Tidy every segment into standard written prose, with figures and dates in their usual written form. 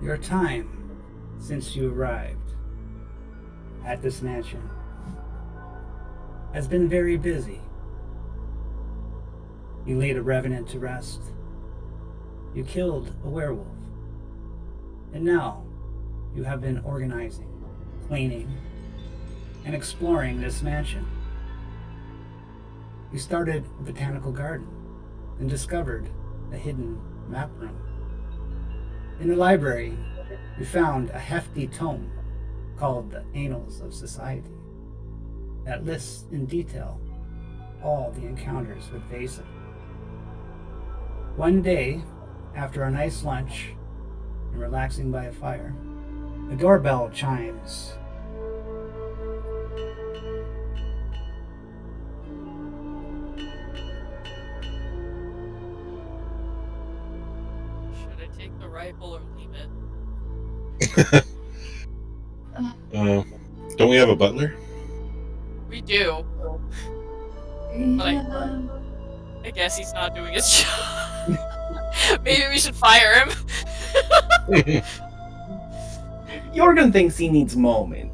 Your time since you arrived at this mansion has been very busy. You laid a revenant to rest. You killed a werewolf. And now you have been organizing, cleaning, and exploring this mansion. You started a botanical garden and discovered a hidden map room. In the library, you found a hefty tome called the Annals of Society that lists in detail all the encounters with Vaesen. One day, after a nice lunch and relaxing by a fire, the doorbell chimes. Should I take the rifle or leave it? Don't we have a butler? We do. But I guess he's not doing his job. Maybe we should fire him. Jorgen thinks he needs moment.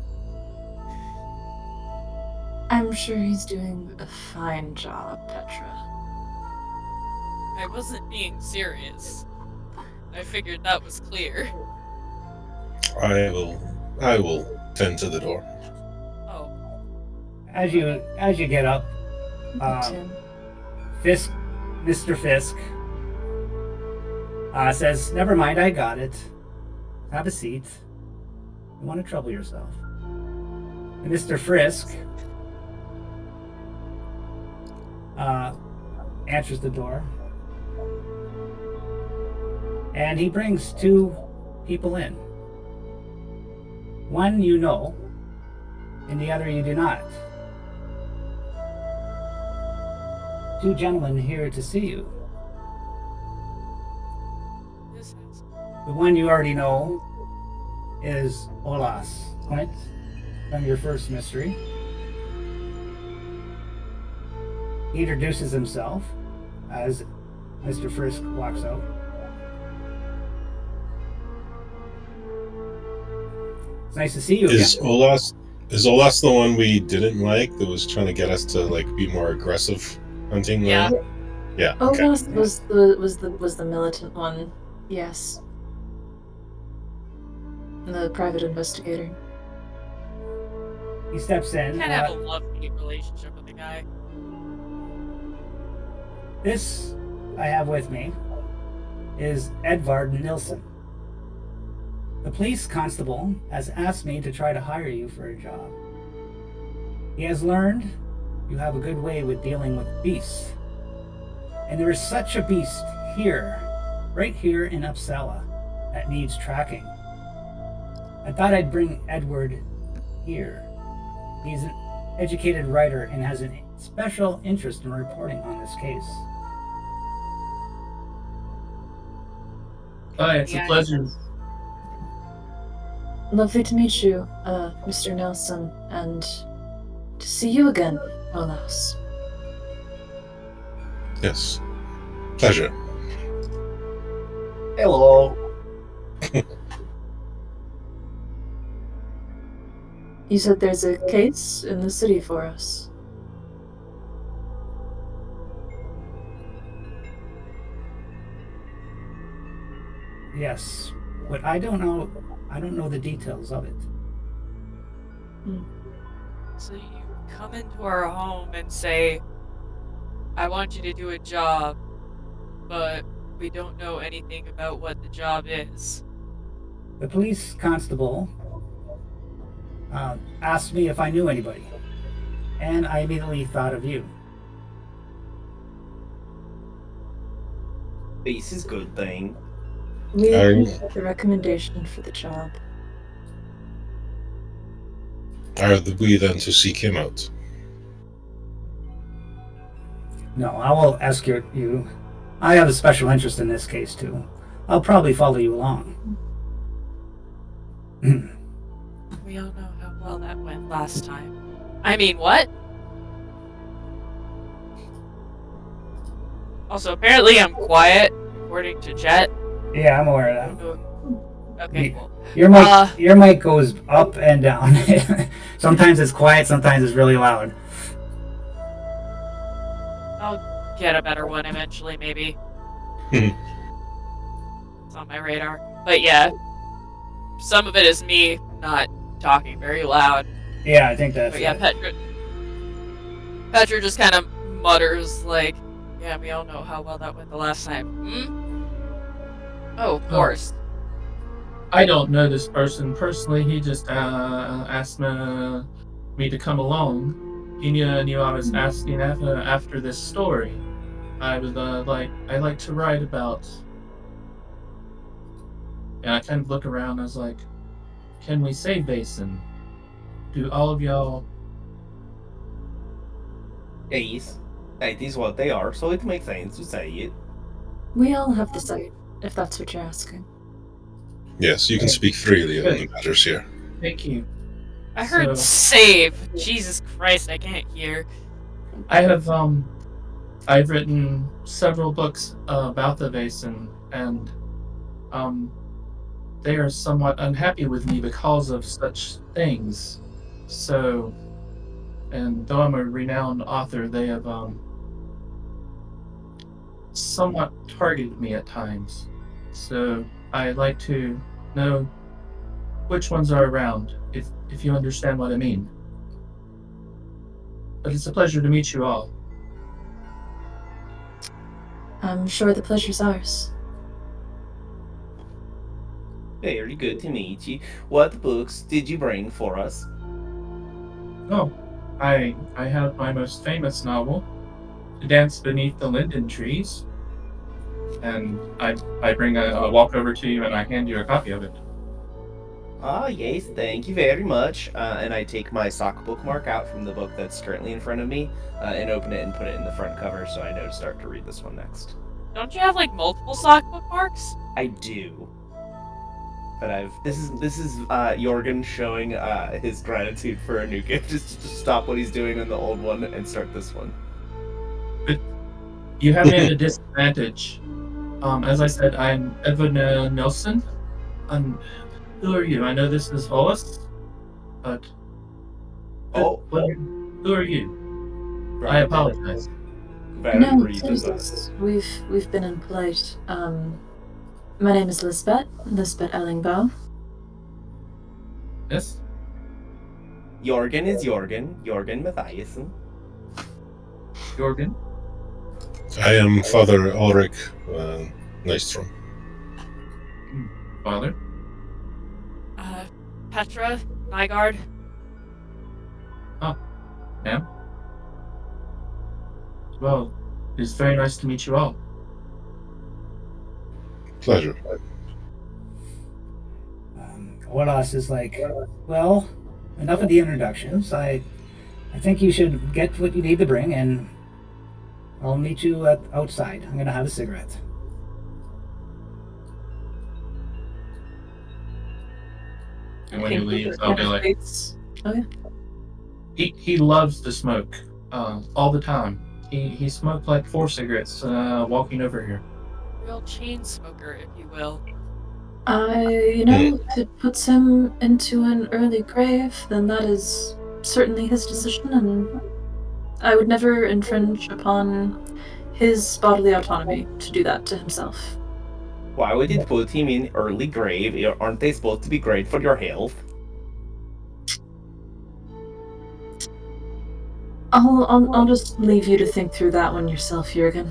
I'm sure he's doing a fine job, Petra. I wasn't being serious. I figured that was clear. I will tend to the door. Oh. As you get up, Mr. Fisk says, "Never mind, I got it. Have a seat. You want to trouble yourself?" And Mr. Frisk answers the door, and he brings two people in. One you know, and the other you do not. Two gentlemen here to see you. The one you already know is Olas Quint from your first mystery. He introduces himself as Mr. Frisk walks out. It's nice to see you Is again. Olas the one we didn't like that was trying to get us to be more aggressive hunting? Yeah. Yeah. Oh, Okay. yes, was the militant one. Yes. The private investigator. He steps in. Can't have a love-hate relationship with the guy. This I have with me is Edvard Nilsson. The police constable has asked me to try to hire you for a job. He has learned you have a good way with dealing with beasts. And there is such a beast here, right here in Upsala, that needs tracking. I thought I'd bring Edward here. He's an educated writer and has a special interest in reporting on this case. Hi, it's a Yeah. pleasure. Lovely to meet you, Mr. Nelson, and to see you again, Olaus. Yes. Pleasure. Hello. You said there's a case in the city for us. Yes, but I don't know the details of it. So you come into our home and say, I want you to do a job, but we don't know anything about what the job is. The police constable asked me if I knew anybody, and I immediately thought of you. This is good thing. We Are- appreciate the recommendation for the job. Are we then to seek him out? No, I will escort you. I have a special interest in this case, too. I'll probably follow you along. We all know how well that went last time. I mean, what? Also, apparently I'm quiet, according to Jet. Yeah, I'm aware of that. Okay, Yeah. cool. Your mic goes up and down. Sometimes it's quiet, sometimes it's really loud. I'll get a better one eventually, maybe. Hmm. It's on my radar. But yeah, some of it is me not talking very loud. Yeah, I think that's But yeah, it. Petra just kind of mutters like, yeah, we all know how well that went the last time. Hmm? Oh, of course. I don't know this person personally. He just asked me to come along. He knew I was asking after this story. I was I like to write about. And I kind of look around. I was like, can we say Vaesen? Do all of y'all? Yes. That is what they are, so it makes sense to say it. We all have the sight, if that's what you're asking. Yes, you can speak freely on the matters here. Thank you. I heard So- save. Jesus Christ, I can't hear. I have I've written several books about the Vaesen, and they are somewhat unhappy with me because of such things. So, and though I'm a renowned author, they have somewhat targeted me at times. So I'd like to know which ones are around, if you understand what I mean. But it's a pleasure to meet you all. I'm sure the pleasure's ours. Very good to meet you. What books did you bring for us? Oh, I have my most famous novel, To Dance Beneath the Linden Trees. And I bring a walk over to you and I hand you a copy of it. Ah, yes, thank you very much. And I take my sock bookmark out from the book that's currently in front of me and open it and put it in the front cover so I know to start to read this one next. Don't you have like multiple sock bookmarks? I do. But this is Jorgen showing his gratitude for a new gift, just to stop what he's doing in the old one and start this one. You have me at a disadvantage. As I said, I'm Edwin Nelson. Who are you? I know this is Hollis, but Oh, who are you? I apologize. Very No, brief as Jesus, we've been impolite. My name is Lisbeth Ellingbow. Yes. Jorgen is Jorgen Mathiasen. Jorgen. I am Father Ulrich Nystrom. Father. Petra, Nygaard. Ma'am. Well, it's very nice to meet you all. Pleasure. Orlas is like, well, enough of the introductions. I think you should get what you need to bring, and I'll meet you outside. I'm gonna have a cigarette. And when he leaves, I'll be like, Oh yeah. he loves to smoke all the time. He smoked like 4 cigarettes walking over here. Real chain smoker, if you will. If it puts him into an early grave, then that is certainly his decision, and I would never infringe upon his bodily autonomy to do that to himself. Why would it put him in early grave? Aren't they supposed to be great for your health? I'll just leave you to think through that one yourself, Jurgen.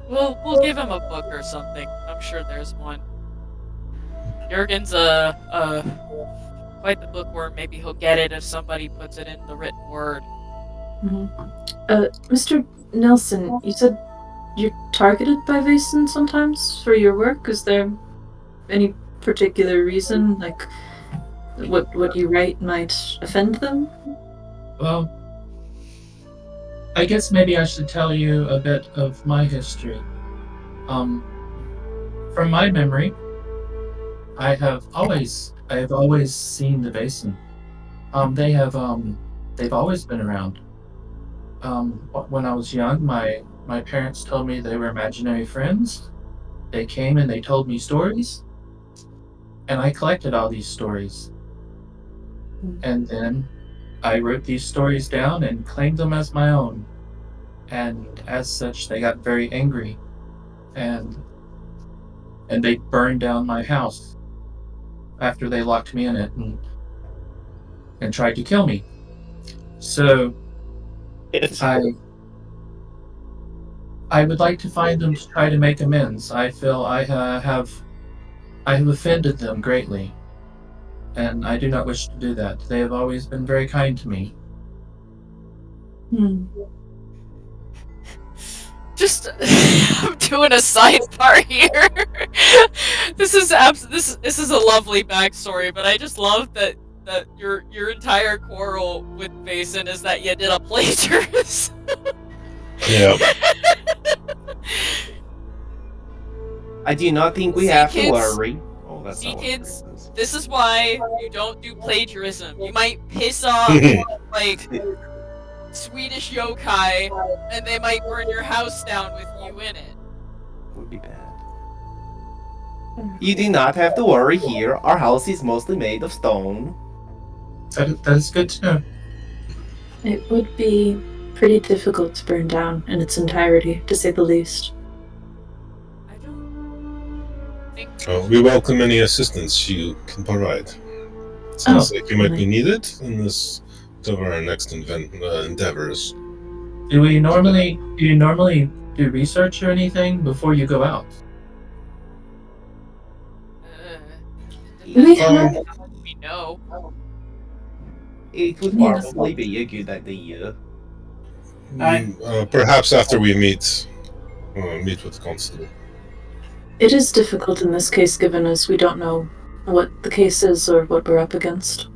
We'll give him a book or something. I'm sure there's one. Jurgen's quite the bookworm. Maybe he'll get it if somebody puts it in the written word. Mr. Nelson, you said you're targeted by Vaesen sometimes for your work. Is there any particular reason, like what you write might offend them? Well, I guess maybe I should tell you a bit of my history. From my memory, I have always seen the Vaesen. They've always been around. When I was young, my parents told me they were imaginary friends. They came and they told me stories, and I collected all these stories. And then I wrote these stories down and claimed them as my own. And as such, they got very angry, and they burned down my house after they locked me in it and tried to kill me. So I would like to find them to try to make amends. I feel I have offended them greatly, and I do not wish to do that. They have always been very kind to me. Just, I'm doing a sidebar here. This is a lovely backstory, but I just love that your entire quarrel with Vaesen is that you did a plagiarism. Yeah. I do not think we See, have kids? to worry. Oh, that's See, not what kids? it is. This is why you don't do plagiarism. You might piss off like Swedish yokai, and they might burn your house down with you in it. Would be bad. You do not have to worry here. Our house is mostly made of stone. That is good to know. It would be pretty difficult to burn down in its entirety, to say the least. I don't think. We welcome any assistance you can provide. Sounds like you might be needed in this of our next endeavors. Do you normally do research or anything before you go out? We have We know. It would Yes. probably be a good idea. Perhaps after we meet with the constable. It is difficult in this case, given as we don't know what the case is or what we're up against.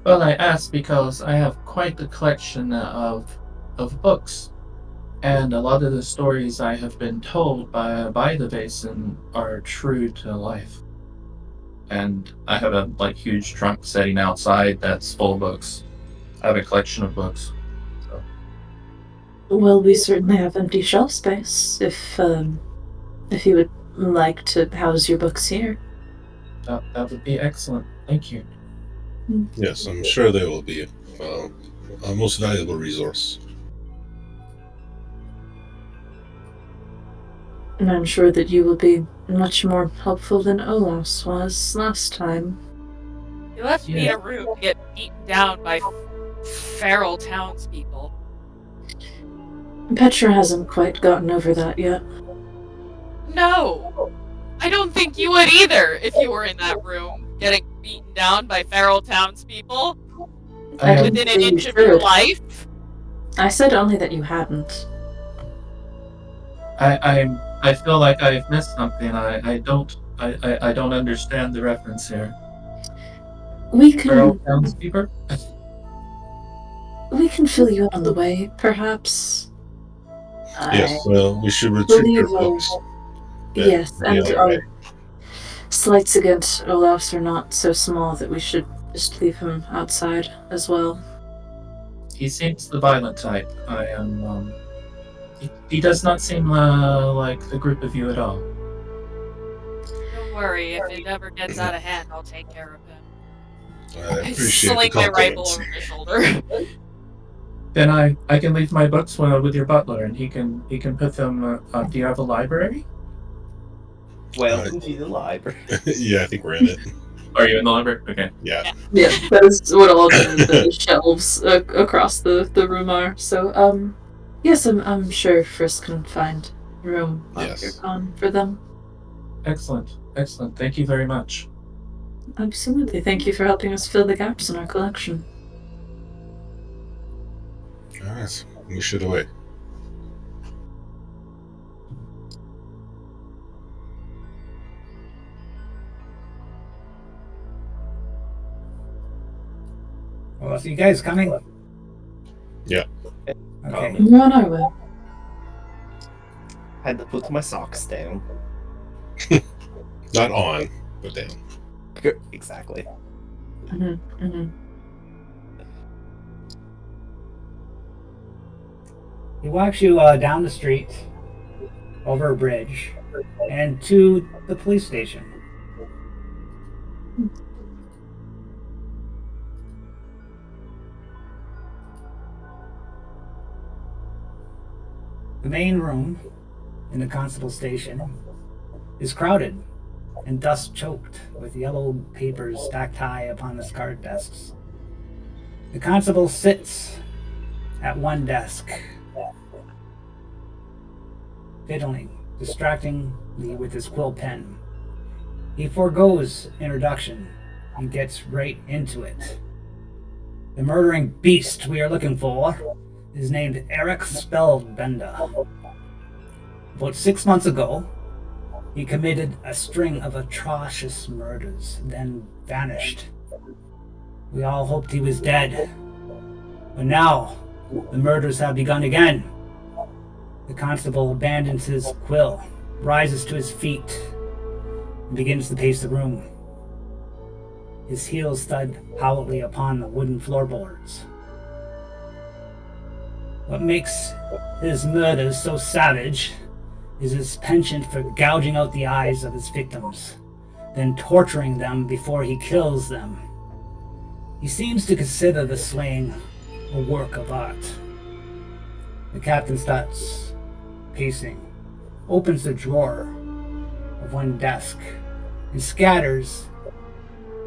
Well, I asked because I have quite the collection of books, and a lot of the stories I have been told by the Vaesen are true to life. And I have a huge trunk sitting outside that's full of books. I have a collection of books. So. Well, we certainly have empty shelf space if you would like to house your books here. That would be excellent. Thank you. Yes, I'm sure they will be a most valuable resource. And I'm sure that you will be much more helpful than Olaus was last time. You left me in a room to get beaten down by feral townspeople. Petra hasn't quite gotten over that yet. No! I don't think you would either if you were in that room, getting beaten down by feral townspeople I didn't within an say you inch of your should. life. I said only that you hadn't. I feel like I've missed something. I don't I don't understand the reference here. We Feral can townspeople? fill you in on the way, perhaps. Yes, we should retrieve believe your books. yes, be on and our way. our slights against Olaf's are not so small that we should just leave him outside as well. He seems the violent type. I am, he does not seem like the group of you at all. Don't worry, if it ever gets out of hand, I'll take care of him. I I appreciate the sling my rifle compliments. over my shoulder. Then I can leave my books with your butler, and he can put them. Do you have a library? Welcome to the library. Yeah, I think we're in it. Are you in the library? Okay. Yeah. Yeah, that is what all the shelves across the room are. So, yes, I'm sure Frisk can find room while Yes. you're gone for them. Excellent. Thank you very much. Absolutely. Thank you for helping us fill the gaps in our collection. All right. We should away. Well, so you guys coming? Yeah. Okay. We're on our way. Had to put my socks down. Not on, but down. Exactly. Mm-hmm, mm-hmm. He walks you down the street, over a bridge, and to the police station. The main room in the constable station is crowded and dust choked with yellow papers stacked high upon the scarred desks. The constable sits at one desk, fiddling distractingly with his quill pen. He forgoes introduction and gets right into it. The murdering beast we are looking for is named Eric Spellbender. About 6 months ago, he committed a string of atrocious murders, then vanished. We all hoped he was dead. But now, the murders have begun again. The constable abandons his quill, rises to his feet, and begins to pace the room. His heels thud howlingly upon the wooden floorboards. What makes his murders so savage is his penchant for gouging out the eyes of his victims, then torturing them before he kills them. He seems to consider the slaying a work of art. The captain starts pacing, opens the drawer of one desk, and scatters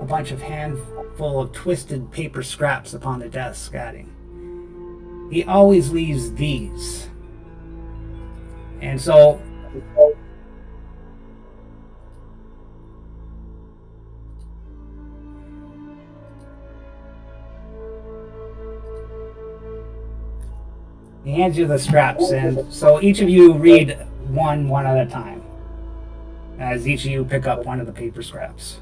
a bunch of handful of twisted paper scraps upon the desk, adding, "He always leaves these." And so he hands you the scraps, and so each of you read one at a time, as each of you pick up one of the paper scraps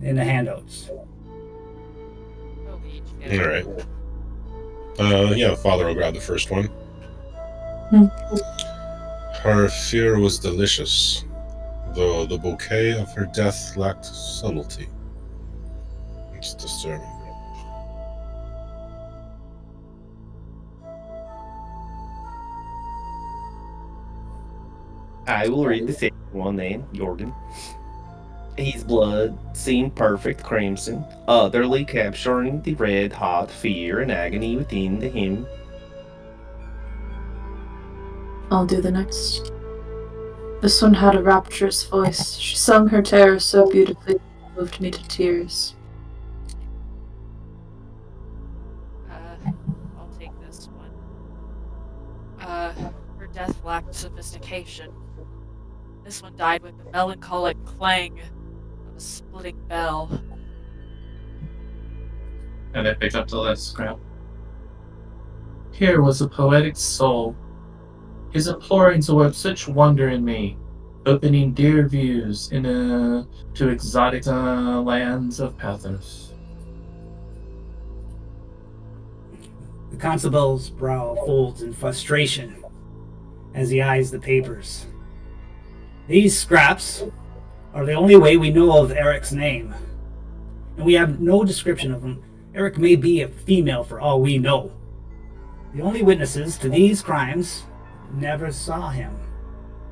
in the handouts. Oh, we each All get it. right. Yeah, the father will grab the first one. Her fear was delicious, though the bouquet of her death lacked subtlety. It's disturbing. I will read the second one then, Jorgen. His blood seemed perfect crimson, utterly capturing the red-hot fear and agony within him. I'll do the next. This one had a rapturous voice. She sung her terror so beautifully, it moved me to tears. I'll take this one. Her death lacked sophistication. This one died with the melancholic clang of a splitting bell. And I picked up the last scrap. Here was a poetic soul. His implorings awoke such wonder in me. opening deer views to exotic lands of Pathos. The constable's brow folds in frustration as he eyes the papers. These scraps are the only way we know of Eric's name, and we have no description of him. Eric may be a female for all we know. The only witnesses to these crimes never saw him,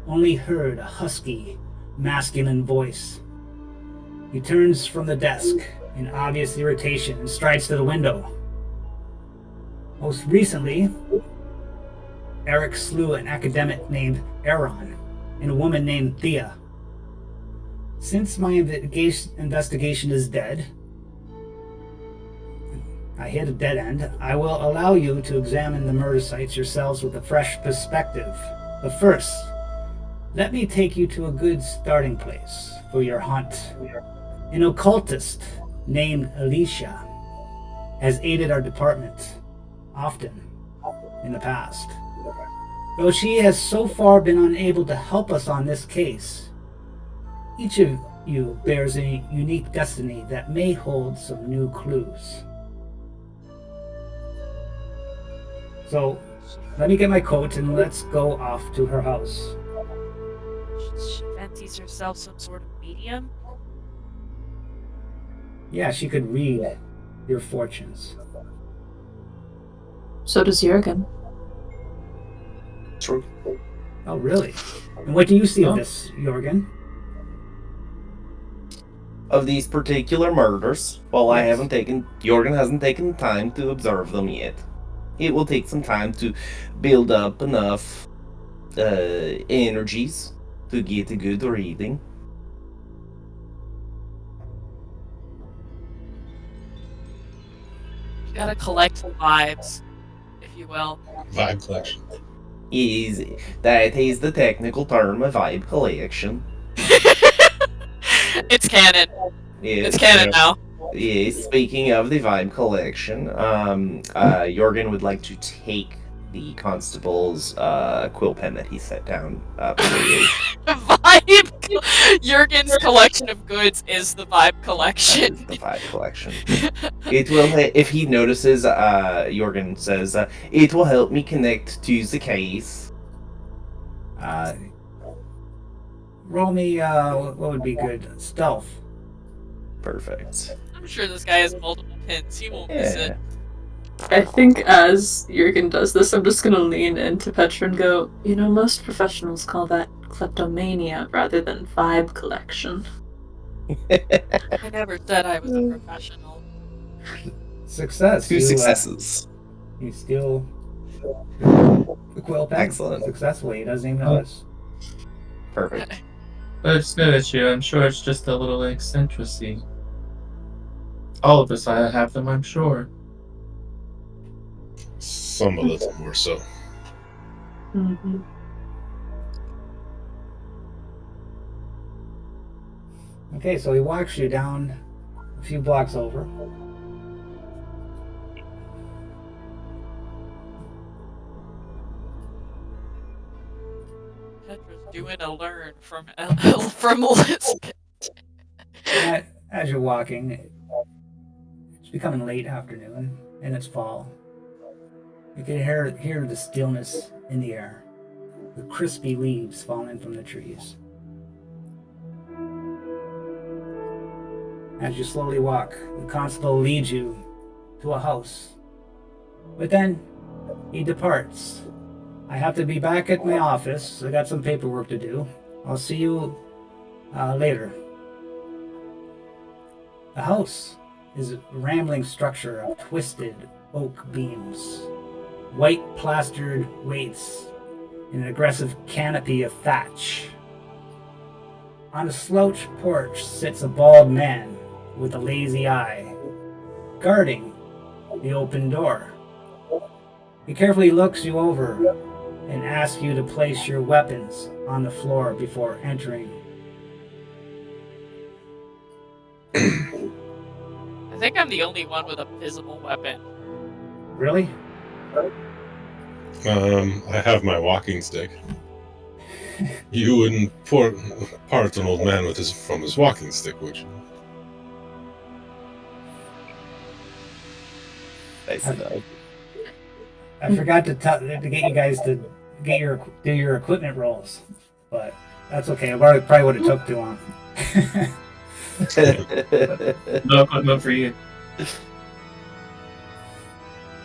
only heard a husky, masculine voice. He turns from the desk in obvious irritation and strides to the window. Most recently, Eric slew an academic named Aaron and a woman named Thea. Since my investigation is dead, I hit a dead end, I will allow you to examine the murder sites yourselves with a fresh perspective. But first, let me take you to a good starting place for your hunt. An occultist named Alicia has aided our department often in the past. Though she has so far been unable to help us on this case, each of you bears a unique destiny that may hold some new clues. So, let me get my coat and let's go off to her house. She fancies herself some sort of medium? Yeah, she could read your fortunes. So does Jurgen. True. Oh, really? And what do you see of Oh. this, Jorgen? Of these particular murders, while Yes. Jorgen hasn't taken the time to observe them yet. It will take some time to build up enough energies to get a good reading. You gotta collect vibes, if you will. Vibe collection. That is the technical term of vibe collection. It's canon. Yes, It's canon now. yes, speaking of the vibe collection, Jorgen would like to take the constable's quill pen that he set down for you. Vibe. Jurgen's collection of goods is the vibe That collection. is the vibe collection. It will, if he notices, Jorgen says, it will help me connect to the case. Roll me, what would be good? Stealth. Perfect. I'm sure this guy has multiple pins. He won't miss Yeah. it. I think as Jurgen does this, I'm just gonna lean into Petra and go, you know, most professionals call that kleptomania rather than vibe collection. I never said I was a professional. Success. Two successes. You steal the quill pen. Excellent. Successfully. He doesn't even notice. Perfect. Let's notice you. I'm sure it's just a little eccentricity. All of us have them, I'm sure. Some a little more so. Mm-hmm. Okay, so he walks you down a few blocks over. Petra's doing a learn from Elizabeth. As you're walking, it's becoming late afternoon, and it's fall. You can hear the stillness in the air, the crispy leaves falling from the trees. As you slowly walk, the constable leads you to a house. But then he departs. I have to be back at my office. I got some paperwork to do. I'll see you later. The house is a rambling structure of twisted oak beams, white plastered waits, and an aggressive canopy of thatch. On a slouch porch sits a bald man with a lazy eye, guarding the open door. He carefully looks you over and asks you to place your weapons on the floor before entering. I think I'm the only one with a visible weapon. Really? I have my walking stick. You wouldn't part an old man from his walking stick, would you? Nice enough. I forgot to get you guys to do your equipment rolls, but that's okay. I probably would have took too long. No equipment for you.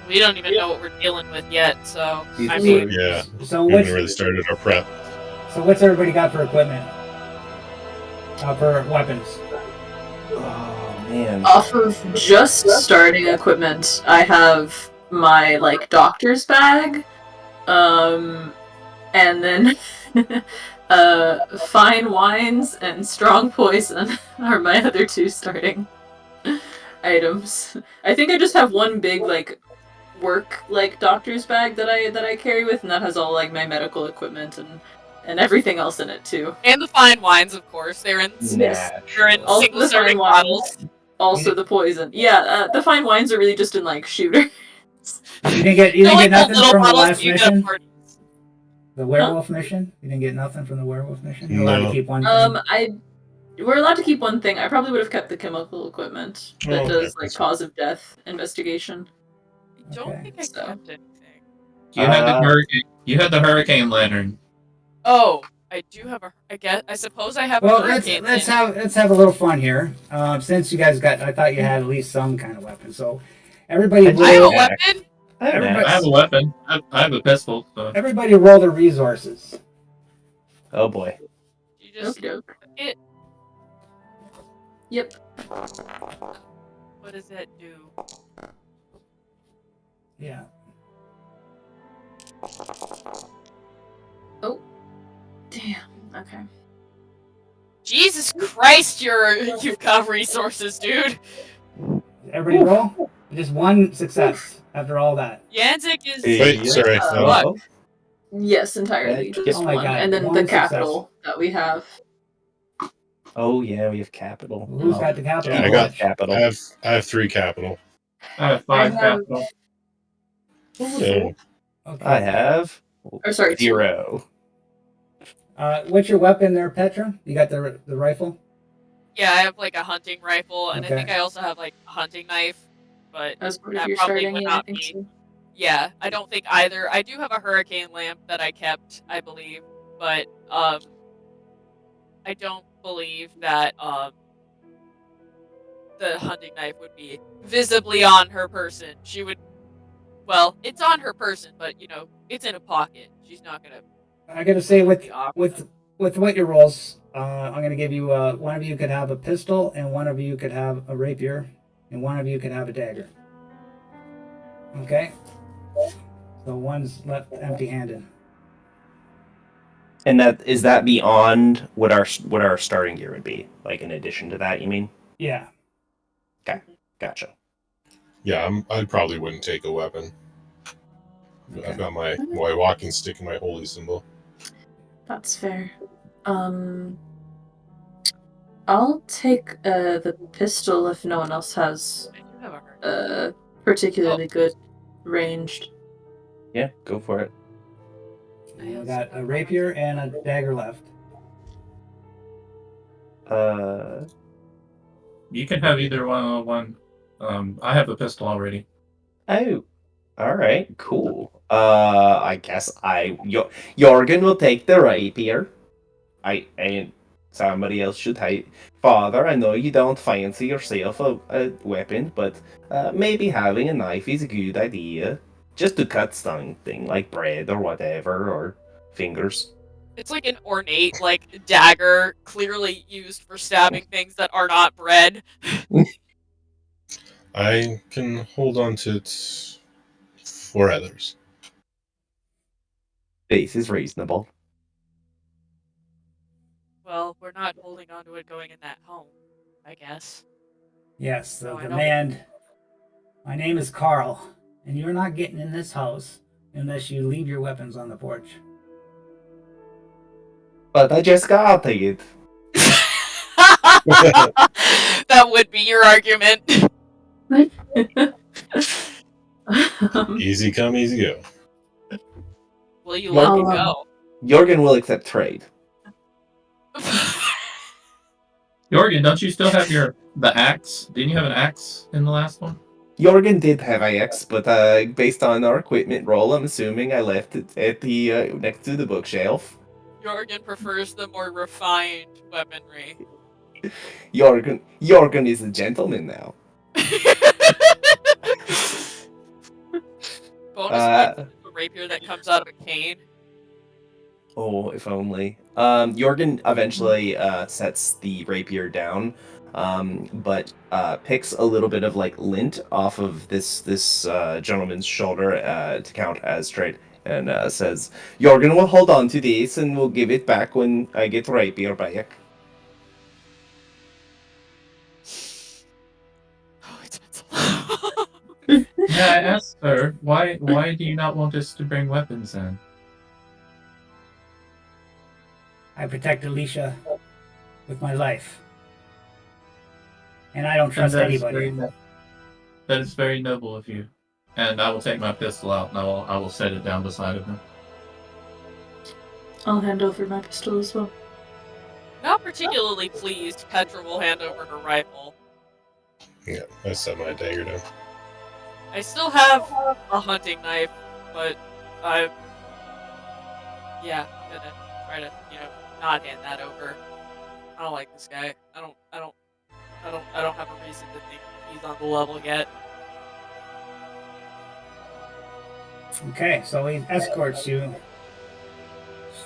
We don't even know what we're dealing with yet, so He's I doing- mean, Yeah, So we what's haven't really started our prep. what's everybody got for equipment? For weapons. Oh man. Off of just starting equipment, I have my like doctor's bag, and then fine wines and strong poison are my other two starting items. I think I just have one big like work like doctor's bag that I carry with, and that has all like my medical equipment and everything else in it too. and the fine wines, of course. They're in Also single the serving fine wines, bottles. also the poison. Yeah, the fine wines are really just in like shooter. You didn't get They're like nothing the little from the bottles last you get at mission. parties. The werewolf mission. You didn't get nothing from the werewolf mission. You're allowed to No. keep one thing. We're allowed to keep one thing. I probably would have kept the chemical equipment that Okay, does like that's fine. cause of death investigation. I don't Okay. think I So. kept anything. You had the hurricane. You had the hurricane lantern. Oh, I do have I suppose I have Well, a hurricane. let's have a little fun here. Since you guys I thought you had at least some kind of weapon. So everybody I I have a roll. weapon. Everybody- I have a weapon. I have a pistol. So. Everybody roll the resources. Oh boy. You just Okey-doke. it. Yep. What does that do? Yeah. Damn. Okay. Jesus Christ, you've got resources, dude. Everybody roll. Just one success after all that. Yanzik is. Wait, sorry. What? Yes, entirely. Yeah. Just Oh my one. God, And then one the success. capital that we have. Oh yeah, we have capital. Who's got the capital? Yeah, I got capital. I have 3 capital. I have 5 I have- capital. So Okay. I have Or sorry, 0. What's your weapon there, Petra? You got the rifle? Yeah, I have like a hunting rifle, and Okay. I think I also have like a hunting knife. But as part that of your probably starting, would yeah, I not think be. so. Yeah, I don't think either. I do have a hurricane lamp that I kept, I believe, but I don't believe that the hunting knife would be visibly on her person. She would. Well, it's on her person, but you know, it's in a pocket. She's not gonna. I gotta say with be awkward. what your rolls, I'm gonna give you one of you could have a pistol, and one of you could have a rapier, and one of you could have a dagger. Okay. So one's left empty-handed. And that beyond what our starting gear would be? Like in addition to that, you mean? Yeah. Gotcha. yeah, I probably wouldn't take a weapon. I've got my walking stick and my holy symbol. That's fair. I'll take the pistol if no one else has I do have a hurricane. particularly good ranged. Yeah, go for it. You got a rapier and a dagger left. You can have either one. I have a pistol already. Oh, all right, cool. I guess Jorgen will take the rapier. And somebody else should take. Father, I know you don't fancy yourself a weapon, but maybe having a knife is a good idea, just to cut something like bread or whatever, or fingers. It's like an ornate, like dagger, clearly used for stabbing things that are not bread. I can hold on to it for others. This is reasonable. Well, we're not holding on to it going in that home, I guess. Yes, No, the I don't- demand. My name is Carl, and you're not getting in this house unless you leave your weapons on the porch. But I just got it. That would be your argument. Easy come, easy go. Will you let me Well, go? Jorgen will accept trade. Jorgen, don't you still have the axe? Didn't you have an axe in the last one? Jorgen did have axe, but based on our equipment roll, I'm assuming I left it at the next to the bookshelf. Jorgen prefers the more refined weaponry. Jorgen is a gentleman now. Bonus points for a rapier that comes out of a cane. Oh, if only. Jorgen eventually sets the rapier down, but picks a little bit of like lint off of this gentleman's shoulder to count as trade, and says, "Jorgen will hold on to this, and we'll give it back when I get rapier back." Oh, it's been so long. Yeah, I asked her, why do you not want us to bring weapons in? I protect Alicia with my life. And I don't trust And that is anybody. that is very noble of you. And I will take my pistol out and I will set it down beside of him. I'll hand over my pistol as well. Not particularly pleased, Petra will hand over her rifle. Yeah, I set my dagger down. I still have a hunting knife, but I'm gonna try to, not hand that over. I don't like this guy. I don't have a reason to think he's on the level yet. Okay, so he escorts you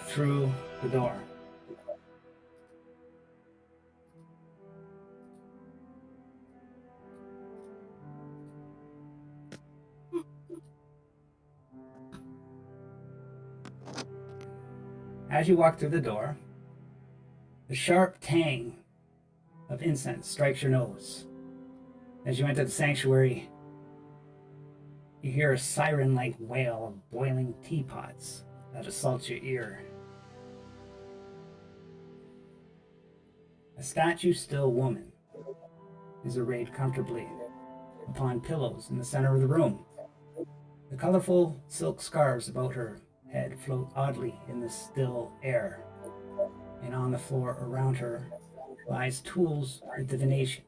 through the door. As you walk through the door, the sharp tang of incense strikes your nose. As you enter the sanctuary, you hear a siren-like wail of boiling teapots that assault your ear. A statue-still woman is arrayed comfortably upon pillows in the center of the room. The colorful silk scarves about her head float oddly in the still air, and on the floor around her lies tools of divination,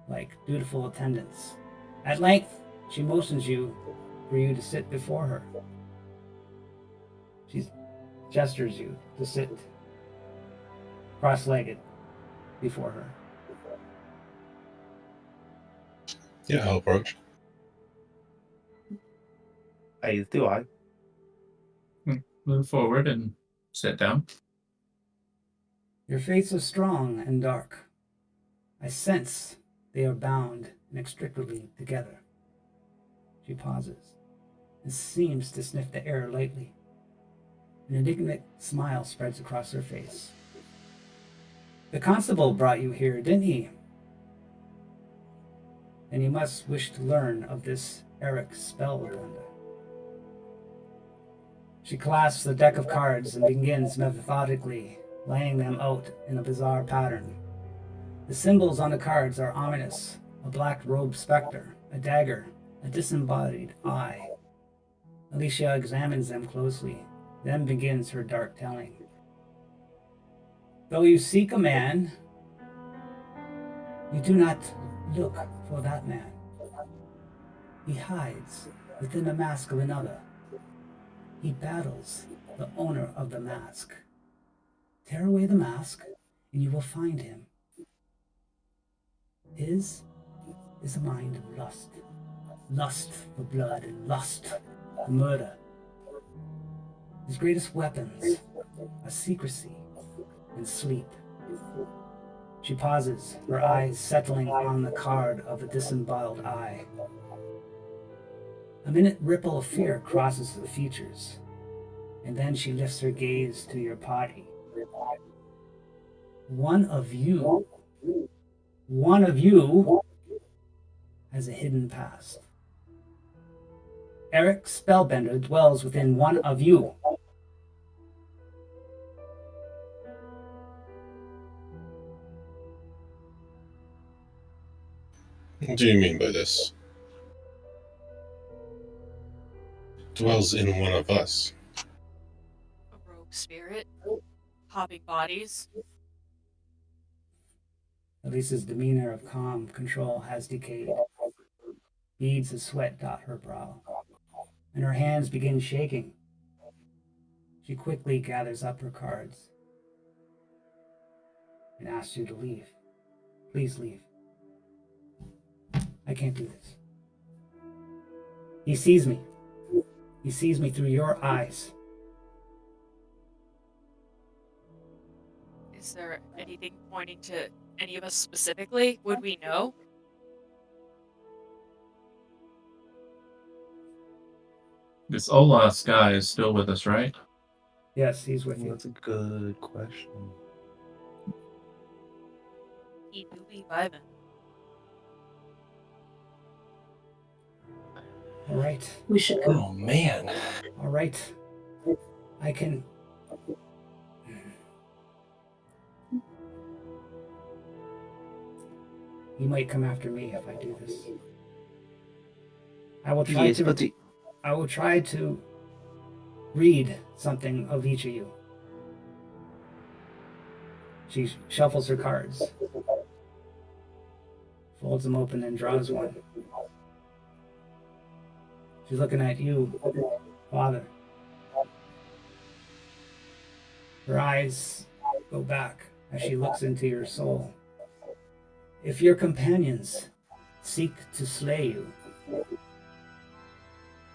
like dutiful attendants. At length, she motions you for you to sit before her. She gestures you to sit cross-legged before her. Yeah, I'll approach. As do I. Move forward and sit down. Your fates are strong and dark. I sense they are bound inextricably together. She pauses and seems to sniff the air lightly. An indignant smile spreads across her face. The constable brought you here, didn't he? Then you must wish to learn of this Eric Spellbender. She clasps the deck of cards and begins methodically laying them out in a bizarre pattern. The symbols on the cards are ominous: a black-robed specter, a dagger, a disembodied eye. Alicia examines them closely, then begins her dark telling. Though you seek a man, you do not look for that man. He hides within the mask of another. He battles the owner of the mask. Tear away the mask, and you will find him. His is a mind of lust. Lust for blood and lust for murder. His greatest weapons are secrecy and sleep. She pauses, her eyes settling on the card of a disembodied eye. A minute ripple of fear crosses the features, and then she lifts her gaze to your body. One of you has a hidden past. Eric Spellbender dwells within one of you. What do you mean by this? Dwells in one of us. A rogue spirit? Hopping bodies? Elisa's demeanor of calm control has decayed. Beads of sweat dot her brow, and her hands begin shaking. She quickly gathers up her cards and asks you to leave. Please leave. I can't do this. He sees me. He sees me through your eyes. Is there anything pointing to any of us specifically? Would we know? This Olas guy is still with us, right? Yes, he's with you. That's a good question. He do be vibing. All right. We should go. Oh man. All right. I can. He might come after me if I do this. I will try Yes, to. but I will try to read something of each of you. She shuffles her cards, folds them open, and draws one. She's looking at you, Father. Her eyes go back as she looks into your soul. If your companions seek to slay you,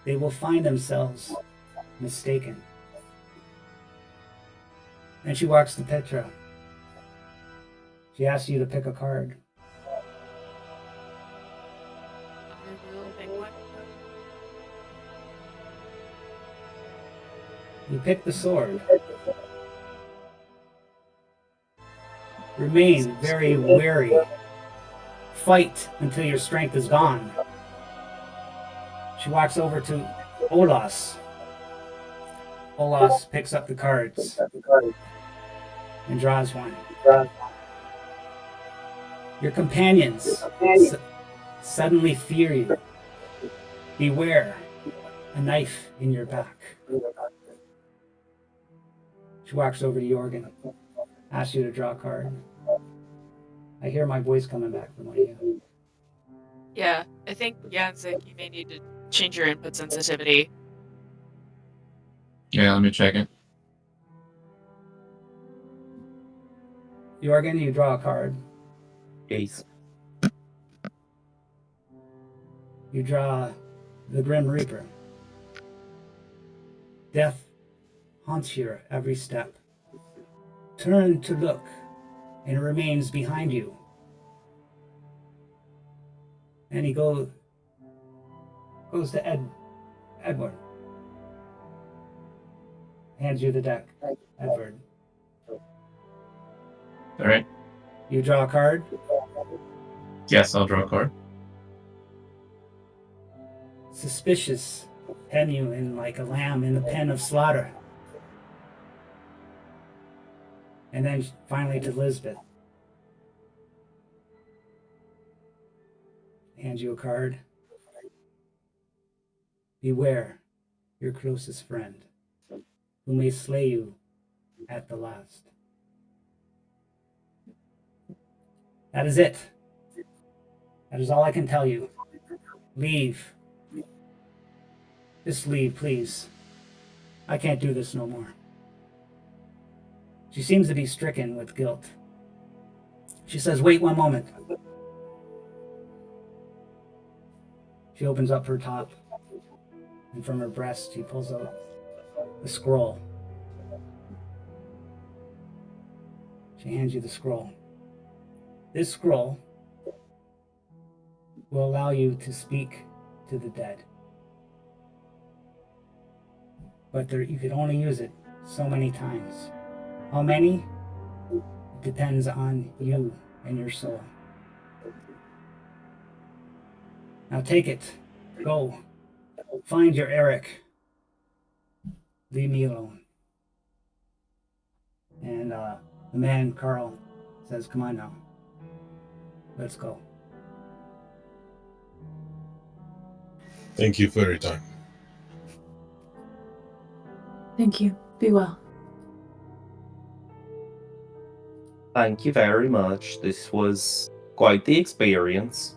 they will find themselves mistaken. And she walks to Petra. She asks you to pick a card. I will pick one. You pick the sword. Remain very wary. Fight until your strength is gone. She walks over to Olas. Olas picks up the cards and draws one. Your companions suddenly fear you. Beware, a knife in your back. She walks over to Jorgen, asks you to draw a card. I hear my voice coming back from one of you. Yeah, I think Yanzik, you may need to change your input sensitivity. Yeah, let me check it. Jorgen, you draw a card. Ace. You draw the Grim Reaper. Death haunts you every step. Turn to look, and it remains behind you. And he goes to Edward. Hands you the deck, Edward. All right. You draw a card. Yes, I'll draw a card. Suspicious, pen you in like a lamb in the pen of slaughter. And then finally to Lisbeth. Hands you a card. Beware your closest friend, who may slay you at the last. That is it. That is all I can tell you. Leave. Just leave, please. I can't do this no more. She seems to be stricken with guilt. She says, wait one moment. She opens up her top, and from her breast she pulls out a scroll. She hands you the scroll. This scroll will allow you to speak to the dead. But you can only use it so many times. How many? Depends on you and your soul. Now take it. Go. Find your Eric. Leave me alone. And the man, Carl, says, come on now. Let's go. Thank you for your time. Thank you. Be well. Thank you very much. This was quite the experience.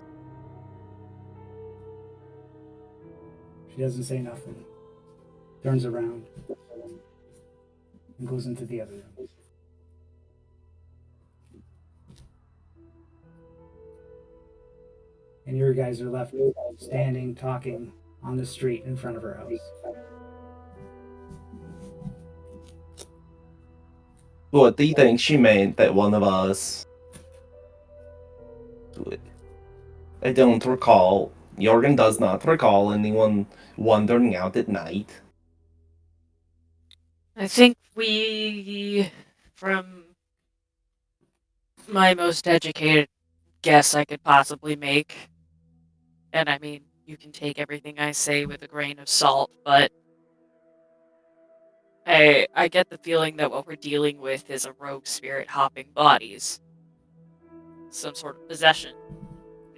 She doesn't say nothing. Turns around and goes into the other room. And you guys are left standing, talking on the street in front of her house. What do you think she meant that one of us? I don't recall. Jorgen does not recall anyone wandering out at night. I think we, from my most educated guess I could possibly make, and I mean, you can take everything I say with a grain of salt, but I get the feeling that what we're dealing with is a rogue spirit hopping bodies. Some sort of possession,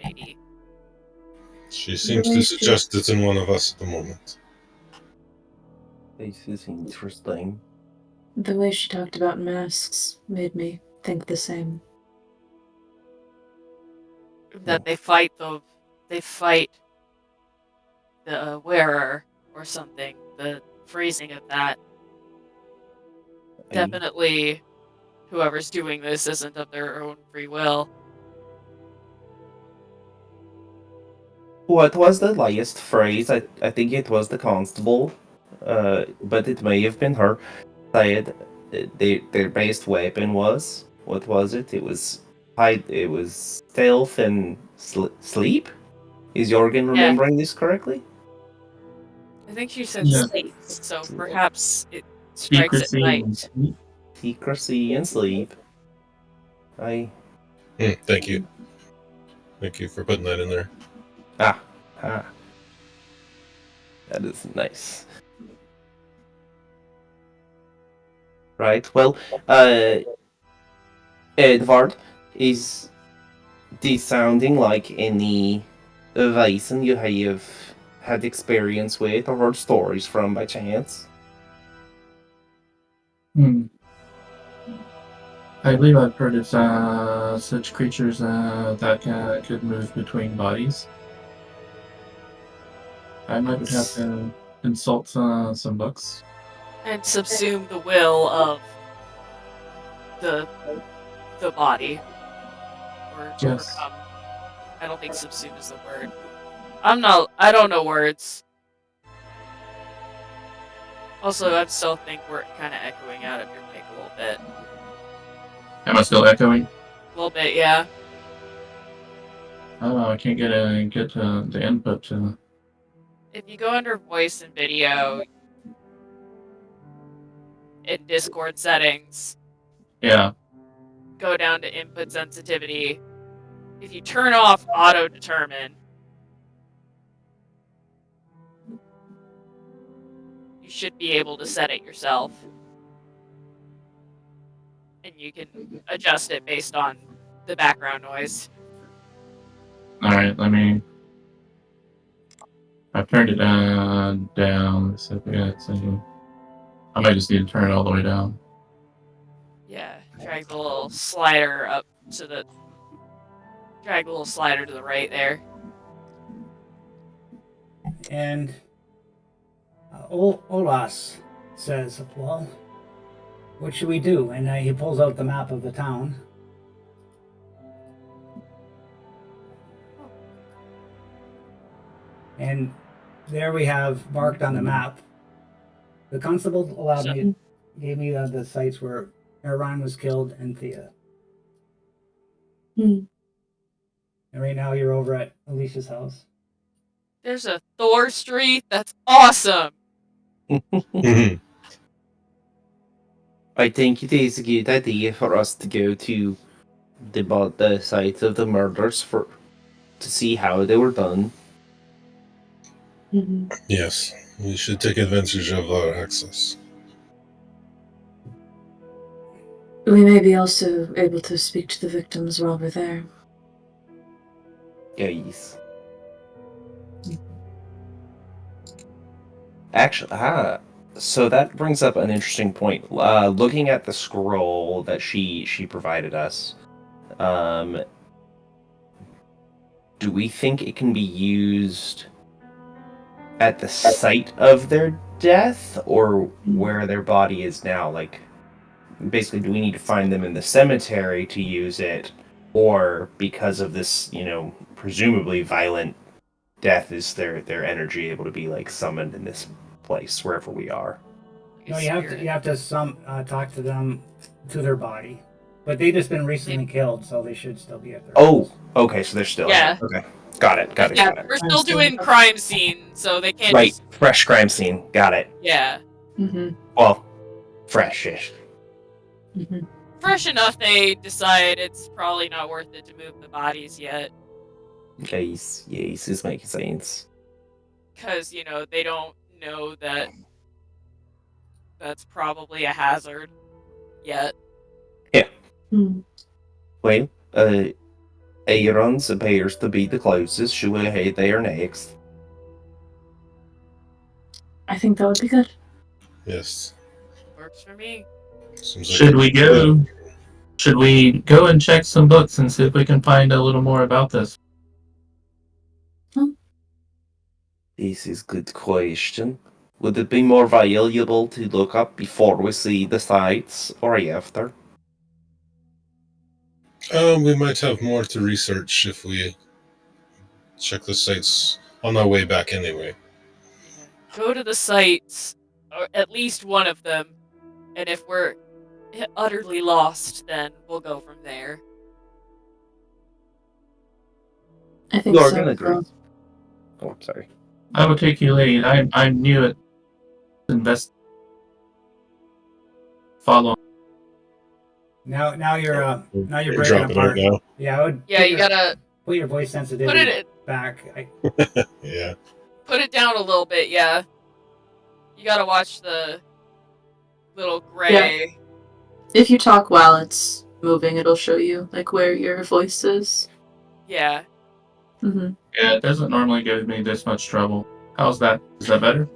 maybe. She seems to suggest it's in one of us at the moment. This is interesting. The way she talked about masks made me think the same. That they fight the wearer or something. The phrasing of that. Definitely whoever's doing this isn't of their own free will. What was the last phrase? I think it was the constable, but it may have been her. Said their best weapon was, what was it? It was stealth and sleep. Is Jorgen remembering this correctly? I think she said Yeah. sleep, so perhaps it strikes at Secrecy night. and sleep. Secrecy and sleep. Thank you. Thank you for putting that in there. Ah. That is nice. Right. Well, Edvard, is this sounding like any Vaesen you have had experience with or heard stories from by chance? I believe I've heard of such creatures that could move between bodies. I might have to consult some books. And subsume the will of the body. Or Yes. overcome. I don't think subsume is the word. I don't know words. Also, I still think we're kind of echoing out of your mic a little bit. Am I still echoing? A little bit, yeah. Oh, I can't get the input. If you go under voice and video in Discord settings, Yeah. go down to input sensitivity. If you turn off auto determine, you should be able to set it yourself. And you can adjust it based on the background noise. Alright, I've turned it down. So I might just need to turn it all the way down. Yeah, drag the little slider up to the... Drag the little slider to the right there. And Olas says, well, what should we do? And he pulls out the map of the town. And there we have marked on the map. The constable gave me the sites where Aaron was killed and Thea. And right now you're over at Alicia's house. There's a Thor Street. That's awesome. I think it is a good idea for us to go to the site of the murders to see how they were done. Yes, we should take advantage of our access. We may be also able to speak to the victims while we're there. Yes. Actually, So that brings up an interesting point. Looking at the scroll that she provided us, do we think it can be used at the site of their death, or where their body is now? Like, basically, do we need to find them in the cemetery to use it, or because of this, presumably violent death, is their energy able to be like summoned in this place wherever we are? No, you have to talk to them, to their body, but they just been recently killed, so they should still be at their Oh, okay, so they're still Yeah. Okay, got it. Yeah, we're still doing crime scene, so they can't Right, just. fresh crime scene. Got it. Yeah. Mm-hmm. Well, fresh-ish. Mm-hmm. Fresh enough, they decide it's probably not worth it to move the bodies yet. Yes, this makes sense. Because, they don't know that that's probably a hazard yet. Yeah. Mm. Well, Aaron's appears to be the closest. Should we head there next? I think that would be good. Yes. Works for me. Seems Should like we go? Should we go and check some books and see if we can find a little more about this? This is a good question. Would it be more valuable to look up before we see the sites or after? We might have more to research if we check the sites on our way back anyway. Go to the sites, or at least one of them, and if we're utterly lost, then we'll go from there. I think You're so. gonna agree. Oh, I'm sorry. I will take you lead. I'm new at invest. Follow. Now you're You're breaking dropping apart. out now. Yeah, I would. Yeah, you gotta put your voice sensitivity put it back. Yeah. put it down a little bit. Yeah, you gotta watch the little gray. If you talk while it's moving, it'll show you like where your voice is. Yeah. Mm-hmm. Yeah, it doesn't normally give me this much trouble. How's that? Is that better?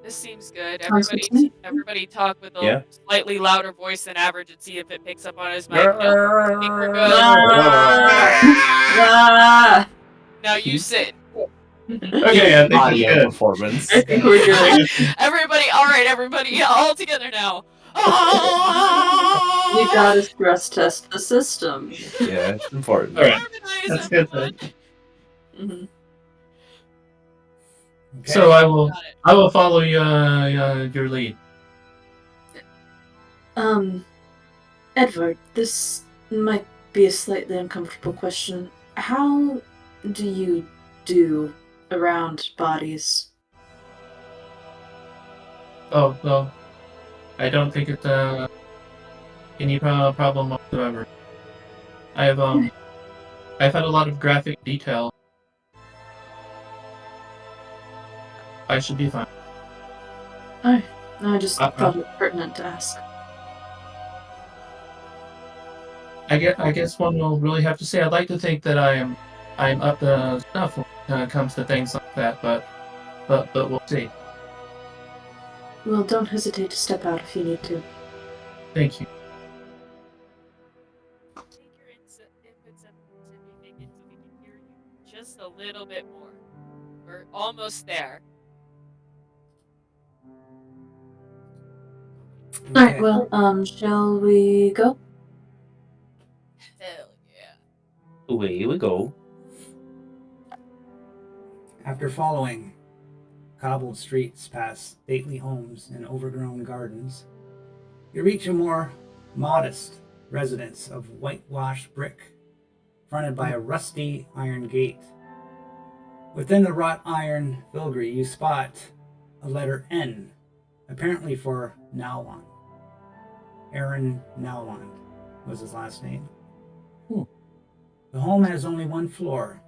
This seems good. Sounds good to me. Everybody talk with a Yeah. slightly louder voice than average and see if it picks up on his mic. No, I think we're good. Ah! Now you sit. Okay, I think we're Audio good. performance. I think we're good. Everybody, all right, everybody, yeah, all together now. We gotta stress test the system. Yeah, it's important. All right, Harmonize, that's good. everyone. Mm-hmm. Okay. So I will Got it. follow your lead. Edward, this might be a slightly uncomfortable question. How do you do around bodies? Oh well, I don't think it's any problem whatsoever. I've had a lot of graphic detail. I should be fine. I just Uh-uh. thought it pertinent to ask. I guess one will really have to say I'd like to think that I'm up to snuff when it comes to things like that, but we'll see. Well, don't hesitate to step out if you need to. Thank you. Make your input significant so we can hear you just a little bit more. We're almost there. Alright, well, shall we go? Hell yeah. Away we go. After following cobbled streets past stately homes and overgrown gardens, you reach a more modest residence of whitewashed brick, fronted by a rusty iron gate. Within the wrought iron filigree, you spot a letter N, apparently for Nowland. Aaron Nowland was his last name. The home has only one floor.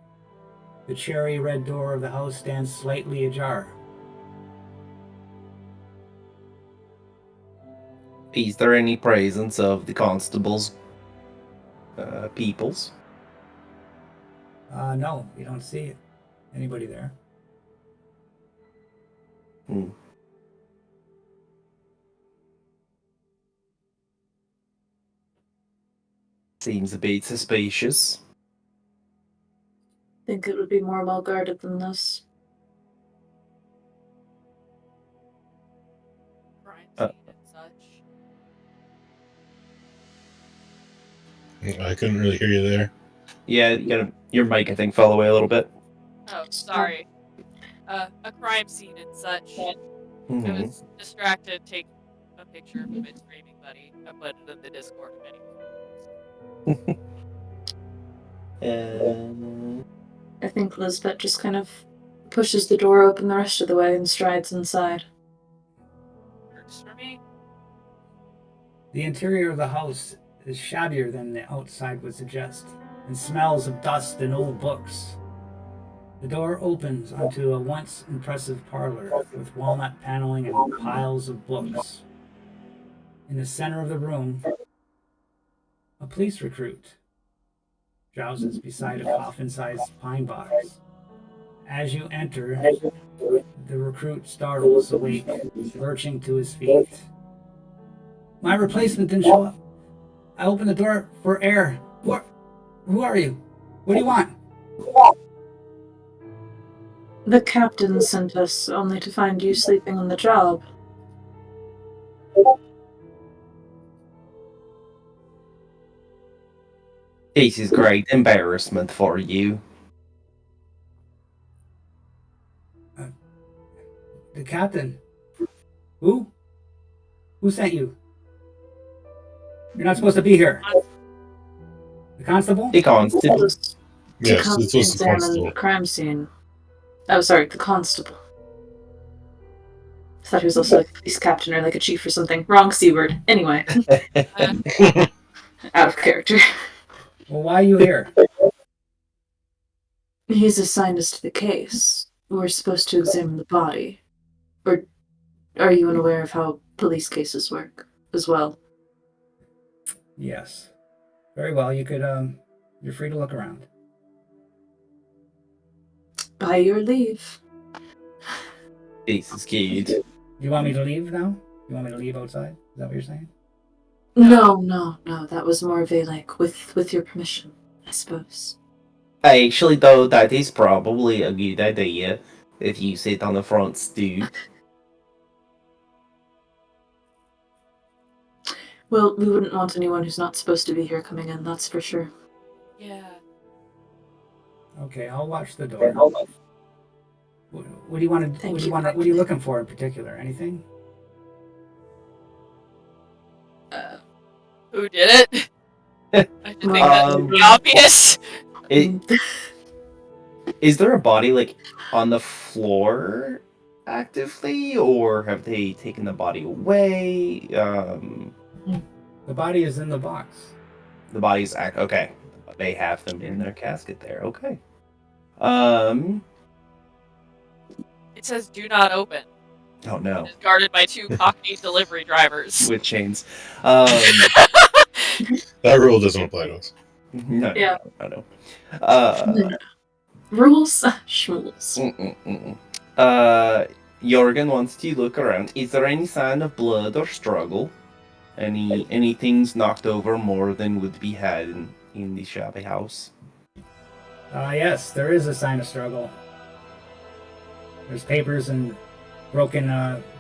The cherry red door of the house stands slightly ajar. Is there any presence of the constable's peoples? No, you don't see anybody there. Seems a bit suspicious. Think it would be more well guarded than this. Crime Uh. scene and such. I couldn't really hear you there. Yeah, your mic, I think, fell away a little bit. Oh, sorry. A crime scene and such. I Mhm. was distracted taking a picture of my screaming buddy. I put it in the Discord menu. I think Lisbeth just kind of pushes the door open the rest of the way and strides inside. Works for me. The interior of the house is shabbier than the outside would suggest, and smells of dust and old books. The door opens onto a once impressive parlor with walnut paneling and piles of books. In the center of the room, a police recruit drowses beside a coffin-sized pine box. As you enter, the recruit startles awake, lurching to his feet. My replacement didn't show up. I opened the door for air. Who are you? What do you want? The captain sent us only to find you sleeping on the job. This is great embarrassment for you. The captain. Who? Who sent you? You're not supposed to be here. The constable? The constable. To Yes, come it was the examine constable. the crime scene. Oh, sorry, the constable. I thought he was also like a police captain or like a chief or something. Wrong C word. Anyway, out of character. Well, why are you here? He's assigned us to the case. We're supposed to examine the body. Or are you unaware of how police cases work as well? Yes. Very well. You could, you're free to look around. By your leave. This is good. Do you want me to leave now? You want me to leave outside? Is that what you're saying? No. That was more of a like with your permission, I suppose. Actually, though, that is probably a good idea if you sit on the front stoop. Well, we wouldn't want anyone who's not supposed to be here coming in, that's for sure. Yeah. Okay, I'll watch the door. What do you want to? What are you looking for in particular? Anything? Who did it? I should think that's the obvious. Is there a body like on the floor actively, or have they taken the body away? The body is in the box. The body's okay. They have them in their casket there. Okay. It says "Do not open." Oh no. It's guarded by 2 Cockney delivery drivers. With chains. That rule doesn't apply to us. No. Yeah. No. Rules, schmules. Jorgen wants to look around. Is there any sign of blood or struggle? Any things knocked over more than would be had in the shabby house? Yes, there is a sign of struggle. There's papers and broken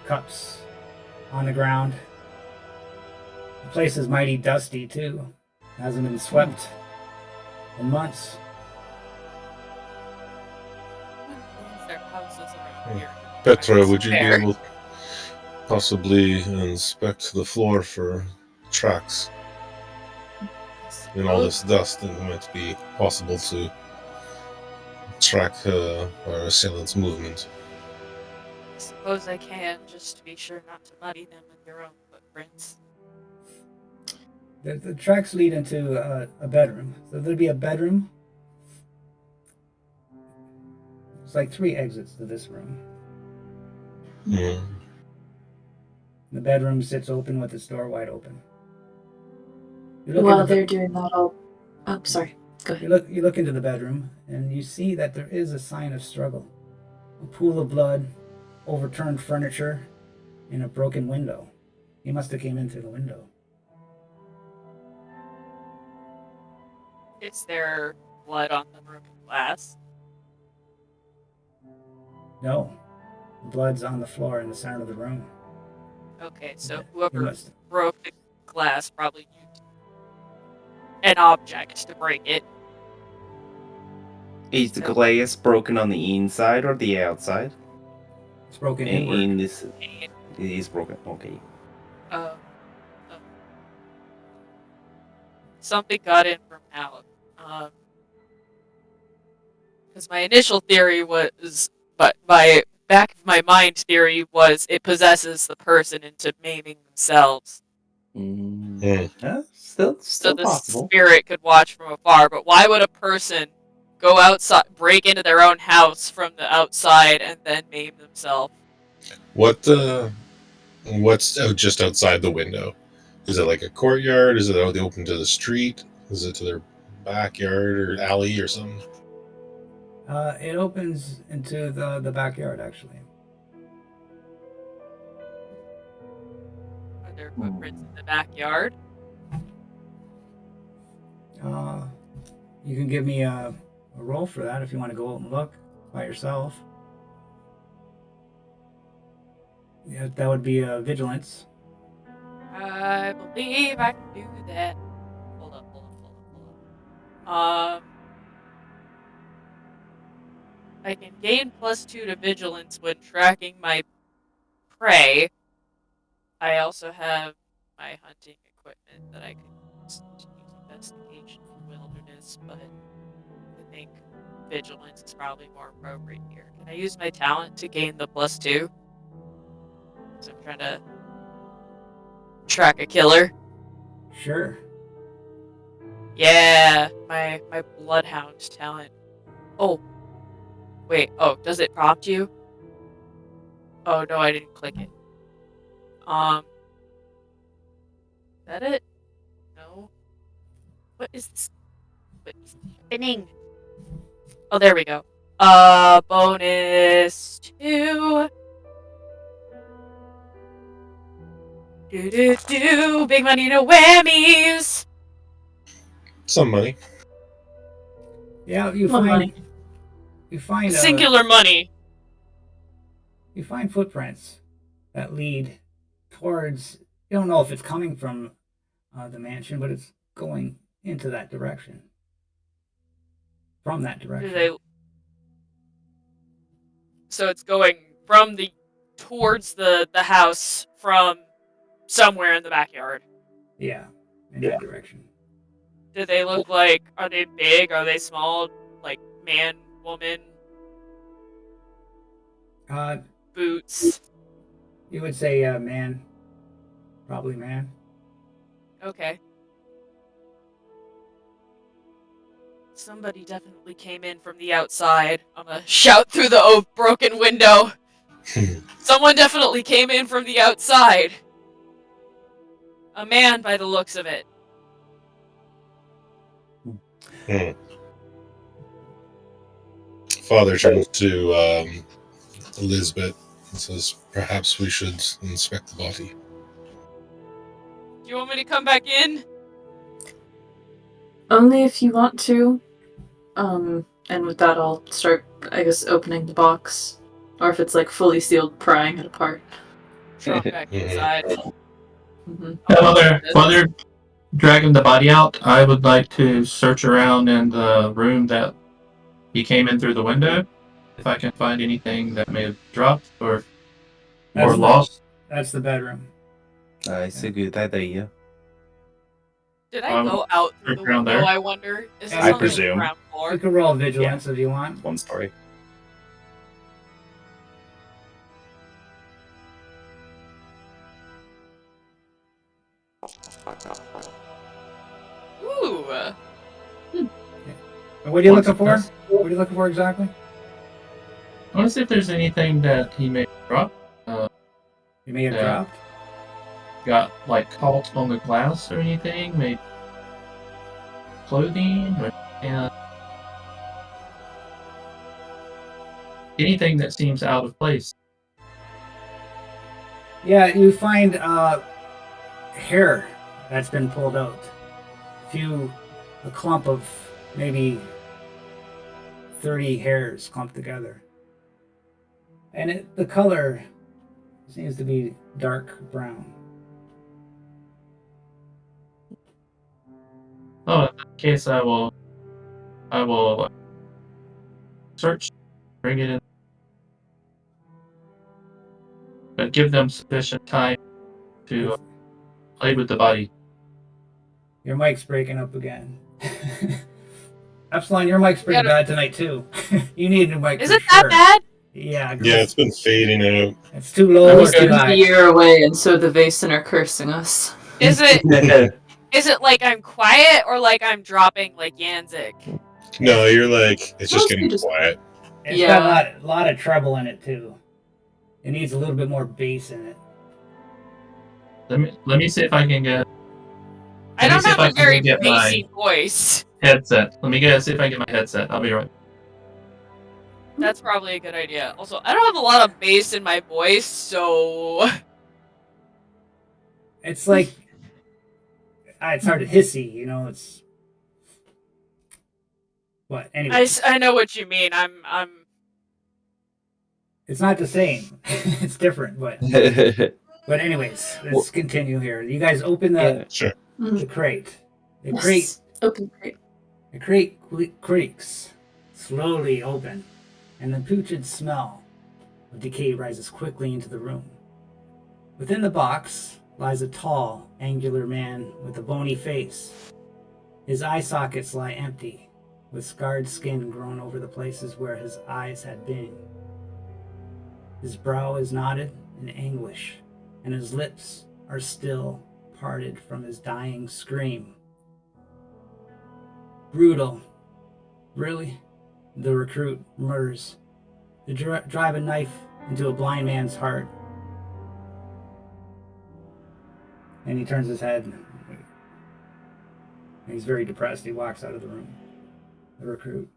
cups on the ground. The place is mighty dusty, too. It hasn't been swept in months. Their houses around here. Petra, would you be Fair. able to possibly inspect the floor for tracks in all this dust? And it might be possible to track our assailant's movement. I suppose I can, just to be sure not to muddy them with your own footprints. The tracks lead into a bedroom. So there'd be a bedroom. It's like 3 exits to this room. Mm. The bedroom sits open with its door wide open. While they're doing that, oh, sorry. Go ahead. You look into the bedroom, and you see that there is a sign of struggle. A pool of blood, overturned furniture, and a broken window. He must have came in through the window. Is there blood on the broken glass? No. Blood's on the floor in the center of the room. Okay, so You whoever must. broke the glass probably used an object to break it. Is the glass broken on the inside or the outside? It's broken In inward. this, it is broken. Okay. Uh, uh, something got in from out. Because my initial theory was, but my back of my mind theory was it possesses the person into maiming themselves. Yeah, still So the possible. spirit could watch from afar. But why would a person go outside, break into their own house from the outside, and then maim themselves? What's just outside the window? Is it like a courtyard? Is it out open to the street? Is it to their backyard or alley or something? It opens into the backyard, actually. Are there footprints in the backyard? You can give me a roll for that if you want to go out and look by yourself. Yeah, that would be vigilance. I believe I can do that. Hold up. I can gain +2 to vigilance when tracking my prey. I also have my hunting equipment that I could use to use investigation in the wilderness, but I think vigilance is probably more appropriate here. Can I use my talent to gain the +2? So I'm trying to track a killer. Sure. Yeah, my bloodhound talent. Oh, wait. Oh, does it prompt you? Oh no, I didn't click it. Is that it? No. What is this? What is happening? Oh, there we go. Bonus 2. Do. Big money, no whammies. Some money. Yeah, you More find money. Singular money. You find footprints that lead towards. You don't know if it's coming from the mansion, but it's going into that direction. From that direction. So it's going from towards the house from somewhere in the backyard. Yeah, in that direction. Do they look like? Are they big? Are they small? Like man, woman, boots. You would say man. Probably man. Okay. Somebody definitely came in from the outside. I'm gonna shout through the broken window. Someone definitely came in from the outside. A man, by the looks of it. Father turns to Elizabeth and says, "Perhaps we should inspect the body." Do you want me to come back in? Only if you want to. And with that, I'll start, I guess, opening the box. Or if it's like fully sealed, prying it apart. Drop back inside. Mm-hmm. While they're dragging the body out, I would like to search around in the room that he came in through the window. If I can find anything that may have dropped or lost. That's the bedroom. It's a good idea. Did I go out through the window, there. I wonder? Is I this on presume. the ground floor? You can roll vigilance if you want. One story. Ooh. And what are you looking for? What are you looking for exactly? I want to see if there's anything that he may have dropped. You may have Yeah. dropped. Got like caught on the glass or anything, maybe clothing or anything that seems out of place. Yeah, you find hair that's been pulled out. A clump of maybe 30 hairs clumped together. And the color seems to be dark brown. Oh, in that case, I will search, bring it in, but give them sufficient time to play with the body. Your mic's breaking up again. Epsilon, your mic's pretty bad tonight too. You need a new mic. Is for it that sure. bad? Yeah. Yeah, it's been fading out. It's too low. We're It's too high. a year away, and so the Vaesen are cursing us. Is it like I'm quiet or like I'm dropping like Yanzik? No, you're like, it's just Mostly getting just- quiet. It's got a lot of treble in it too. It needs a little bit more bass in it. Let me see if I can get. I don't have a very get bassy my voice. headset. Let me see if I can get my headset. I'll be right. That's probably a good idea. Also, I don't have a lot of bass in my voice, so It's like it's hard to hissy, you know. It's what anyway. I know what you mean. I'm. It's not the same. It's different, but anyways, let's continue here. You guys open the Sure. the crate. The Yes. crate. Open crate. The crate creaks, slowly open, and the putrid smell of decay rises quickly into the room. Within the box lies a tall, angular man with a bony face. His eye sockets lie empty, with scarred skin grown over the places where his eyes had been. His brow is knotted in anguish, and his lips are still parted from his dying scream. Brutal. Really? The recruit murders. To drive a knife into a blind man's heart. And he turns his head. And he's very depressed. He walks out of the room. The recruit.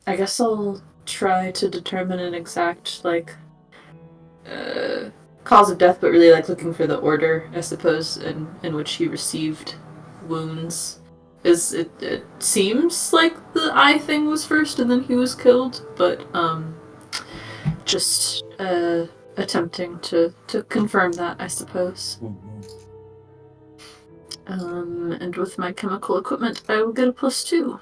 I guess I'll try to determine an exact, cause of death, but really, looking for the order, I suppose, in which he received wounds. It seems like the eye thing was first and then he was killed, but, just, attempting to confirm that, I suppose. And with my chemical equipment, I will get a +2.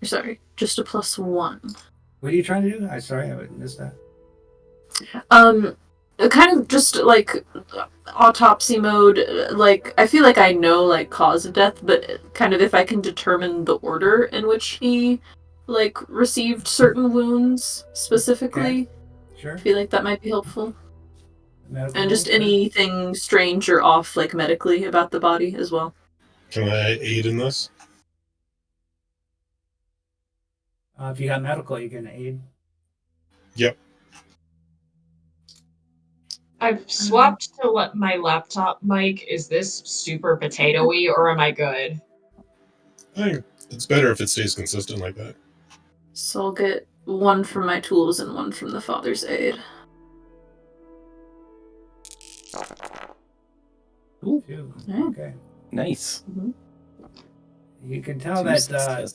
Sorry, just a +1. What are you trying to do? Sorry, I missed that. Kind of just autopsy mode. I feel like I know cause of death, but kind of if I can determine the order in which he received certain wounds specifically. Okay. Sure. I feel like that might be helpful. Medical And just sure. anything strange or off medically about the body as well. Can I aid in this? If you got medical, you can aid. Yep. I've swapped to my laptop mic. Is this super potatoey or am I good? I think it's better if it stays consistent like that. So I'll get 1 from my tools and 1 from the father's aid. Ooh, Yeah. Okay. nice. You can tell that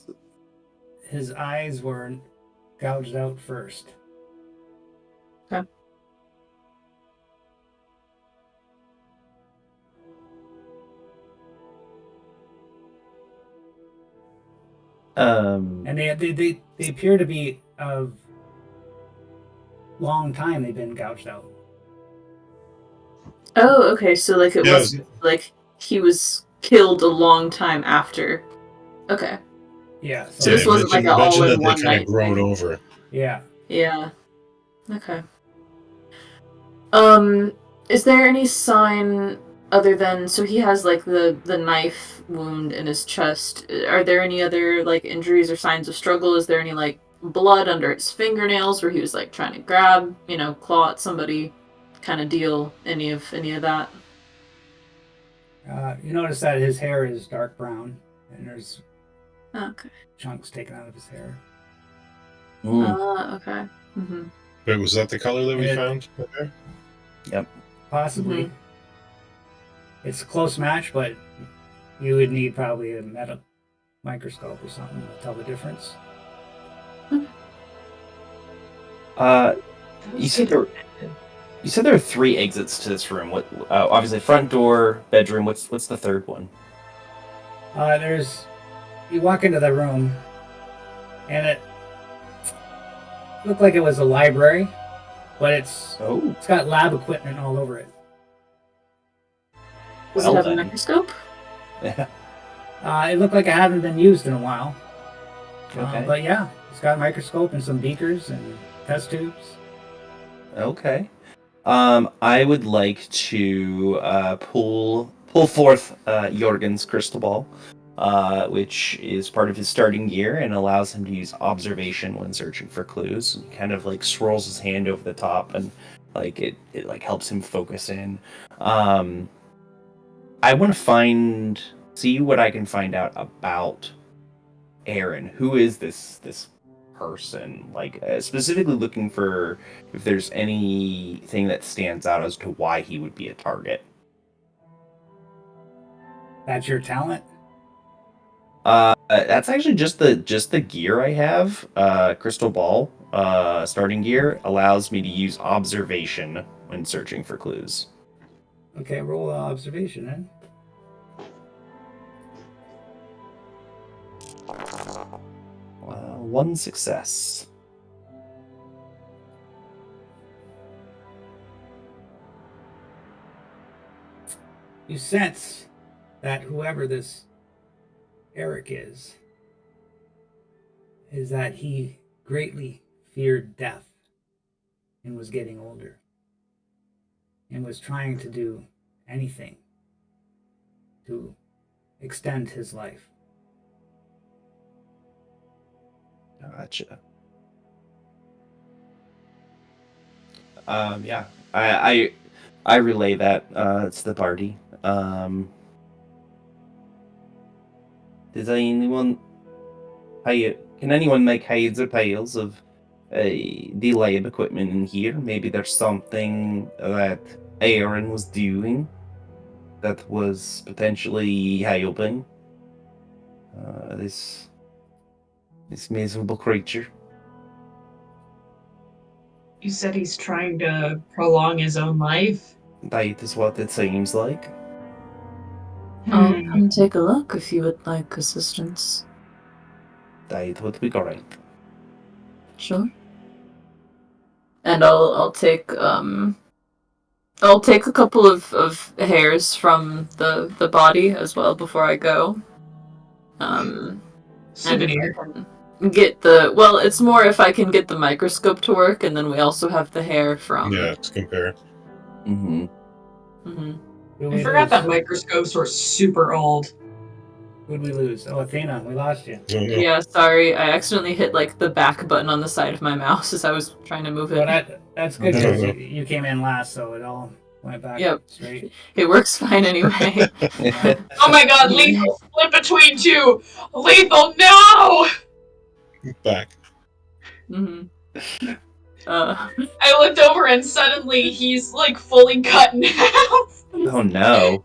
his eyes were gouged out first. Okay. And they appear to be of long time they've been gouged out. Oh, okay. So it Yeah, was he was killed a long time after. Okay. Yeah. So this wasn't mentioned an all in that one they kind night of grown thing. over. Yeah. Yeah. Okay. Is there any sign other than so he has the knife wound in his chest? Are there any other injuries or signs of struggle? Is there any blood under his fingernails where he was trying to grab, claw at somebody, kind of deal? Any of that? You notice that his hair is dark brown, and there's Okay. chunks taken out of his hair. Okay. Wait, was that the color that we Yeah. found? Okay. Yep. Possibly. It's a close match, but you would need probably a microscope or something to tell the difference. You said there are 3 exits to this room. What? Obviously, front door, bedroom. What's the third one? You walk into the room, and it looked like it was a library, but it's got lab equipment all over it. Does Well it have a then. microscope? It looked like it hadn't been used in a while. Okay. But yeah, it's got a microscope and some beakers and test tubes. Okay. I would like to pull forth Jorgen's crystal ball, which is part of his starting gear and allows him to use observation when searching for clues. He kind of like swirls his hand over the top and like it like helps him focus in. I want to see what I can find out about Aaron. Who is this person? Like specifically looking for if there's anything that stands out as to why he would be a target. That's your talent? That's actually just the gear I have. Crystal ball, starting gear allows me to use observation when searching for clues. Okay, roll observation then. One success. You sense that whoever this Eric is that he greatly feared death and was getting older and was trying to do anything to extend his life. Gotcha. Yeah, I relay that to the party. Does anyone can anyone make heads or tails of the lab equipment in here? Maybe there's something that Aaron was doing that was potentially helping this miserable creature. You said he's trying to prolong his own life? That is what it seems like. I'll come take a look if you would like assistance. That would be great. Sure. And I'll take a couple of hairs from the body as well before I go. Souvenir. And get it's more if I can get the microscope to work, and then we also have the hair from. Yeah, to compare. Mm-hmm. Mm-hmm. I forgot that microscopes were super old. Who'd we lose? Oh, Athena, we lost you. No. Yeah, sorry. I accidentally hit like the back button on the side of my mouse as I was trying to move it. Well, that's good because you came in last, so it all went back straight. It works fine anyway. Oh my god, lethal split between 2! Lethal, no! Back. Mm-hmm. I looked over and suddenly he's like fully cut in half. Oh no.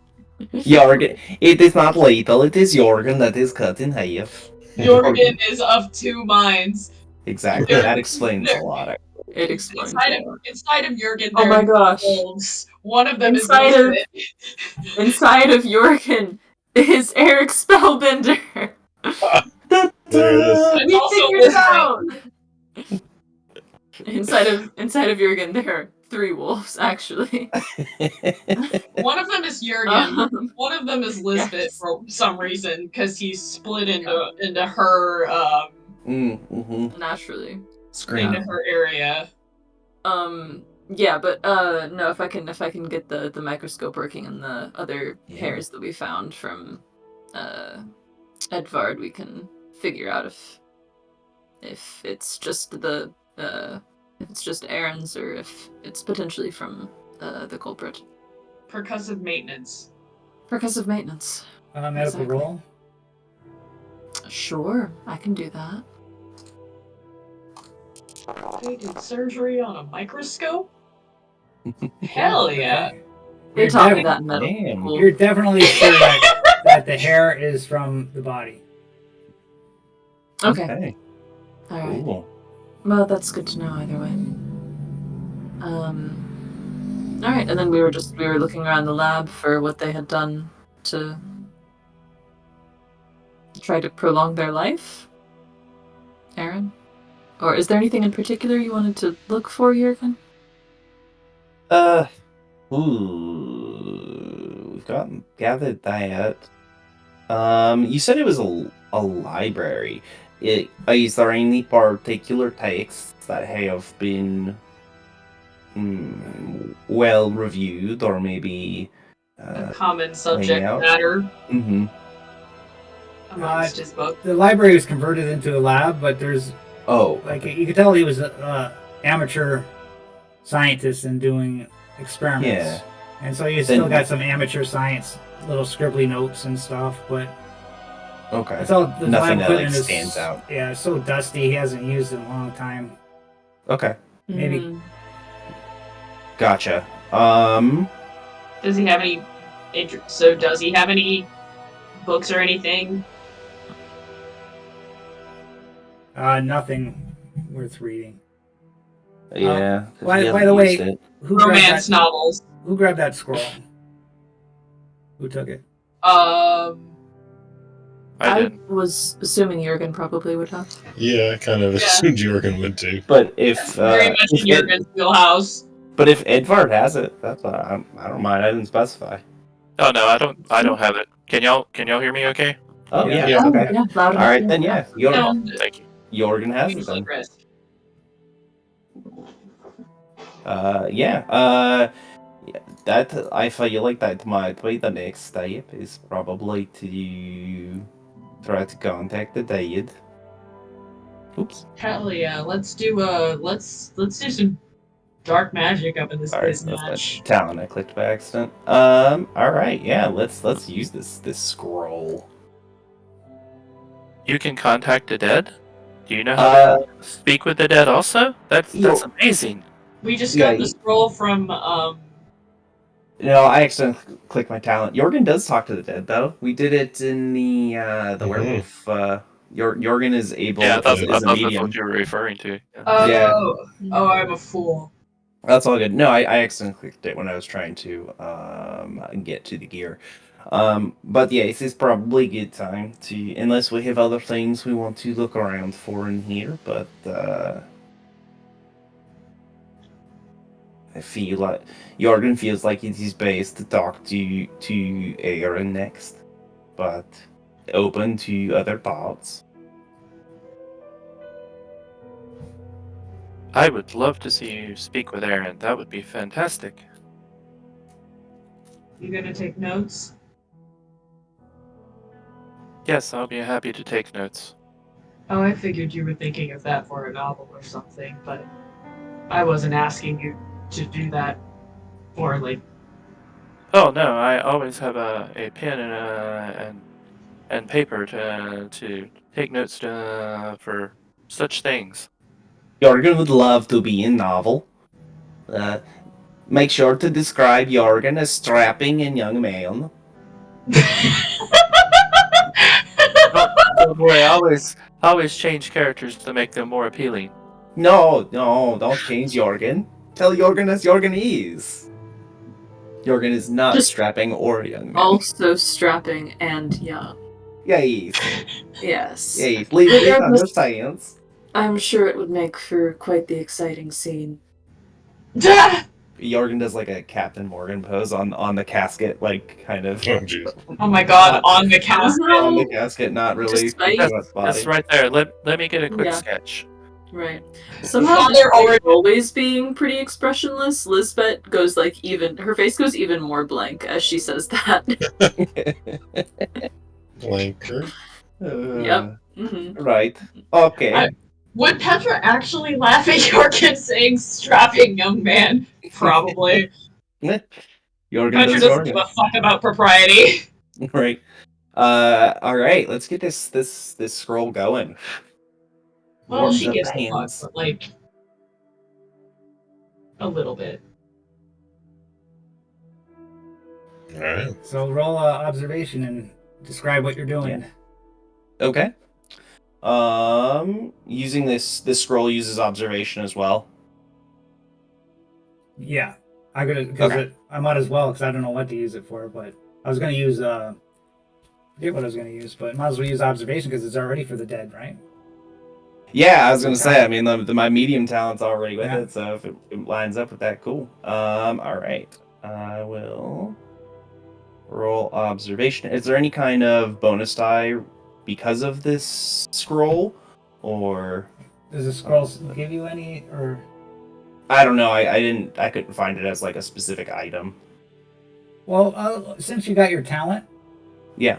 Jorgen, it is not lethal, it is Jorgen that is cut in half. Jorgen is of 2 minds. Exactly, that explains a lot. It explains Inside of Jorgen, oh my gosh. wolves. One of them inside of Jorgen is Eric Spellbinder. There it is. We figured it out. Inside of Jorgen, there are 3 wolves actually. One of them is Jorgen. One of them is Lisbeth for some reason because he's split into her. Naturally. Scream. Into her area. Yeah, but no, if I can get the microscope working and the other hairs that we found from Edvard, we can figure out if it's just if it's just Aaron's or if it's potentially from the culprit. Percussive maintenance. Percussive maintenance. Medical roll. Sure, I can do that. They did surgery on a microscope? Hell yeah. They You're taught me def- that in medical Damn. school. You're definitely sure that the hair is from the body. Okay. All right. Cool. Well, that's good to know either way. All right, and then we were looking around the lab for what they had done to try to prolong their life. Aaron, or is there anything in particular you wanted to look for, Jurgen? We've gathered that. You said it was a library. Is there any particular texts that have been well reviewed, or maybe A common subject laying out? matter Mm-hmm. amongst his books. The library was converted into a lab, but there's Oh, like you could tell he was an amateur scientist and doing experiments. Yeah. And so you still got some amateur science, little scribbly notes and stuff, but okay. it's all the Nothing lab that equipment like stands out. Yeah, it's so dusty. He hasn't used it in a long time. Okay, Maybe. gotcha. Does he have any? Does he have any books or anything? Nothing worth reading. Yeah. By the way, it. who Romance novels. Who grabbed that scroll? Who took it? I did. Was assuming Jurgen probably would have. Yeah, I kind of assumed Jorgen would too. But if Very much in Jurgen's wheelhouse. But if Edvard has it, that's I don't mind. I didn't specify. Oh no, I don't have it. Can y'all hear me okay? Oh yeah. Yeah. Okay. Yeah, loud All right then. Yeah. Thank you. Jorgen has it Usually then. risk. Yeah. That I feel like that might be the next step is probably to try to contact the dead. Oops. Hell yeah! Let's do some dark magic up in this Sorry, biz that's my match. talent. I clicked by accident. All right. Yeah. Let's use this scroll. You can contact the dead? Do you know how to speak with the dead also? That's amazing. We just got the scroll from No, I accidentally clicked my talent. Jorgen does talk to the dead, though. We did it in the werewolf. Jorgen is able. Yeah, I thought is a that's medium. what you were referring to. Oh, I'm a fool. That's all good. No, I accidentally clicked it when I was trying to get to the gear. But yeah, this is probably a good time to, unless we have other things we want to look around for in here. But I feel like Jorgen feels like it is best to talk to Aaron next, but open to other thoughts. I would love to see you speak with Aaron. That would be fantastic. You gonna take notes? Yes, I'll be happy to take notes. Oh, I figured you were thinking of that for a novel or something, but I wasn't asking you to do that for like. Oh no, I always have a pen and paper to take notes for such things. Jorgen would love to be in novel. Make sure to describe Jorgen as strapping and young man. Don't worry, I always change characters to make them more appealing. No, don't change Jorgen. Tell Jorgen as Jorgen is. Jorgen is not Just strapping or young man. Also strapping and young. Yes. Yes. Yes. Please understand. I'm sure it would make for quite the exciting scene. Jorgen does like a Captain Morgan pose on the casket, like kind of. Oh jeez. Oh my god, on the casket. On the casket, not really. That's right there. Let me get a quick sketch. Right. Somehow they're always being pretty expressionless. Lisbeth goes like her face goes even more blank as she says that. Blanker. Yep. Mm-hmm. Right. Okay. Would Petra actually laugh at Jorgen saying strapping young man? Probably. Jorgen Petra doesn't give a fuck about propriety. Right. All right. Let's get this scroll going. Well, she gives a fuck, but like a little bit. All right. So roll observation and describe what you're doing. Okay. Using this scroll uses observation as well. Yeah, I gotta because Okay. I might as well because I don't know what to use it for. But I was gonna use forget what I was gonna use, but might as well use observation because it's already for the dead, right? Yeah, I was Your gonna say. I talent. mean, my medium talent's already with Yeah. it, so if it lines up with that, cool. All right. I will roll observation. Is there any kind of bonus die because of this scroll, or Does the scroll give you any or? I don't know. I couldn't find it as like a specific item. Well, since you got your talent, Yeah,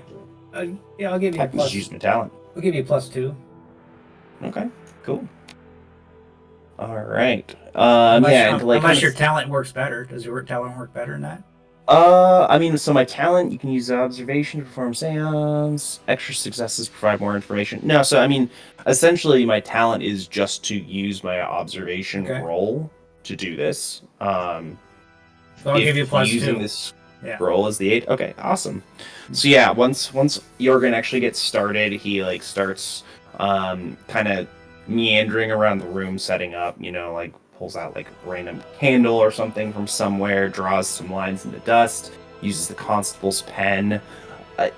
yeah, I'll give you I a can just plus. use my talent. I'll give you a +2. Okay, cool. All right. Unless, And to like unless kind your of, talent works better. Does your talent work better than that? I mean, so my talent, you can use observation to perform seance. Extra successes provide more information. No, so I mean, essentially, my talent is just to use my observation Okay. roll to do this. So I'll give you a Using +2. this Yeah. roll as the 8. Okay, awesome. So yeah, once Jorgen actually gets started, he like starts kind of meandering around the room, setting up. You know, like pulls out like a random candle or something from somewhere, draws some lines in the dust, uses the constable's pen.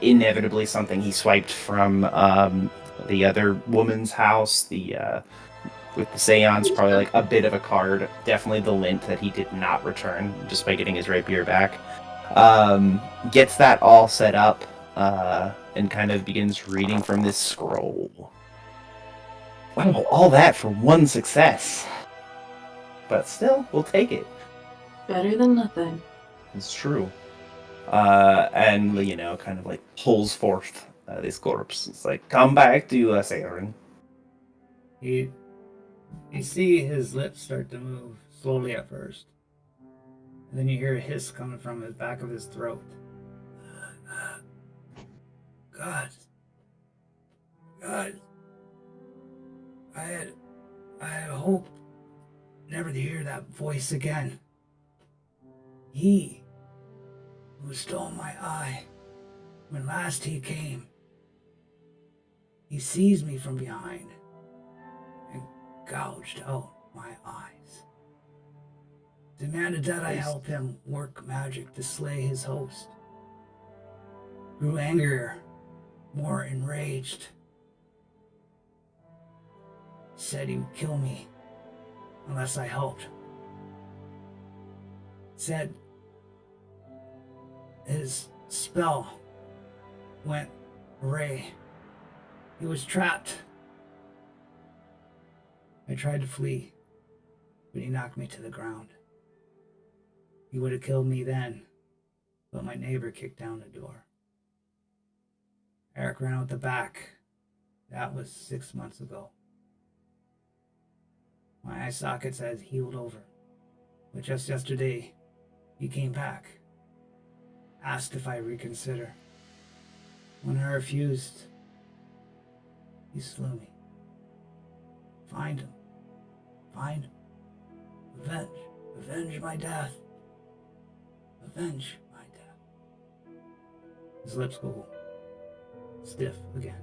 Inevitably, something he swiped from the other woman's house. With the seance, probably like a bit of a card. Definitely the lint that he did not return just by getting his rapier back. Gets that all set up and kind of begins reading from this scroll. Wow, all that for one success. But still, we'll take it. Better than nothing. It's true. And, you know, kind of like pulls forth this corpse. It's like, come back to us, Aaron. You see his lips start to move slowly at first. And then you hear a hiss coming from the back of his throat. God. God. I had hoped never to hear that voice again. He who stole my eye when last he came. He seized me from behind and gouged out my eyes. Demanded that I help him work magic to slay his host. Grew angrier, more enraged. Said he would kill me unless I helped. Said his spell went awry. He was trapped. I tried to flee, but he knocked me to the ground. He would have killed me then, but my neighbor kicked down the door. Eric ran out the back. That was 6 months ago. My eye sockets had healed over, but just yesterday, he came back. Asked if I reconsider. When I refused, he slew me. Find him. Find him. Avenge. Avenge my death. Avenge my death. His lips go stiff again.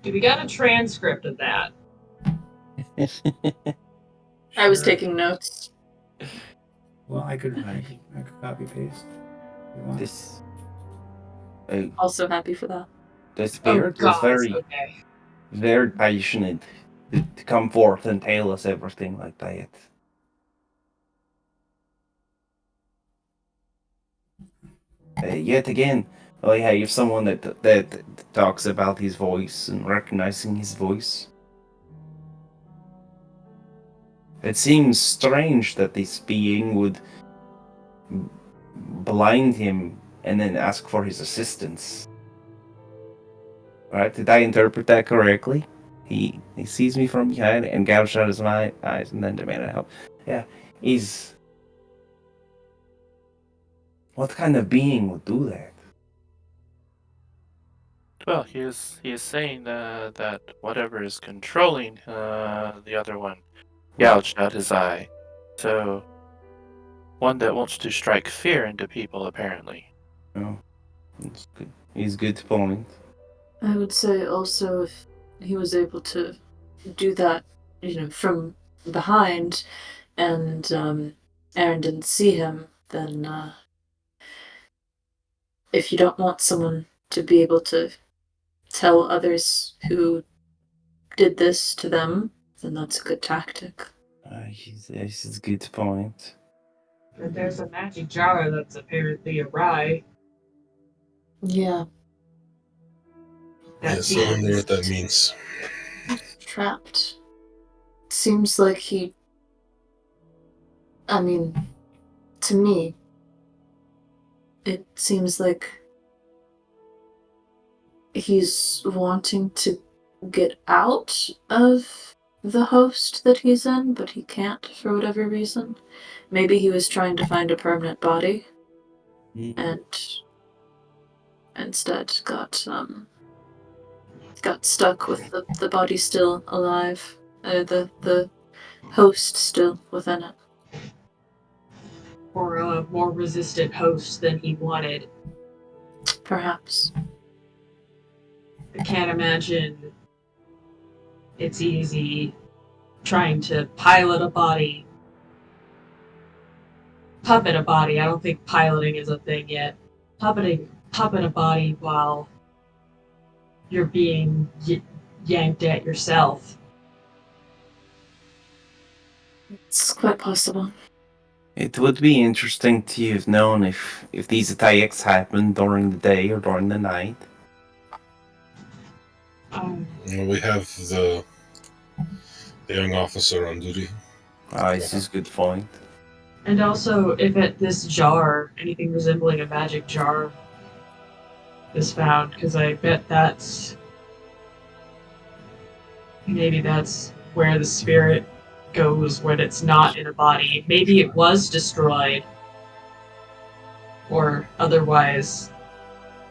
Do we got a transcript of that? I was Sure. taking notes. Well, I could copy paste. If you want. This Also happy for that. the spirit Oh, was God. very, Okay. very passionate to come forth and tell us everything like that. Yet again, I have someone that talks about his voice and recognizing his voice. It seems strange that this being would blind him and then ask for his assistance. Right? Did I interpret that correctly? He sees me from behind and gouged out his eyes and then demanded help. Yeah, he's... What kind of being would do that? Well, he is saying that whatever is controlling the other one gouged out his eye. So, one that wants to strike fear into people, apparently. Oh, that's good. He's good point. I would say also if he was able to do that, from behind, and Aaron didn't see him, then if you don't want someone to be able to tell others who did this to them, then that's a good tactic. He's a good point. But there's a magic jar that's apparently awry. Yeah, That Yes, I wonder what that means. he's trapped. Seems like to me, it seems like he's wanting to get out of the host that he's in, but he can't for whatever reason. Maybe he was trying to find a permanent body and instead got stuck with the body still alive, the host still within it. Or a more resistant host than he wanted. Perhaps. I can't imagine it's easy trying to puppet a body. I don't think piloting is a thing yet. Puppet a body while you're being yanked at yourself. It's quite possible. It would be interesting to have known if these attacks happened during the day or during the night. We have the young officer on duty. This is a good point. And also, if at this jar, anything resembling a magic jar is found, because I bet maybe that's where the spirit goes when it's not in a body. Maybe it was destroyed or otherwise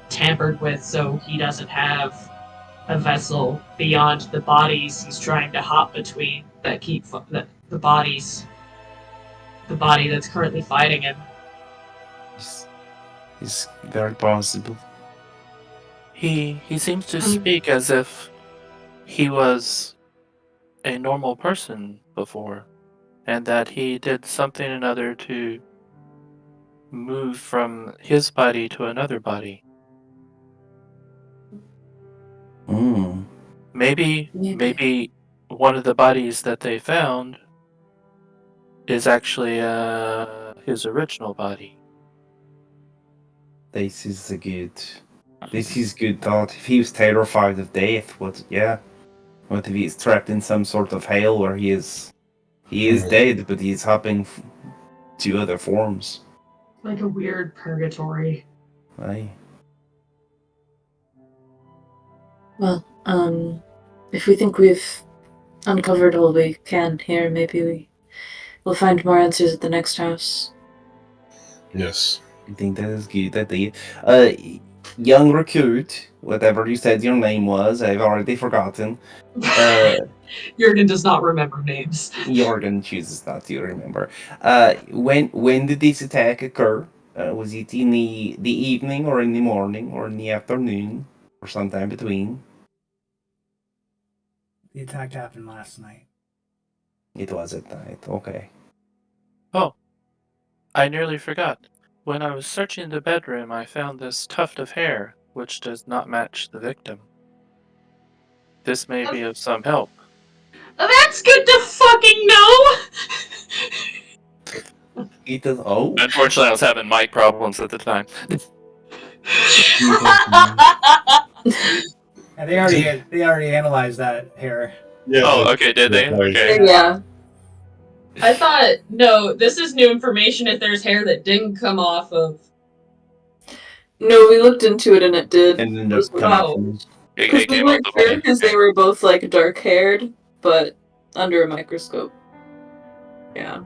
tampered with, so he doesn't have a vessel beyond the bodies he's trying to hop between that keep the bodies. The body that's currently fighting him. It's very possible. He seems to speak as if he was a normal person before, and that he did something or another to move from his body to another body. Maybe one of the bodies that they found is actually his original body. This is good thought. If he was terrified of death, what if he's trapped in some sort of hell where he is dead, but he's hopping to other forms? Like a weird purgatory. Aye. Well, if we think we've uncovered all we can here, maybe we'll find more answers at the next house. Yes. I think that is good idea. Young recruit, whatever you said your name was, I've already forgotten. Jurgen does not remember names. Jorgen chooses not to remember. When did this attack occur? Was it in the evening or in the morning or in the afternoon or sometime between? The attack happened last night. It was at night. Okay. Oh, I nearly forgot. When I was searching the bedroom, I found this tuft of hair, which does not match the victim. This may be of some help. That's good to fucking know! It does. Oh. Unfortunately, I was having mic problems at the time. And they already analyzed that hair. Yeah. Oh, okay, did they? Okay. Yeah. I thought, no, this is new information if there's hair that didn't come off of... No, we looked into it and it did. And then Because we weren't sure because they were both like dark haired, but under a microscope. Yeah.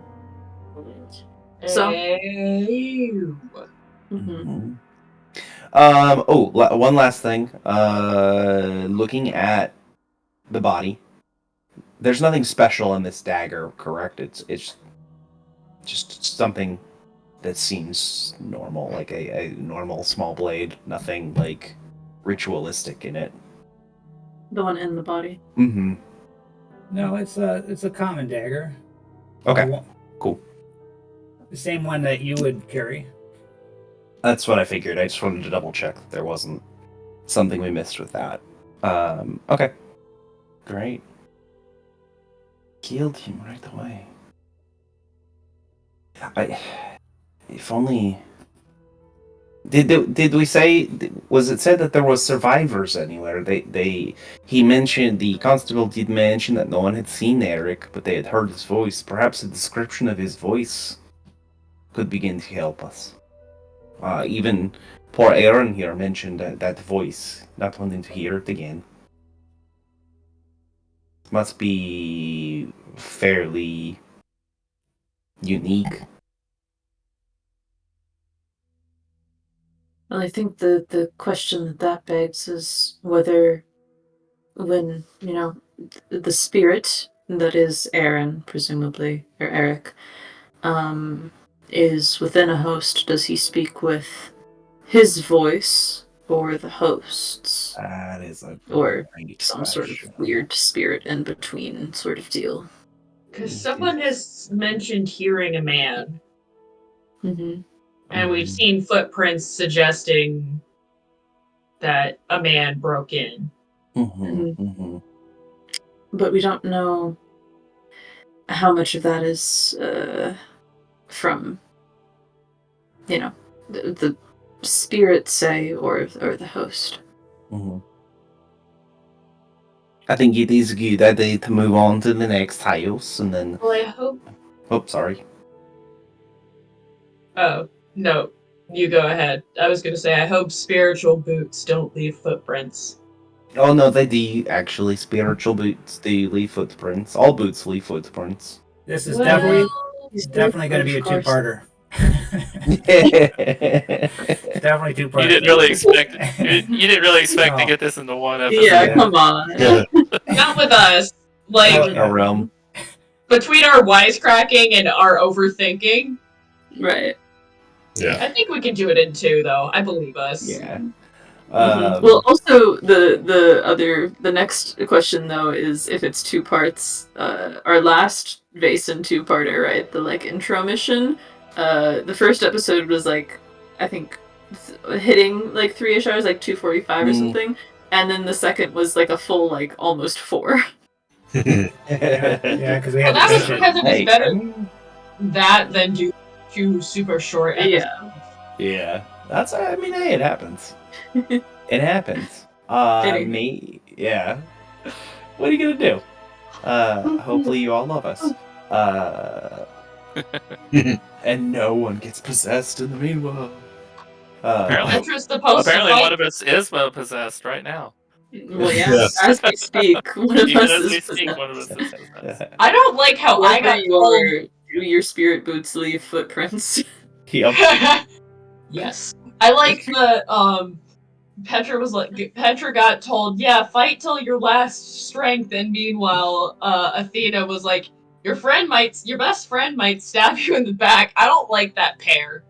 So. Mm-hmm. One last thing. Looking at the body, there's nothing special in this dagger, correct? It's just something that seems normal, like a normal small blade. Nothing like ritualistic in it. The one in the body. Mm-hmm. No, it's a common dagger. Okay. One- Cool. The same one that you would carry. That's what I figured. I just wanted to double check that there wasn't something we missed with that. Okay. Great. Killed him right away. If only. Did we say? Was it said that there was survivors anywhere? He mentioned, the constable did mention that no one had seen Eric, but they had heard his voice. Perhaps a description of his voice could begin to help us. Even poor Aaron here mentioned that voice, not wanting to hear it again. Must be fairly unique. Well, I think the question that begs is whether, when, the spirit that is Aaron, presumably, or Eric, is within a host, does he speak with his voice or the host's? That is a Or great some sort of question. weird spirit in between sort of deal. Because someone has mentioned hearing a man, Mm-hmm. and we've seen footprints suggesting that a man broke in. But we don't know how much of that is from, the spirit, say, or the host. I think it is a good idea to move on to the next house, and then. Well, I hope. Oh, sorry. Oh, no. You go ahead. I was going to say, I hope spiritual boots don't leave footprints. Oh no, they do actually. Spiritual boots do leave footprints. All boots leave footprints. This is Well, definitely going to be a Of course. two-parter. Definitely two-parter. You didn't really expect you didn't really expect to No. get this into one episode. Yeah, come on. not with us. Like, Out in our realm. between our wisecracking and our overthinking, Right. Yeah. I think we can do it in two, though. I believe us. Yeah. Well, also the next question though is if it's two parts. Our last Vaesen two-parter, right? The intro mission. The first episode was I think hitting 3-ish hours, 2:45 or something, and then the second was a full almost 4. Yeah, because we Well, had that to was pitch it. because it was Hey, better that than do two super short episodes. Yeah. Yeah. That's. I mean, hey, it happens. It happens. Anyway. Yeah. What are you gonna do? Hopefully you all love us. And no one gets possessed in the meanwhile. Apparently. Petra's supposed Apparently to one fight. of us is possessed right now. Well, yeah. Yes. As we speak, one of Even us as is we speak, possessed. one of us is possessed. I don't like how I Wherever got you told. are, do your spirit boots leave footprints. Yep. Yes. I like the Petra got told, yeah, fight till your last strength, and meanwhile, Athena was like, your best friend might stab you in the back. I don't like that pair.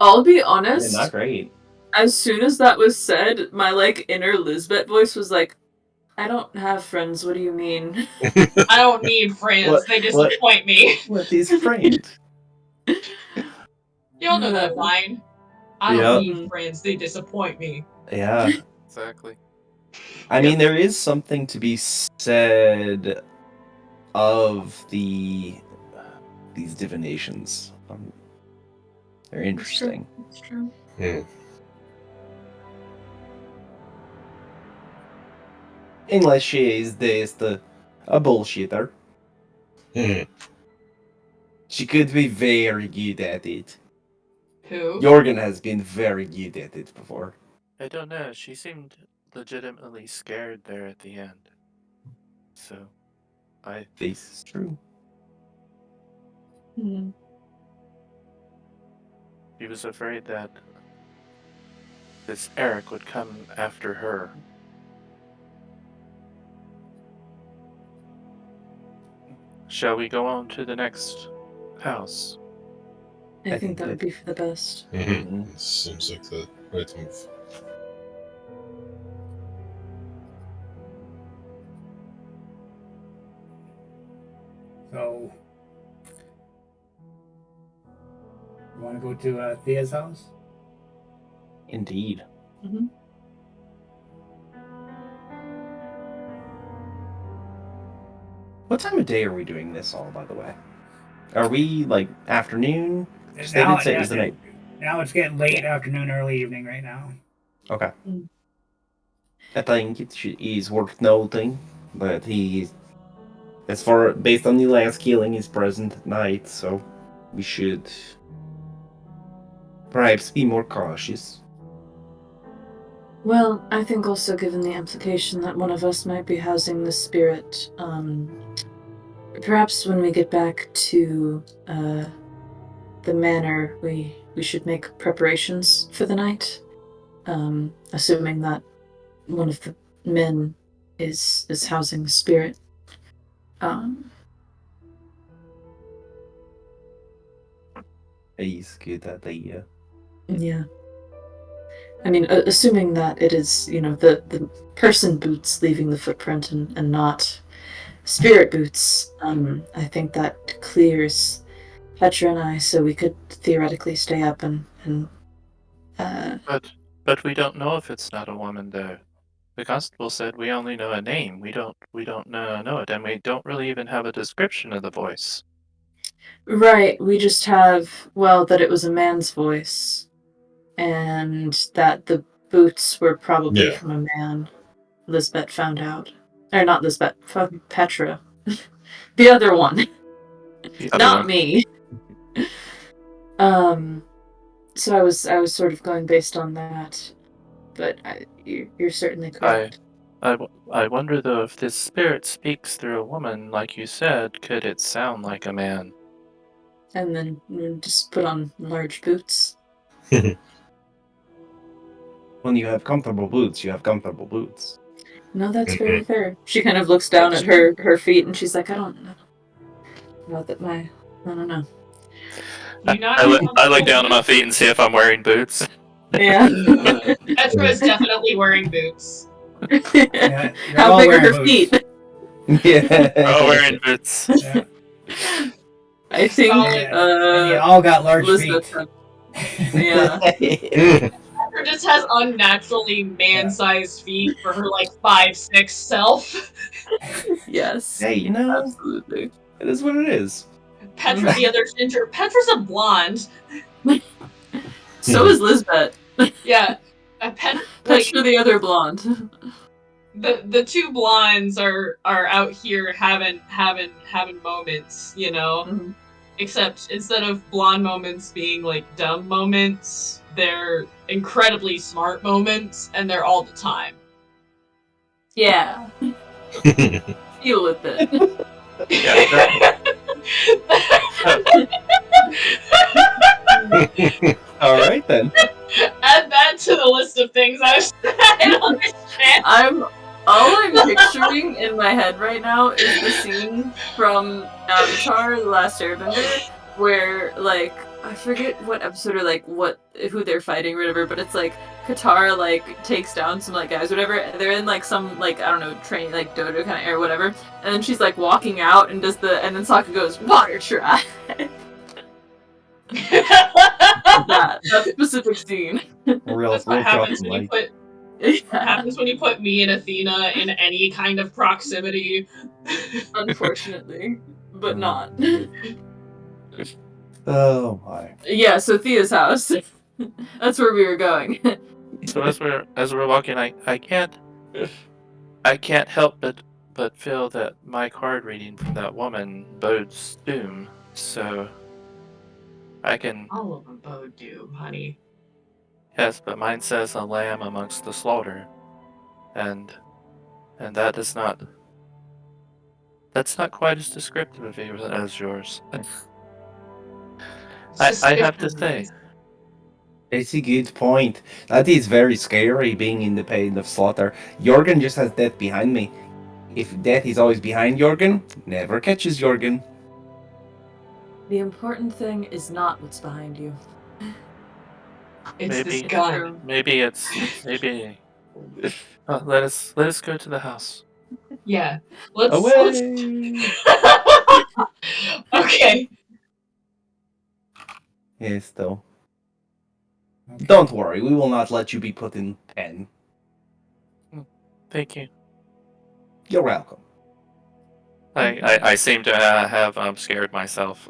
I'll be Yeah, honest, not great. as soon as that was said, my inner Lisbeth voice was like, I don't have friends, what do you mean? I don't need friends. What- They disappoint me. What is friend? You all know that line. I Yeah. don't need friends. They disappoint me. Yeah. Exactly. I mean, there is something to be said of these divinations. They're interesting. That's true. Unless she is just a bullshitter. She could be very good at it. Who? Jorgen has been very good at it before. I don't know. She seemed legitimately scared there at the end. So, This is true. She was afraid that this Eric would come after her. shall we go on to the next house? I think that would be for the best. Mm-hmm. Seems like the right move. So, you want to go to Thea's house? Indeed. Mm-hmm. What time of day are we doing this all, by the way? Are we like afternoon? They Now, did say it was the night. now it's getting late afternoon, early evening right now. Okay. Mm. I think it is worth noting that as far based on the last killing, he's present at night, so we should perhaps be more cautious. Well, I think also given the implication that one of us might be housing the spirit, perhaps when we get back to the manor, we should make preparations for the night, assuming that one of the men is housing the spirit. He's good idea. Yeah. I mean, assuming that it is, the person boots leaving the footprint and not spirit boots, I think that clears Petra and I, so we could theoretically stay up and But we don't know if it's not a woman there. The constable said we only know a name. We don't know it, and we don't really even have a description of the voice. Right, we just have, that it was a man's voice, and that the boots were probably from a man. Lisbeth found out. Or not Lisbeth, fucking Petra. The other one. Not me. So I was sort of going based on that, but you're certainly correct. I wonder though if this spirit speaks through a woman, like you said, could it sound like a man? And then just put on large boots. When you have comfortable boots, you have comfortable boots. No, that's very fair. She kind of looks down at her feet and she's like, I don't know. Not that I don't know. I look down at my feet and see if I'm wearing boots. Yeah. Petra is definitely wearing boots. Yeah, How big are her feet? Yeah. All wearing boots. Yeah. I think and you all got large Elizabeth feet. Yeah. Petra just has unnaturally man-sized feet for her 5'6" self. Yes. Hey, Absolutely. It is what it is. Petra the other ginger. Petra's a blonde. So is Lisbeth. Yeah. Petra the other blonde. The two blondes are out here having moments, Mm-hmm. Except instead of blonde moments being dumb moments, they're incredibly smart moments, and they're all the time. Yeah. Deal with it. All right then. Add that to the list of things I don't understand. All I'm picturing in my head right now is the scene from Avatar: The Last Airbender, where I forget what episode or who they're fighting or whatever, but it's Katara takes down some guys, whatever. And they're in some I don't know, train dodo kind of air, whatever. And then she's walking out and and then Sokka goes water try. that specific scene. That's what happens when you put me and Athena in any kind of proximity. Unfortunately, but not. Oh my. Yeah, so Thea's house. That's where we were going. So as we're walking, I can't help but feel that my card reading from that woman bodes doom. So I can. All of them bode doom, honey. Yes, but mine says a lamb amongst the slaughter, and that is not. That's not quite as descriptive as yours. I have to say. It's a good point. That is very scary, being in the pain of slaughter. Jorgen just has that behind me. If death is always behind Jorgen, never catches Jorgen. The important thing is not what's behind you. It's this Maybe gun. maybe let us go to the house. Yeah. Let's Away! Okay. Yes, though. Okay. Don't worry, we will not let you be put in pen. Thank you. You're welcome. I seem to have scared myself.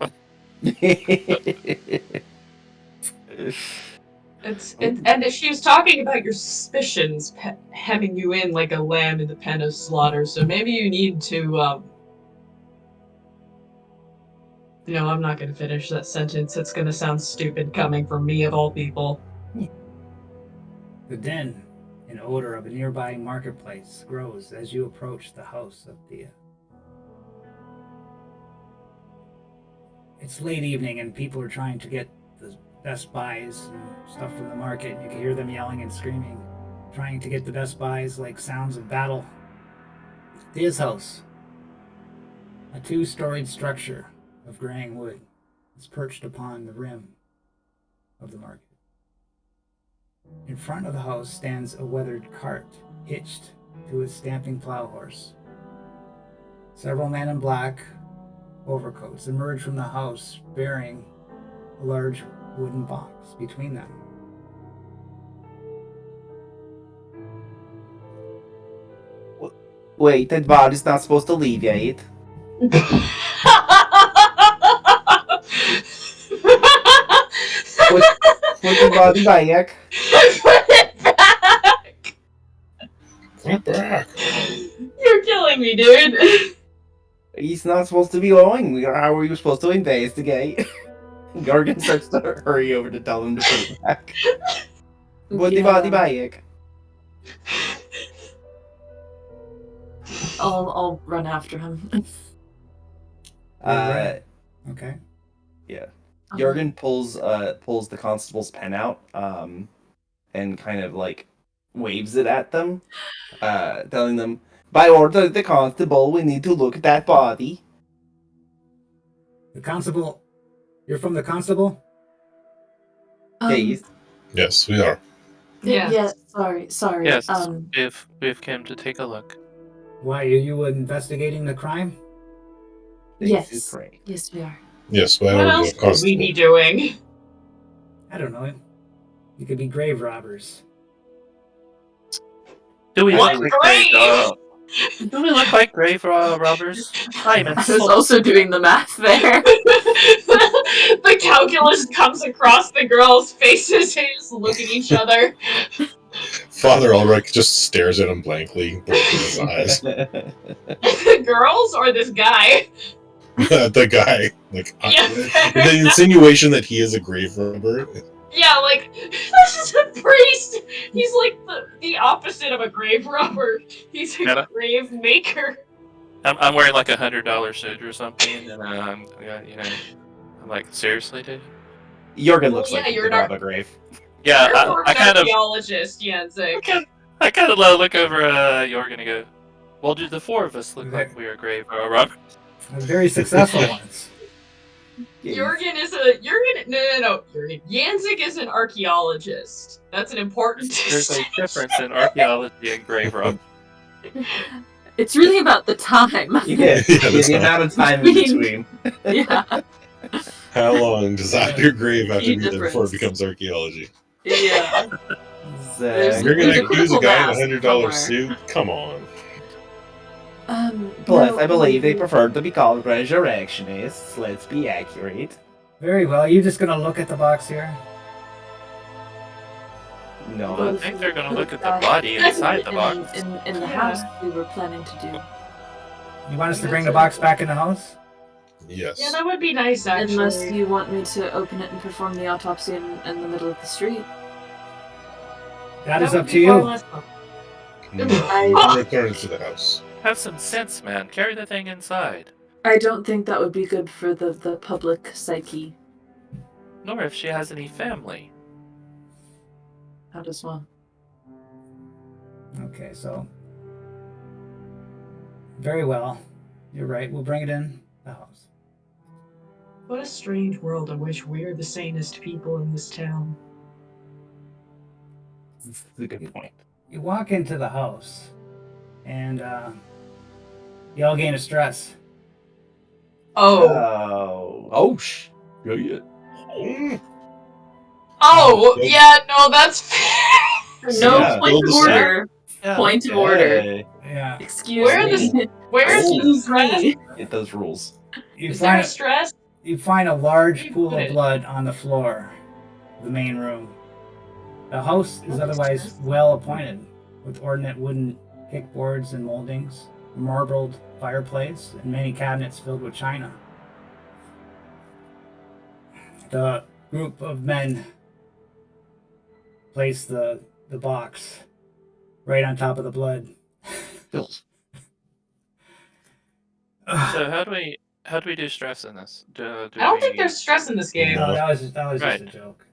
And she was talking about your suspicions hemming you in like a lamb in the pen of slaughter. So maybe you need to. No, I'm not going to finish that sentence. It's going to sound stupid coming from me of all people. The den and odor of a nearby marketplace grows as you approach the house of Thea. It's late evening and people are trying to get the best buys and stuff from the market. You can hear them yelling and screaming, trying to get the best buys like sounds of battle. Thea's house, a two-storied structure of graying wood, is perched upon the rim of the market. In front of the house stands a weathered cart hitched to a stamping plow horse. Several men in black overcoats emerge from the house bearing a large wooden box between them. Wait, that body's not supposed to leave yet. Put the body back. Put it back! Come back. You're killing me, dude. He's not supposed to be going. How are you supposed to investigate? Jorgen starts to hurry over to tell him to put it back. Put the body back. I'll run after him. Okay. Yeah. Jorgen pulls the constable's pen out, and kind of like waves it at them, telling them, "By order of the constable, we need to look at that body." The constable. You're from the constable? Yes. Yes, we are. Yeah. Sorry. Yes, we've came to take a look. Why, are you investigating the crime? Yes. Yes, we are. Yes, by What order else of could we be doing? I don't know. You could be grave robbers. Do we What look like grave? do we look like grave robbers? I'm I was also doing the math there. The calculus comes across the girls' faces. They just look at each other. Father Ulrich just stares at him blankly, blinking his eyes. The girls or this guy? The guy, like, Yeah. the insinuation that he is a grave robber. Yeah, like, this is a priest! He's like the opposite of a grave robber. He's a grave maker. I'm wearing like $100 suit or something, and I'm like, seriously, dude? Jorgen looks like he you're could rob a grave. Yeah, You're more of I an kind of archaeologist, Yanzik. I kind of look over Jorgen and go, well, do the four of us look like we are grave robbers? Very successful ones. Jorgen Yanzik is an archaeologist. That's an important There's a distinction. difference in archaeology and grave robbery. It's really about the time. Yeah, the amount of time in between. Yeah. How long does your grave have to Key be there before it difference. becomes archaeology? Yeah. You're gonna there's a accuse a critical guy in mass a $100 somewhere. suit? Come on. Plus, I believe they prefer to be called resurrectionists. Let's be accurate. Very well. Are you just gonna look at the box here? No. I think they're gonna look at the body inside the box. In the house we were planning to do. You want us to bring the box back in the house? Yes. Yeah, that would be nice, actually. Unless you want me to open it and perform the autopsy in the middle of the street. That is would up be to you. far less fun. No, we'll return it to the house. Have some sense, man. Carry the thing inside. I don't think that would be good for the public psyche. Nor if she has any family. How does one? Okay, so Very well. You're right. We'll bring it in the house. What a strange world in which we're the sanest people in this town. This is a good point. You walk into the house, and you all gain a stress. Oh. Yeah, yeah. Mm, Oh, Yeah. yeah, no, that's fair. No Yeah. point of Build a snake. order. Yeah. Point of order. Okay. Yeah. Excuse Where are me. the- Where's Oh. the Excuse stress? me. It does rules. You Is there a find stress? you find a large You pool put of it. blood on the floor of the main room. The house is What otherwise stress? well appointed, with ornate wooden kickboards and moldings, a marbled fireplace, and many cabinets filled with china. The group of men place the box right on top of the blood. So how do we do stress in this? Do I don't we... think there's stress in this game. No, that was just Right. a joke.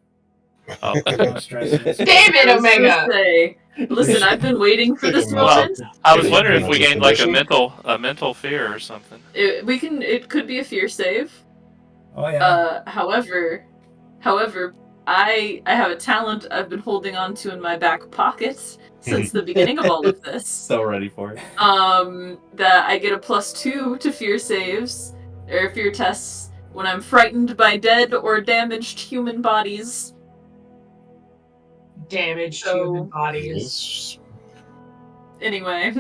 Oh, There's no stress in this. Damn game. it, I was gonna Omega! say, listen, I've been waiting for this Well, moment. I was Is it wondering if we magic gained like condition? a mental fear or something. It could be a fear save. Oh yeah. However, I have a talent I've been holding on to in my back pocket since the beginning of all of this. So ready for it. That I get a +2 to fear saves or fear tests when I'm frightened by dead or damaged human bodies. Damaged So- human bodies. Yes. Anyway,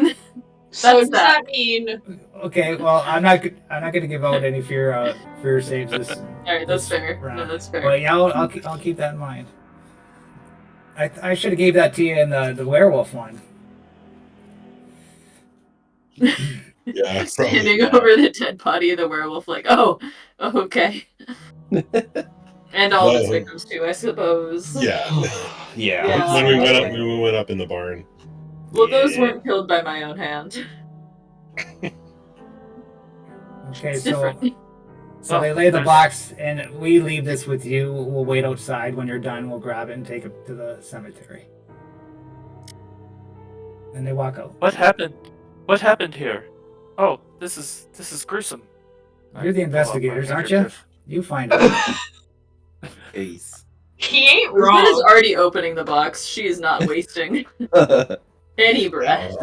So that's does that mean Okay. Well, I'm not going to give out any fear saves this. alright, that's this fair. round. No, that's fair. But yeah, I'll keep that in mind. I should have gave that to you in the werewolf one. Yeah, Standing probably. over the dead body of the werewolf, like, oh, okay. And all of its Well, victims too, I suppose. Yeah. Yeah. Yeah. When we went up in the barn. Well, those Yeah. weren't killed by my own hand. Okay, It's so different. so they lay the box, and we leave this with you. We'll wait outside. When you're done, we'll grab it and take it to the cemetery. And they walk out. What happened? What happened here? Oh, this is gruesome. You're the I pull out my investigators, aren't you? handkerchief. You find out. Ace. he ain't Elizabeth is wrong? already opening the box. She is not wasting any breath.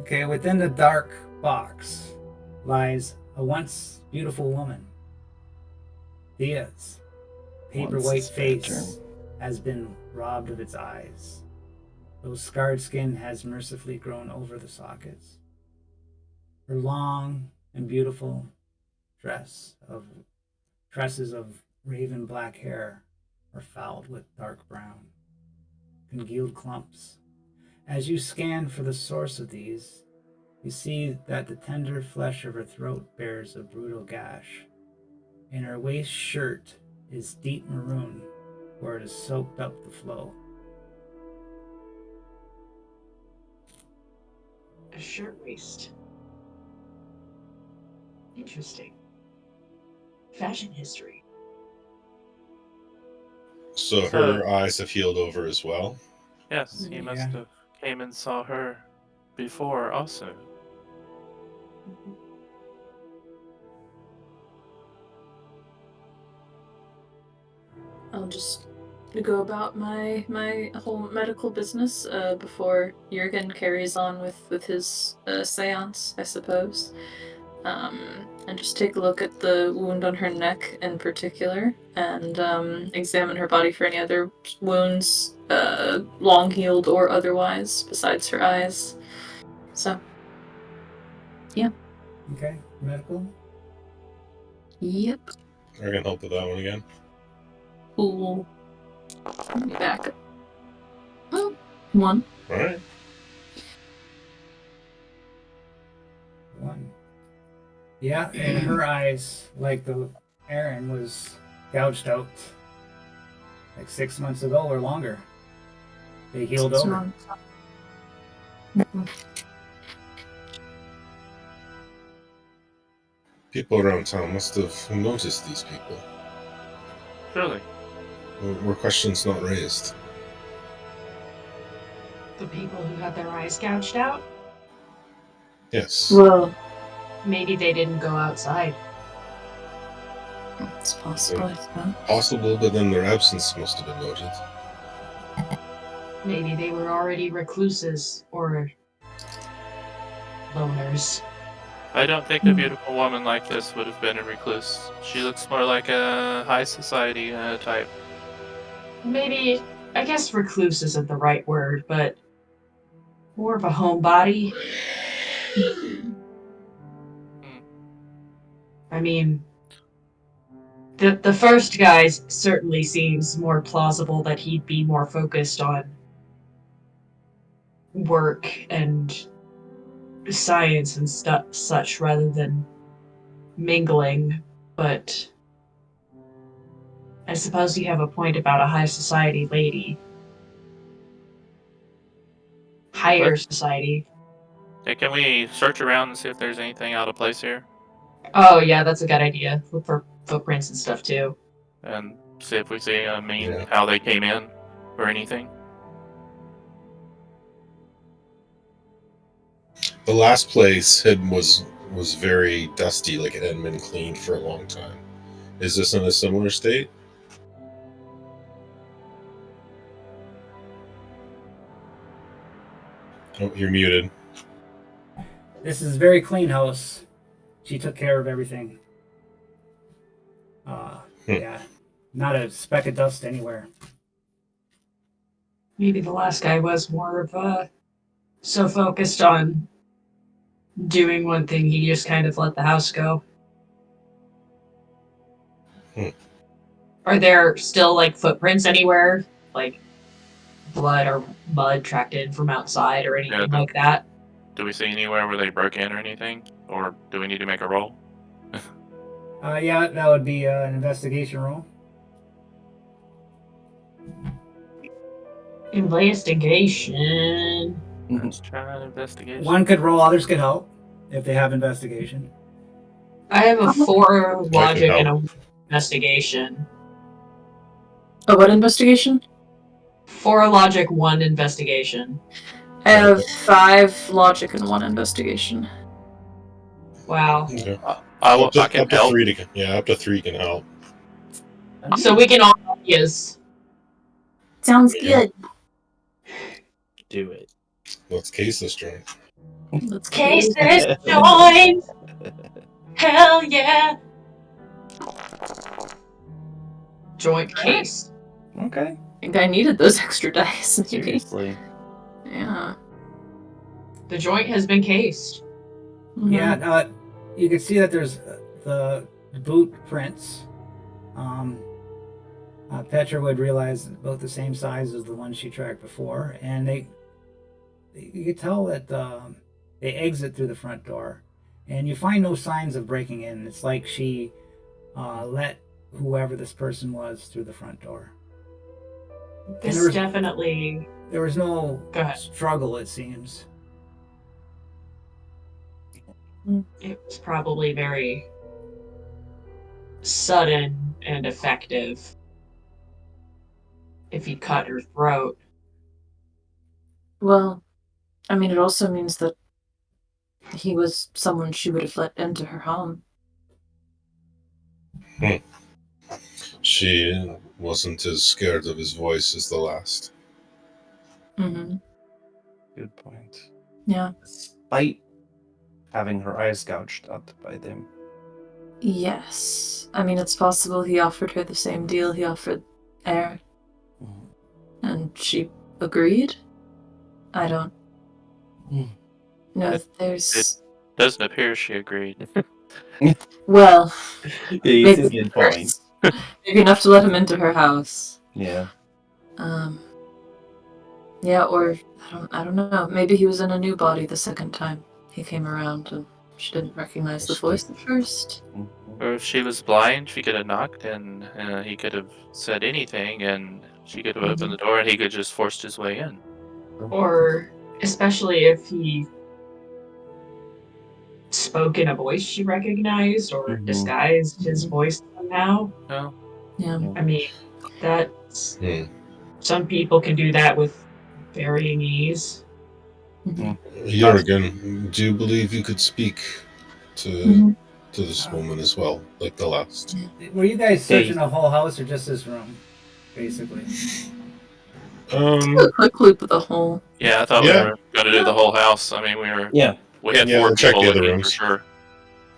Okay, within the dark box lies a once beautiful woman. Thea's paper Once white is a bad face has been robbed of its eyes. Those scarred skin has mercifully grown over the sockets. Her long and beautiful tresses of raven black hair are fouled with dark brown, congealed clumps. As you scan for the source of these, you see that the tender flesh of her throat bears a brutal gash, and her waist shirt is deep maroon, where it has soaked up the flow. A shirtwaist. Interesting. Fashion history. So her eyes have healed over as well. Yes, he must have came and saw her before also. I'll just go about my whole medical business before Jurgen carries on with his seance, I suppose. And just take a look at the wound on her neck in particular, and examine her body for any other wounds, long healed or otherwise, besides her eyes. So, yeah. Okay, medical. Yep. I can help with that one again. Cool. Let me back up. Oh, 1. All right. 1. Yeah, and her eyes, like the Aaron, was gouged out like 6 months ago or longer. They healed over. People around town must have noticed these people. Surely. Were questions not raised? The people who had their eyes gouged out? Yes. Well, Maybe they didn't go outside. it's possible, I suppose. Possible, but then their absence must have been noted. Maybe they were already recluses or loners. I don't think a beautiful woman like this would have been a recluse. She looks more like a high society type. Maybe, I guess recluse isn't the right word, but more of a homebody. I mean, the first guy certainly seems more plausible that he'd be more focused on work and science and such rather than mingling, but I suppose you have a point about a high society lady. Higher society. Hey, can we search around and see if there's anything out of place here? Oh yeah, that's a good idea. Look for footprints and stuff too. And see if we see, Yeah. how they came in or anything. The last place was very dusty, like it hadn't been cleaned for a long time. Is this in a similar state? Oh, you're muted. This is a very clean house. She took care of everything. Yeah, not a speck of dust anywhere. Maybe the last guy was more of so focused on doing one thing he just kind of let the house go. Are there still like footprints anywhere? Like blood or mud tracked in from outside or anything like that? Do we see anywhere where they broke in or anything? Or do we need to make a roll? Yeah, that would be an investigation roll. Investigation. Let's try an investigation. One could roll, others could help if they have investigation. I have a 4 logic help. and a investigation. A what investigation? 4 logic, 1 investigation. I have 5 logic and 1 investigation. Wow. Okay. I can up to help. 3 up to 3 can help. So we can all yes. Sounds Yeah. good. Do it. Let's case this joint. Let's Case this joint. Hell yeah. Joint case. Okay. I think I needed those extra dice. Maybe. Seriously. Yeah. The joint has been cased. Mhm. Yeah, you can see that there's the boot prints. Petra would realize both the same size as the one she tracked before, and you could tell that they exit through the front door, and you find no signs of breaking in. It's like she let whoever this person was through the front door. This definitely. There was no Go ahead. struggle, it seems. It was probably very sudden and effective. If he cut her throat. Well, I mean, it also means that he was someone she would have let into her home. She wasn't as scared of his voice as the last. Mm-hmm. Good point. Yeah. Despite having her eyes gouged out by them. Yes. I mean, it's possible he offered her the same deal he offered Air. And she agreed? I don't know if there's... It doesn't appear she agreed. Well, It's a good point. maybe enough to let him into her house. Yeah. Yeah, or I don't know. Maybe he was in a new body the second time he came around and she didn't recognize the voice at first. Or if she was blind, she could have knocked and he could have said anything and she could have opened the door and he could just forced his way in. Or especially if he spoke in a voice she recognized or disguised his voice somehow. No. Yeah. I mean, that's... Some people can do that with varying ease. Jurgen, do you believe you could speak to Mhm. to this woman as well, like the last? Were you guys Yeah, searching the whole house or just this room, basically? A quick loop of the whole. Yeah, I thought we Yeah. were going to do the whole house. I mean, Yeah, we had Yeah, 4 we'll check people the other looking rooms. for sure.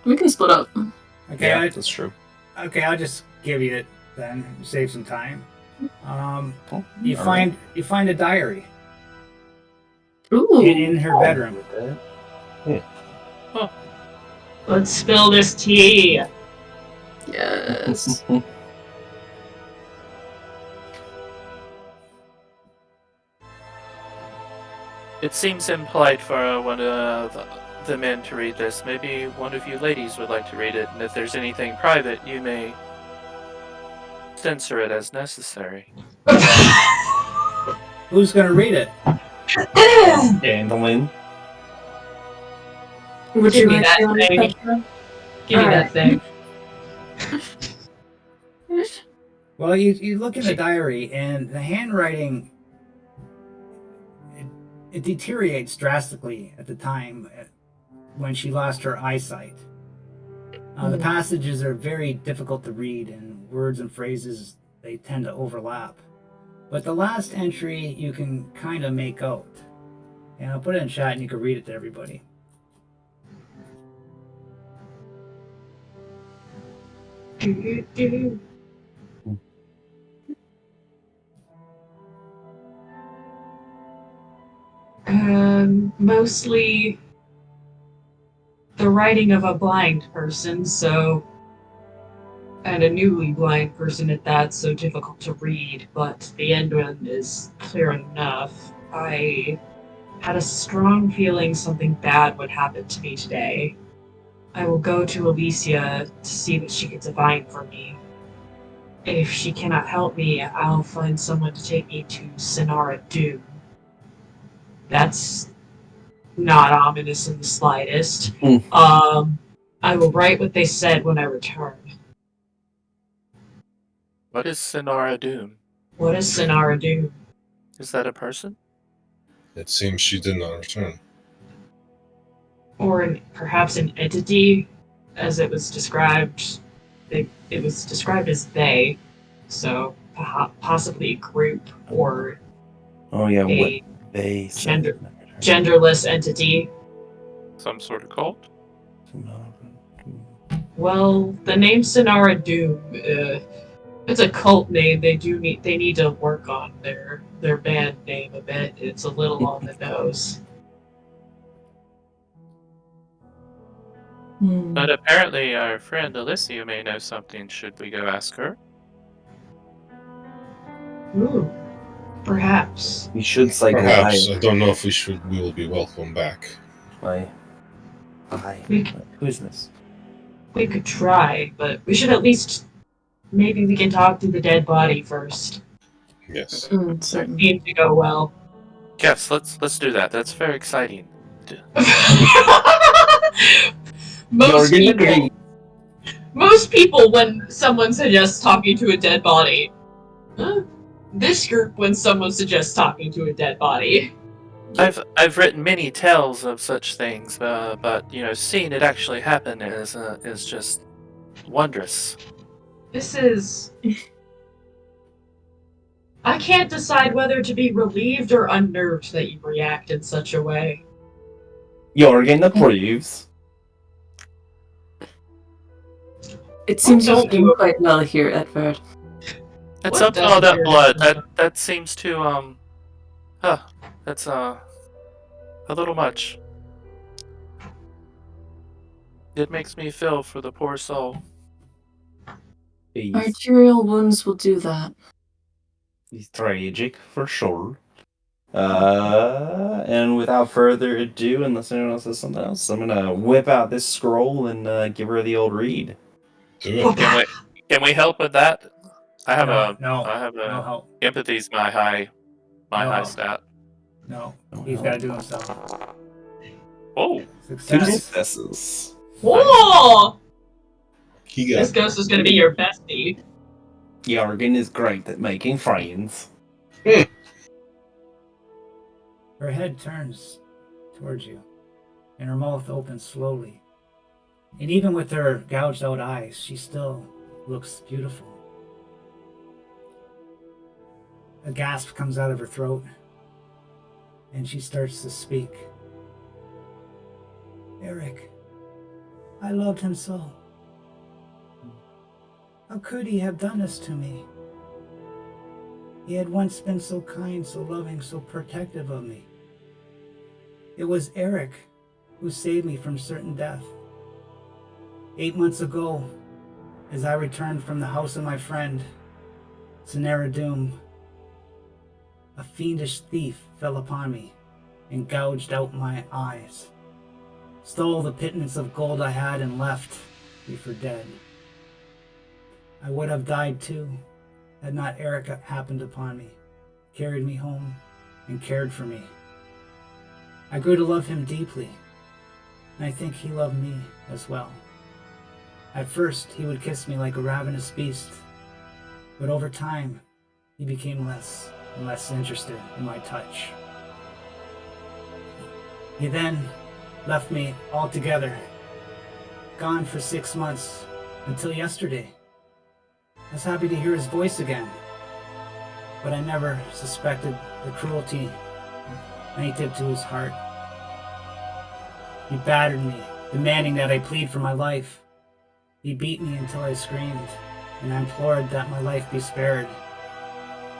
We can split up. Okay, yeah, that's true. okay, I'll just give you it then. Save some time. Oh, You all find a diary Ooh. in her bedroom. Let's spill this tea. Yes. It seems impolite for one of the men to read this. Maybe one of you ladies would like to read it, and if there's anything private, you may censor it as necessary. Who's gonna read it? Gentlemen. Would Give you me like that to read thing. Petra? Give me that Alright. thing. Well, you look in the diary, and the handwriting it deteriorates drastically at the time when she lost her eyesight. The passages are very difficult to read, and words and phrases they tend to overlap. But the last entry you can kind of make out, and I'll put it in chat, and you can read it to everybody. Mostly the writing of a blind person, and a newly blind person at that, so difficult to read, but the end one is clear enough. I had a strong feeling something bad would happen to me today. I will go to Alicia to see what she can divine for me. If she cannot help me, I'll find someone to take me to Sonara Doom. That's not ominous in the slightest. I will write what they said when I return. What is Sonara Doom? What is Sonara Doom? Is that a person? It seems she did not return. Or perhaps an entity, as it was described. It was described as they, so possibly a group or Oh yeah, a what they said. genderless entity. Some sort of cult? Well, the name Sonara Doom, it's a cult name. They need to work on their band name a bit. It's a little on the nose. But apparently our friend Alicia may know something. Should we go ask her? Ooh, perhaps. We should say Perhaps. goodbye. I don't know if we will be welcome back. Why? Who is this? We could try, but we should at least maybe we can talk to the dead body first. Yes. Certainly. Seemed to go well. Yes, let's do that. That's very exciting. Most people, when someone suggests talking to a dead body. This group, when someone suggests talking to a dead body. I've written many tales of such things, but seeing it actually happen is just wondrous. This is. I can't decide whether to be relieved or unnerved that you react in such a way. Jorgen approves. It seems What you're don't doing you- quite well here, Edward. It's What up to all doesn't that your blood. husband That seems to that's a little much. It makes me feel for the poor soul. Arterial wounds will do that. He's tragic for sure. And without further ado, unless anyone else has something else, I'm gonna whip out this scroll and give her the old read. Do it. Can we help with that? I have No help. empathy's my high stat. No, he's got to do himself. Oh, 2 Success. successes. Whoa! He got This ghost is gonna be your bestie. Jorgen is great at making friends. Her head turns towards you, and her mouth opens slowly. And even with her gouged out eyes, she still looks beautiful. A gasp comes out of her throat, and she starts to speak. Eric, I loved him so. How could he have done this to me? He had once been so kind, so loving, so protective of me. It was Eric who saved me from certain death. 8 months ago, as I returned from the house of my friend, Cedar, a fiendish thief fell upon me and gouged out my eyes, stole the pittance of gold I had, and left me for dead. I would have died too, had not Eric happened upon me, carried me home, and cared for me. I grew to love him deeply, and I think he loved me as well. At first, he would kiss me like a ravenous beast, but over time, he became less and less interested in my touch. He then left me altogether, gone for 6 months, until yesterday. I was happy to hear his voice again, but I never suspected the cruelty native to his heart. He battered me, demanding that I plead for my life. He beat me until I screamed, and I implored that my life be spared.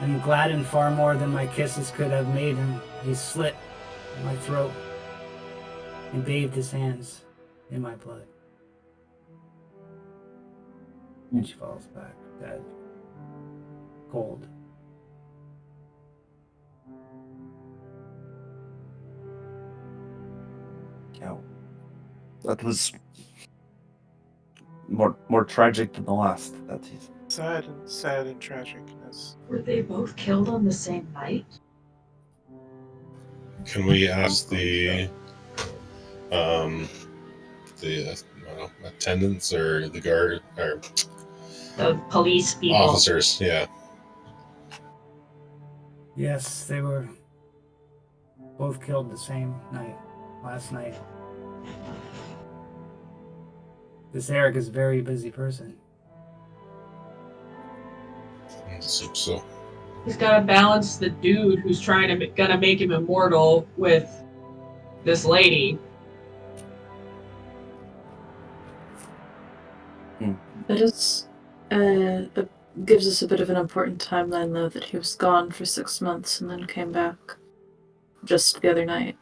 And gladdened far more than my kisses could have made him, he slit my throat and bathed his hands in my blood. And she falls back, dead, cold. Yeah. That was more tragic than the last. That is. Sad and tragic. Yes. Were they both killed on the same night? Can we ask the attendants or the guard or The police people. officers? Yeah. Yes, they were both killed the same night, last night. This Eric is a very busy person. So He's got to balance the dude who's gonna make him immortal with this lady. That is, gives us a bit of an important timeline, though, that he was gone for 6 months and then came back just the other night.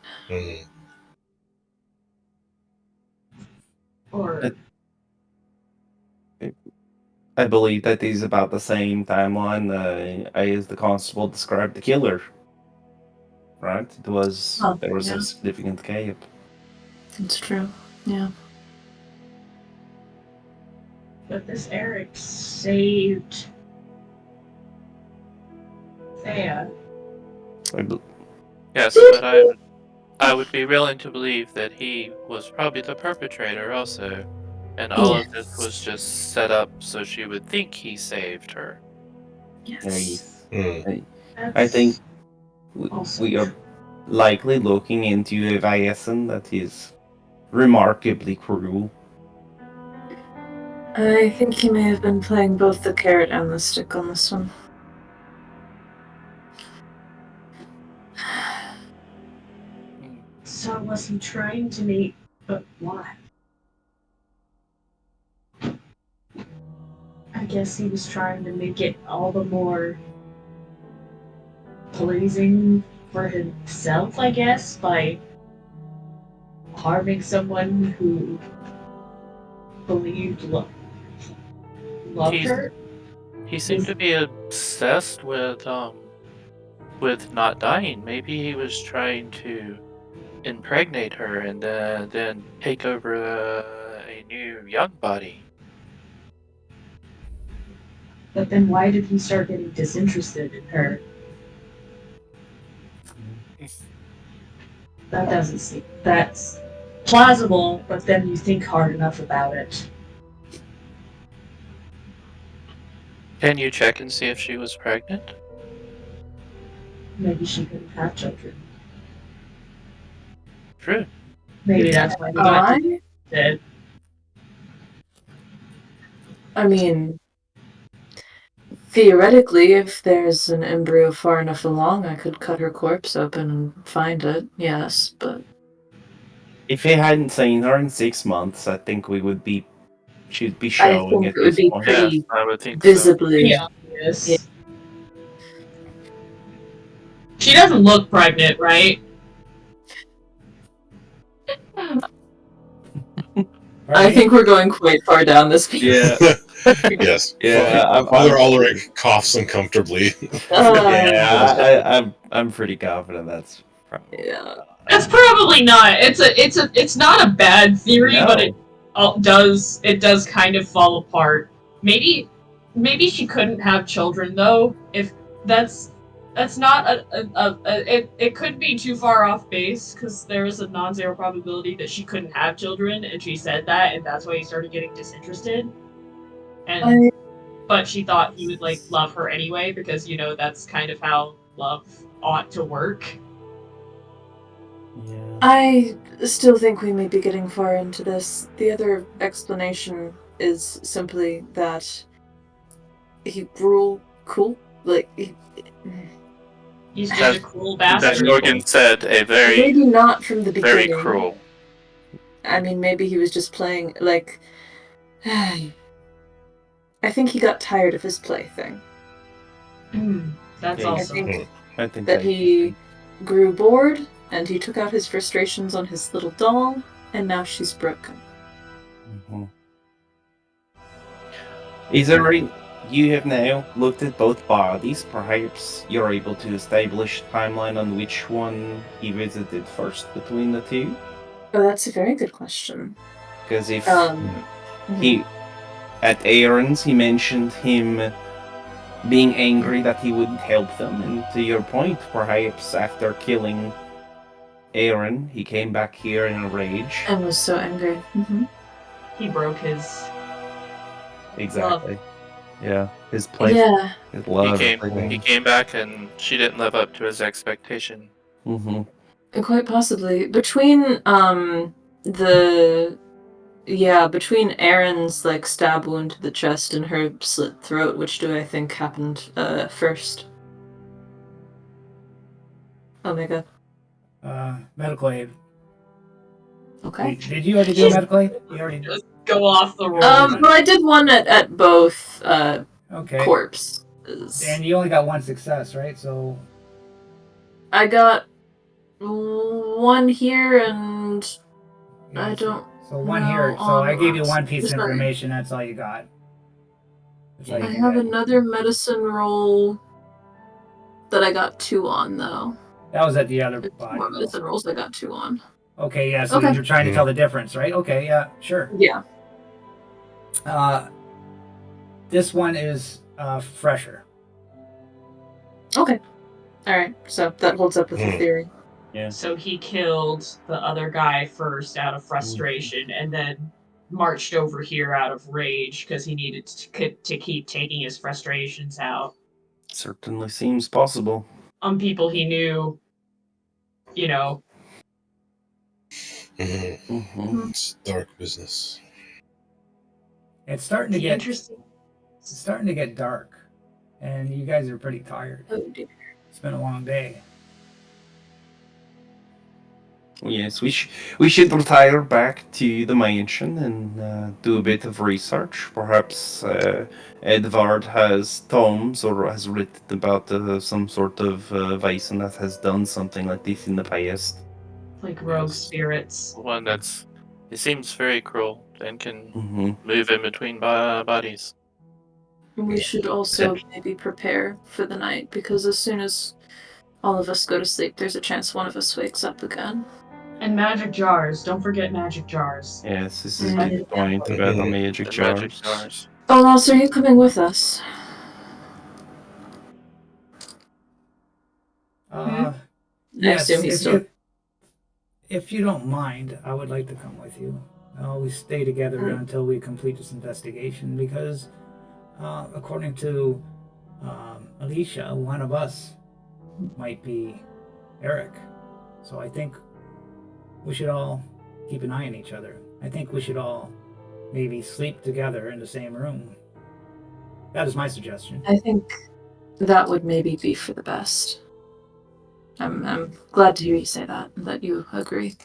Or I believe that is about the same timeline as the constable described the killer. Right? There was a significant gap. It's true, yeah. but this Eric saved Thea. Yes, but I would be willing to believe that he was probably the perpetrator also, and all of this was just set up so she would think he saved her. Yes. I think we are likely looking into a Vaesen that is remarkably cruel. I think he may have been playing both the carrot and the stick on this one. So was he trying to meet, but why? I guess he was trying to make it all the more pleasing for himself, I guess, by harming someone who believed loved her. He seemed to be obsessed with not dying. Maybe he was trying to impregnate her and then take over a new young body. But then why did he start getting disinterested in her? That doesn't seem... That's plausible, but then you think hard enough about it. Can you check and see if she was pregnant? Maybe she couldn't have children. True. Maybe that's why he got dead. I mean, theoretically, if there's an embryo far enough along, I could cut her corpse open and find it, yes, but... If he hadn't seen her in 6 months, I think she'd be I showing think at it would this be point. Yes, pretty I would think visibly... Pretty obvious. She doesn't look pregnant, right? I think we're going quite far down this path. Yeah. Yes. Yeah, Father Ulrich coughs uncomfortably. I'm pretty confident that's probably Yeah. That's probably not. It's not a bad theory, but it does kind of fall apart. Maybe she couldn't have children though. If that's not it could be too far off base because there is a non-zero probability that she couldn't have children, and she said that, and that's why he started getting disinterested. And but she thought he would like love her anyway because that's kind of how love ought to work. Yeah. I still think we may be getting far into this. The other explanation is simply that he grew cool. Like, He's just a cruel bastard. As Jorgen said, a very, maybe not from the beginning. very cruel. I mean, maybe he was just playing, like... I think he got tired of his plaything. That's Yeah, also... I think that he grew bored, and he took out his frustrations on his little doll, and now she's broken. Is there you have now looked at both bodies. Perhaps you're able to establish a timeline on which one he visited first between the two? Oh, that's a very good question. Because if he, at Aaron's, he mentioned him being angry that he wouldn't help them, and to your point, perhaps after killing Aaron, he came back here in a rage. And was so angry. He broke his... Exactly. love. Yeah, his place. Yeah. His love. He came back and she didn't live up to his expectation. Quite possibly. Between between Aaron's like stab wound to the chest and her slit throat, which do I think happened first? Omega. Medical aid. Okay. Did you already do a medical aid? You already just go off the road. Well, I did one at both okay. corpses. And you only got one success, right? So I got one here, and I don't. So one here. So I gave you one piece of sorry. information. That's all you got. That's all you I can have get. another medicine roll that I got 2 on, though. That was at the other body. More medicine rolls I got 2 on. Okay, yeah. So you're trying to tell the difference, right? Okay, yeah, sure. Yeah. This one is fresher. Okay. All right. So that holds up with the theory. Yeah. So he killed the other guy first out of frustration, and then marched over here out of rage because he needed to keep taking his frustrations out Certainly seems possible. on people he knew. It's dark business. It's starting to get interesting. It's starting to get dark, and you guys are pretty tired. Oh dear. It's been a long day. Yes, we should retire back to the mansion and do a bit of research. Perhaps Edvard has tomes or has written about some sort of Vaesen that has done something like this in the past. Like rogue spirits. One he seems very cruel and can move in between bodies. We should also maybe prepare for the night, because as soon as all of us go to sleep, there's a chance one of us wakes up again. And magic jars. Don't forget magic jars. Yes, this is a good point about the magic jars. Oh, Ross, are you coming with us? I assume he's still... If you don't mind, I would like to come with you. We stay together until we complete this investigation, because according to Alicia, one of us might be Eric. So I think we should all keep an eye on each other. I think we should all maybe sleep together in the same room. That is my suggestion. I think that would maybe be for the best. I'm glad to hear you say that, and that you agree.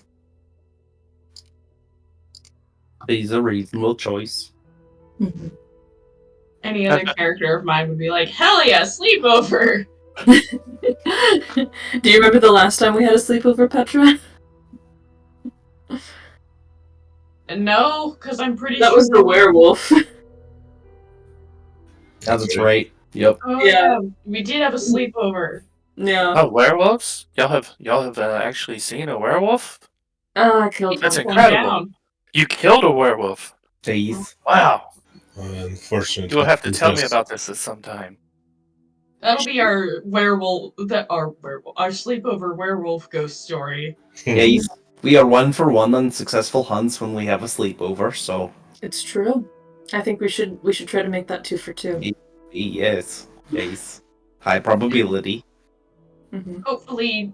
He's a reasonable choice. Mm-hmm. Any other character of mine would be like, hell yeah, sleepover! Do you remember the last time we had a sleepover, Petra? No, because I'm pretty That sure... was the werewolf. That's right. Yep. Oh Yeah. yeah, we did have a sleepover. Yeah. Oh, werewolves? Y'all have actually seen a werewolf? I killed That's one. incredible. Down. You killed a werewolf. Jeez. Wow. Unfortunately, You will have to tell me yes. about this at some time. That'll be our our sleepover werewolf ghost story. Yes. We are 1 for 1 on successful hunts when we have a sleepover, so It's true. I think we should try to make that 2 for 2. yes. Yes. High probability. Mm-hmm. Hopefully,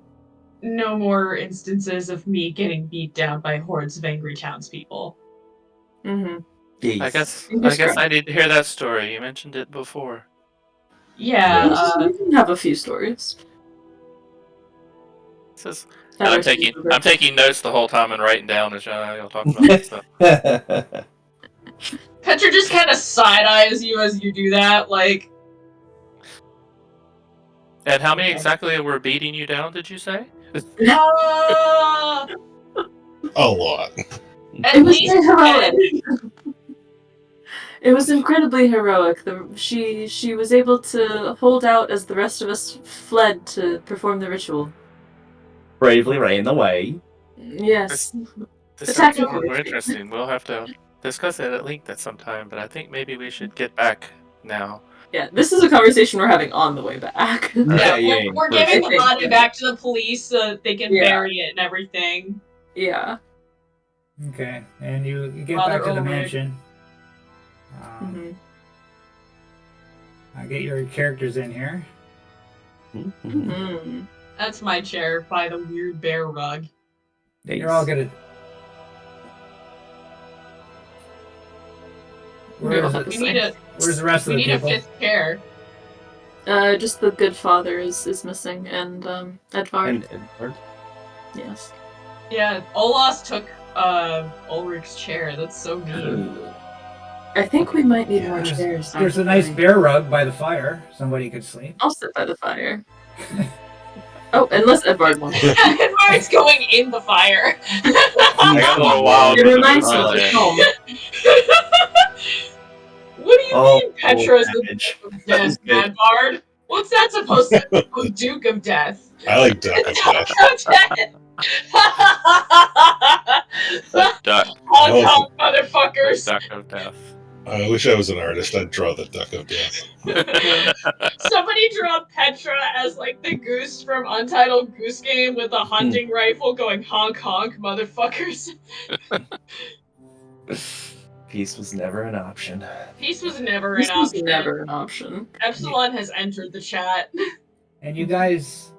no more instances of me getting beat down by hordes of angry townspeople. Mm-hmm. Yes. I guess Fingers I need to hear that story. You mentioned it before. Yeah, We can have a few stories. This is, At and our sleepover. I'm taking notes the whole time and writing down as y'all talk about this stuff. Petra just kind of side-eyes you as you do that, like... And how many exactly were beating you down, did you say? Uh, A lot. at It was least very heroic. 10. It was incredibly heroic. She was able to hold out as the rest of us fled to perform the ritual. Bravely ran away. Yes. This sounds Attacking more her. interesting. We'll have to discuss it at length at some time, but I think maybe we should get back now. Yeah, this is a conversation we're having on the way back. Yeah, we're giving the sure. body back to the police so that they can Yeah. bury it and everything. Yeah. Okay, and you get Father back to the Ulrich. mansion. Mm-hmm. Get your characters in here. Mm-hmm. That's my chair by the weird bear rug. You're all gonna. Where's Yeah. the rest of We the need a people? 5th chair. Just the good father is missing, and Edvard. And Edward. Yes. Yeah, Olas took Ulrich's chair. That's so mean. I think we might need more There's- chairs. There's a nice actually. bear rug by the fire. Somebody could sleep. I'll sit by the fire. Oh, unless Edvard wants. Edward's going in the fire. I got a little wild. It with the reminds me front of there. home. What do you mean Petra's the damage. Duke of Death, Edvard? What's that supposed to be? Oh, Duke of Death. I like Duck of Death. The duck, Hong Kong, motherfuckers. duck of death. I wish I was an artist. I'd draw the Duck of Death. Somebody draw Petra as like the goose from Untitled Goose Game with a hunting rifle going honk honk, motherfuckers. Peace was never an option. Peace was never This an was option. never an option. Epsilon has entered the chat. And you guys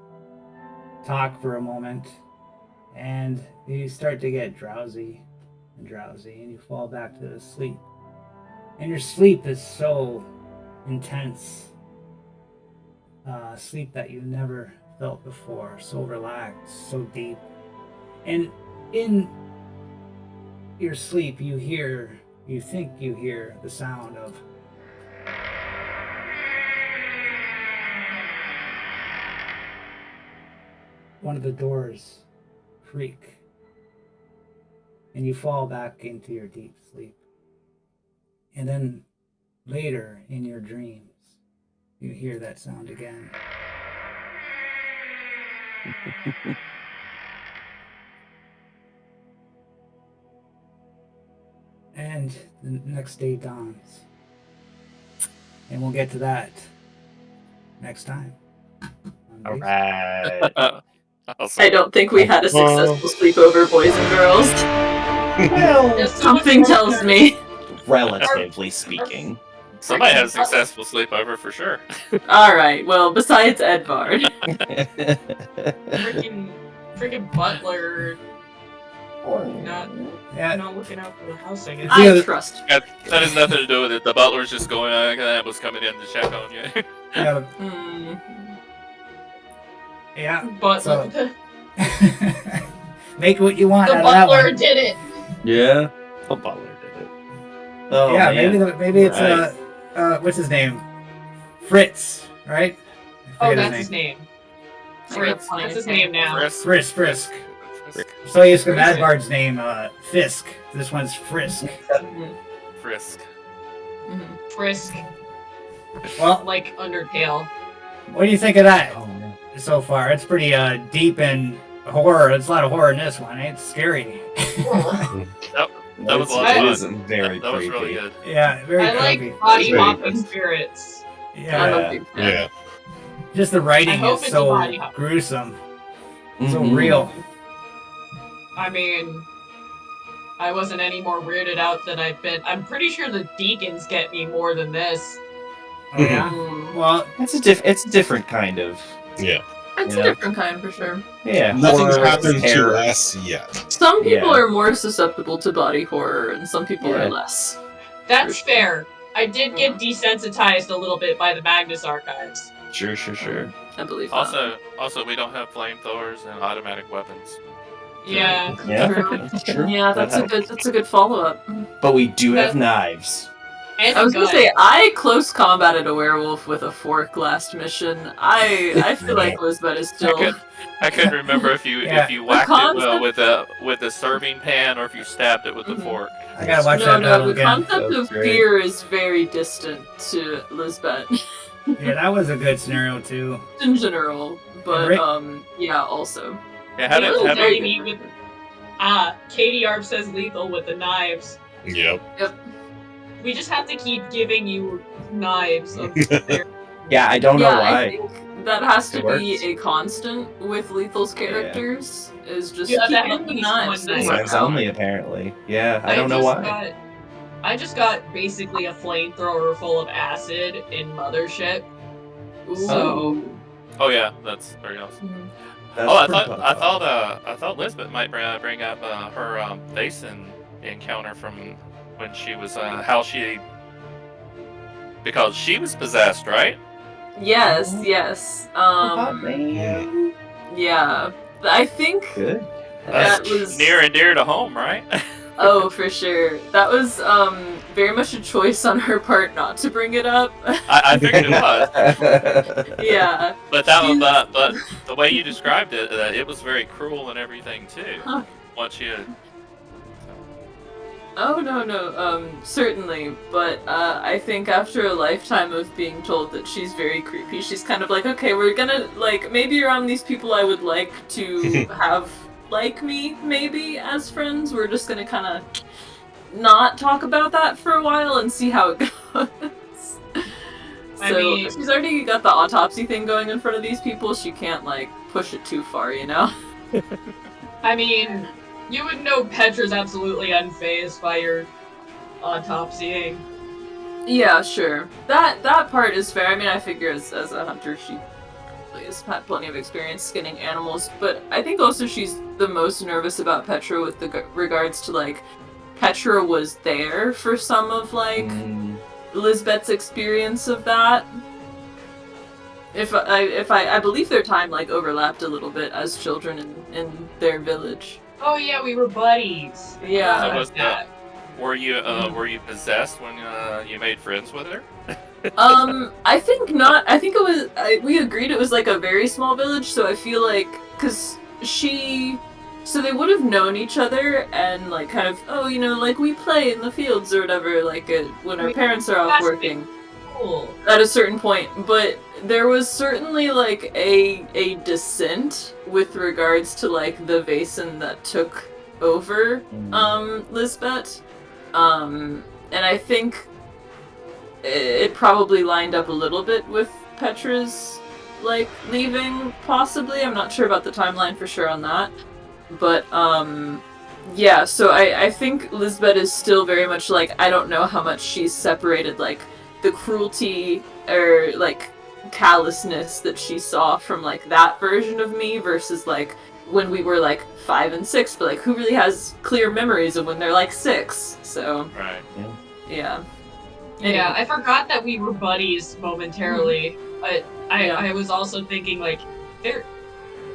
talk for a moment, and you start to get drowsy, and you fall back to sleep. And your sleep is so intense, sleep that you never felt before, so relaxed, so deep. And in your sleep, you think you hear the sound of one of the doors creak, and you fall back into your deep sleep. And then later in your dreams, you hear that sound again. And the next day dawns. And we'll get to that next time. All right. Awesome. I don't think we had a successful sleepover, boys and girls. Well, Something tells me. relatively speaking. Somebody had a successful sleepover for sure. Alright, well, besides Edvard. Freaking butler Yeah. Not looking out for the house, I guess. Yeah. I trust. That has nothing to do with it. The butler's just going, that was coming in to check on you. Yeah. Mm. Yeah. But So- the Make what you want out of that butler one. did it. Yeah. The butler did it. Oh, yeah, man. maybe it's Right. what's his name? Fritz, right? I Oh, forget that's his name. I Fritz. got That's his name now. Frisk. Frisk. So I used to Madbard's name, Fisk. This one's Frisk. Mhm. Frisk. Mhm. Frisk, Well, like Undertale. what do you think of that Oh, man. so far? It's pretty deep in horror. There's a lot of horror in this one. It's scary. That was a lot of That fun. is very That was creepy. really good. Yeah, very I creepy. like body Very hopping good. spirits. I'm Yeah, a big fan. Yeah. just the I writing hope is it's a so body hop. gruesome, so Mhm. real. I mean, I wasn't any more weirded out than I've been. I'm pretty sure the deacons get me more than this. Oh yeah. Mm. Well, It's a different kind of. Yeah. It's Yeah. a different kind for sure. Yeah. Nothing's horror, happened terror. to us yet. Some people Yeah. are more susceptible to body horror, and some people Yeah. are less. That's For sure. fair. I did get desensitized a little bit by the Magnus archives. Sure. I believe Also, we don't have flamethrowers and automatic weapons. Yeah. Yeah. True. That's true. Yeah, That helps. that's a good follow up. But we do have knives. And I a was gonna gun. say I close combated a werewolf with a fork last mission. I feel like Lisbeth is still. I couldn't remember if you Yeah. if you whacked it concept- with a serving pan or if you stabbed it with a Mhm. fork. I gotta watch No, that battle the again. concept That's of great. fear is very distant to Lisbeth Yeah, that was a good scenario too. in general, but Rick- yeah, also. Yeah, how It was did very you, neat with Katie Arp says lethal with the knives. Yep. We just have to keep giving you knives. Of Yeah, I don't know I why. think that has It to works. be a constant with Lethal's characters. Is just You have to keep have at using least knives. one It's knife. Knives like, only, apparently. Yeah, I don't know why. I just got basically a flamethrower full of acid in Mothership. ooh. So- Oh yeah, that's very awesome. Mhm. That's Oh, I pretty thought Lisbeth might bring up her Vaesen encounter from when she was because she was possessed, right? Yes, Oh. yes. Oh, man. Yeah. I think Good. that That's was near and dear to home, right? Oh, for sure. That was very much a choice on her part not to bring it up. I figured it was, Yeah. but but the way you described it, it was very cruel and everything too. Huh. Once you, Oh no, certainly. But I think after a lifetime of being told that she's very creepy, she's kind of like, okay, we're gonna maybe around these people I would like to have like me, maybe as friends. We're just gonna kind of not talk about that for a while and see how it goes. I So mean- she's already got the autopsy thing going in front of these people. She can't push it too far, you know. I mean, you would know Petra's absolutely unfazed by your autopsying. Yeah, sure. That part is fair. I mean, I figure as a hunter, she probably has had plenty of experience skinning animals. But I think also she's the most nervous about Petra with regards to Petra was there for some of Lisbeth's experience of that. If I believe their time overlapped a little bit as children in their village. Oh yeah, we were buddies. Yeah. So was that. Were you possessed when you made friends with her? I think not. I think it was. We agreed it was a very small village, so I feel because so they would have known each other and kind of we play in the fields or whatever when our parents are off working. Cool. At a certain point, but there was certainly a dissent with regards to the Vaesen that took over Lisbeth, and I think it probably lined up a little bit with Petra's leaving, possibly. I'm not sure about the timeline for sure on that, but yeah. So I think Lisbeth is still very much I don't know how much she's separated the cruelty or callousness that she saw from that version of me versus when we were like 5 and 6, but like who really has clear memories of when they're like 6? So Right. yeah. Yeah, I forgot that we were buddies momentarily, but I was also thinking like there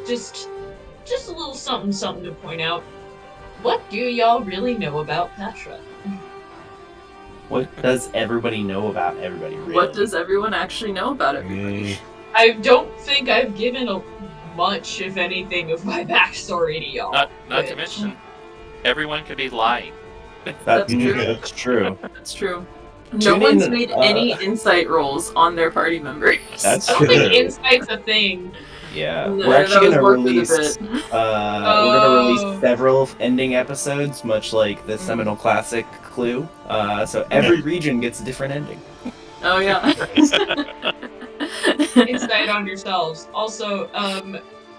just a little something to point out. What do y'all really know about Petra? What does everybody know about everybody? Really? What does everyone actually know about everybody? I don't think I've given much, if anything, of my backstory to y'all. Not to mention, everyone could be lying. That's true. That's true. That's true. No Tune one's in, made any insight rolls on their party members. That's I don't think true. insight's a thing. Yeah, No, we're actually that gonna was worth it a release. bit. We're gonna release several ending episodes, much like the Seminole Classic Clue. So every region gets a different ending. Oh yeah. Insight on yourselves. Also,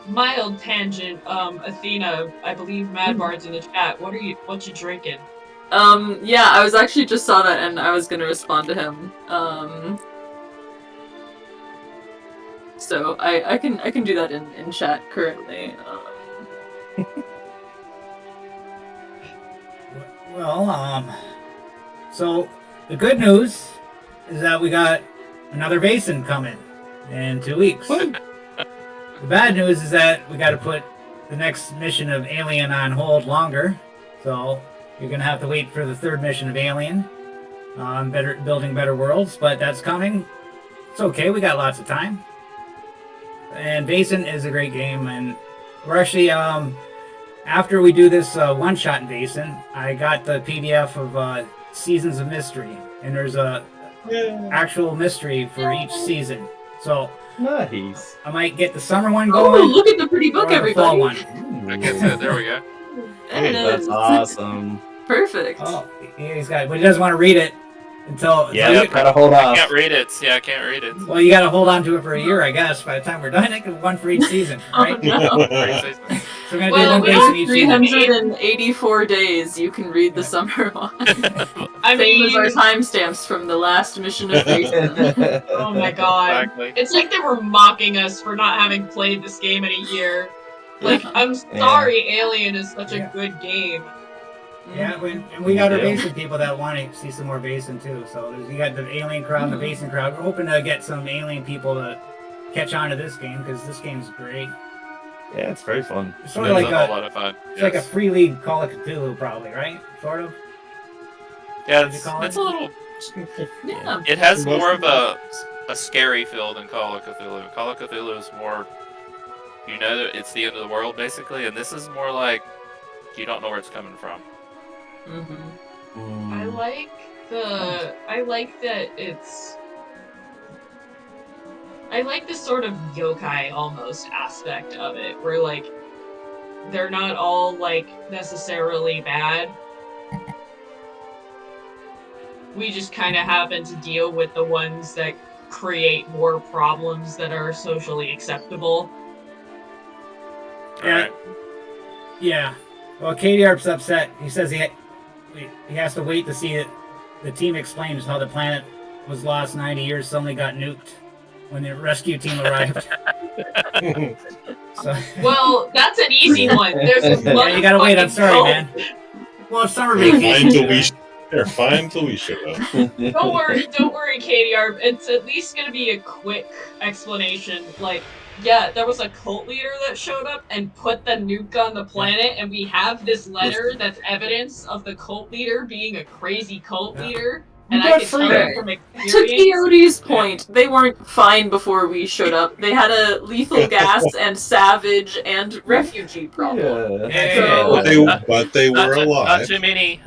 mild tangent. Athena, I believe Madbard's in the chat. What you drinking? Yeah, I was actually just saw that and I was gonna respond to him. So I can do that in chat currently. Well, so the good news is that we got another Vaesen coming in 2 weeks. The bad news is that we got to put the next mission of Alien on hold longer. So you're gonna have to wait for the 3rd mission of Alien, building better worlds. But that's coming. It's okay. We got lots of time. And Vaesen is a great game, and we're actually after we do this one-shot in Vaesen, I got the PDF of Seasons of Mystery, and there's a actual mystery for each season. So Nice. I might get the summer one Oh, going. look at the pretty book, or the fall everybody! one. I guess so. There we go. There it That's is. awesome. Perfect. Oh, yeah, he's got, but he doesn't want to read it until. Yeah, Yeah, gotta hold I off. can't read it. Yeah, I can't read it. Well, you got to hold on to it for a year, I guess. By the time we're done, I get one for each season, right? Oh, no. So we're gonna Well, do we one don't Vaesen each season. 384 days you can read the summer one. I Same as our mean, timestamps from the last mission of Vaesen. oh my god. Exactly. It's like they were mocking us for not having played this game in a year. Like, I'm sorry, Alien is such a good game. Yeah, and we got our Yeah. Vaesen people that want to see some more Vaesen too. So you got the Alien crowd and the Vaesen crowd. We're hoping to get some Alien people to catch on to this game because this game's great. Yeah, it's very fun. It's It sort is of like a whole a, lot of fun. it's like a free league Call of Cthulhu, probably, right? Sort of. Yeah, What do you call it's it? a little. Yeah. It has more of a scary feel than Call of Cthulhu. Call of Cthulhu is more, you know, that it's the end of the world basically, and this is more like you don't know where it's coming from. Mm-hmm. I like that it's. I like this sort of yokai almost aspect of it, where like they're not all like necessarily bad. We just kind of happen to deal with the ones that create more problems that are socially acceptable. Yeah. Alright. Yeah. Well, KDR's upset. He says he has to wait to see it. The team explains how the planet was lost 90 years, suddenly got nuked when the rescue team arrived. So, Well, that's an easy one. There's a yeah, you gotta wait. I'm motherfucking sorry, cult. man. Well, it's summer Fine vacation. till we they're fine till we show up. Don't worry, KDR. It's at least gonna be a quick explanation. Like, yeah, there was a cult leader that showed up and put the nuke on the planet, and we have this letter that's evidence of the cult leader being a crazy cult leader. And I can tell you from To experience. Coyote's point, they weren't fine before we showed up. They had a lethal gas and savage and refugee problem. Yeah. But they were Not alive. too many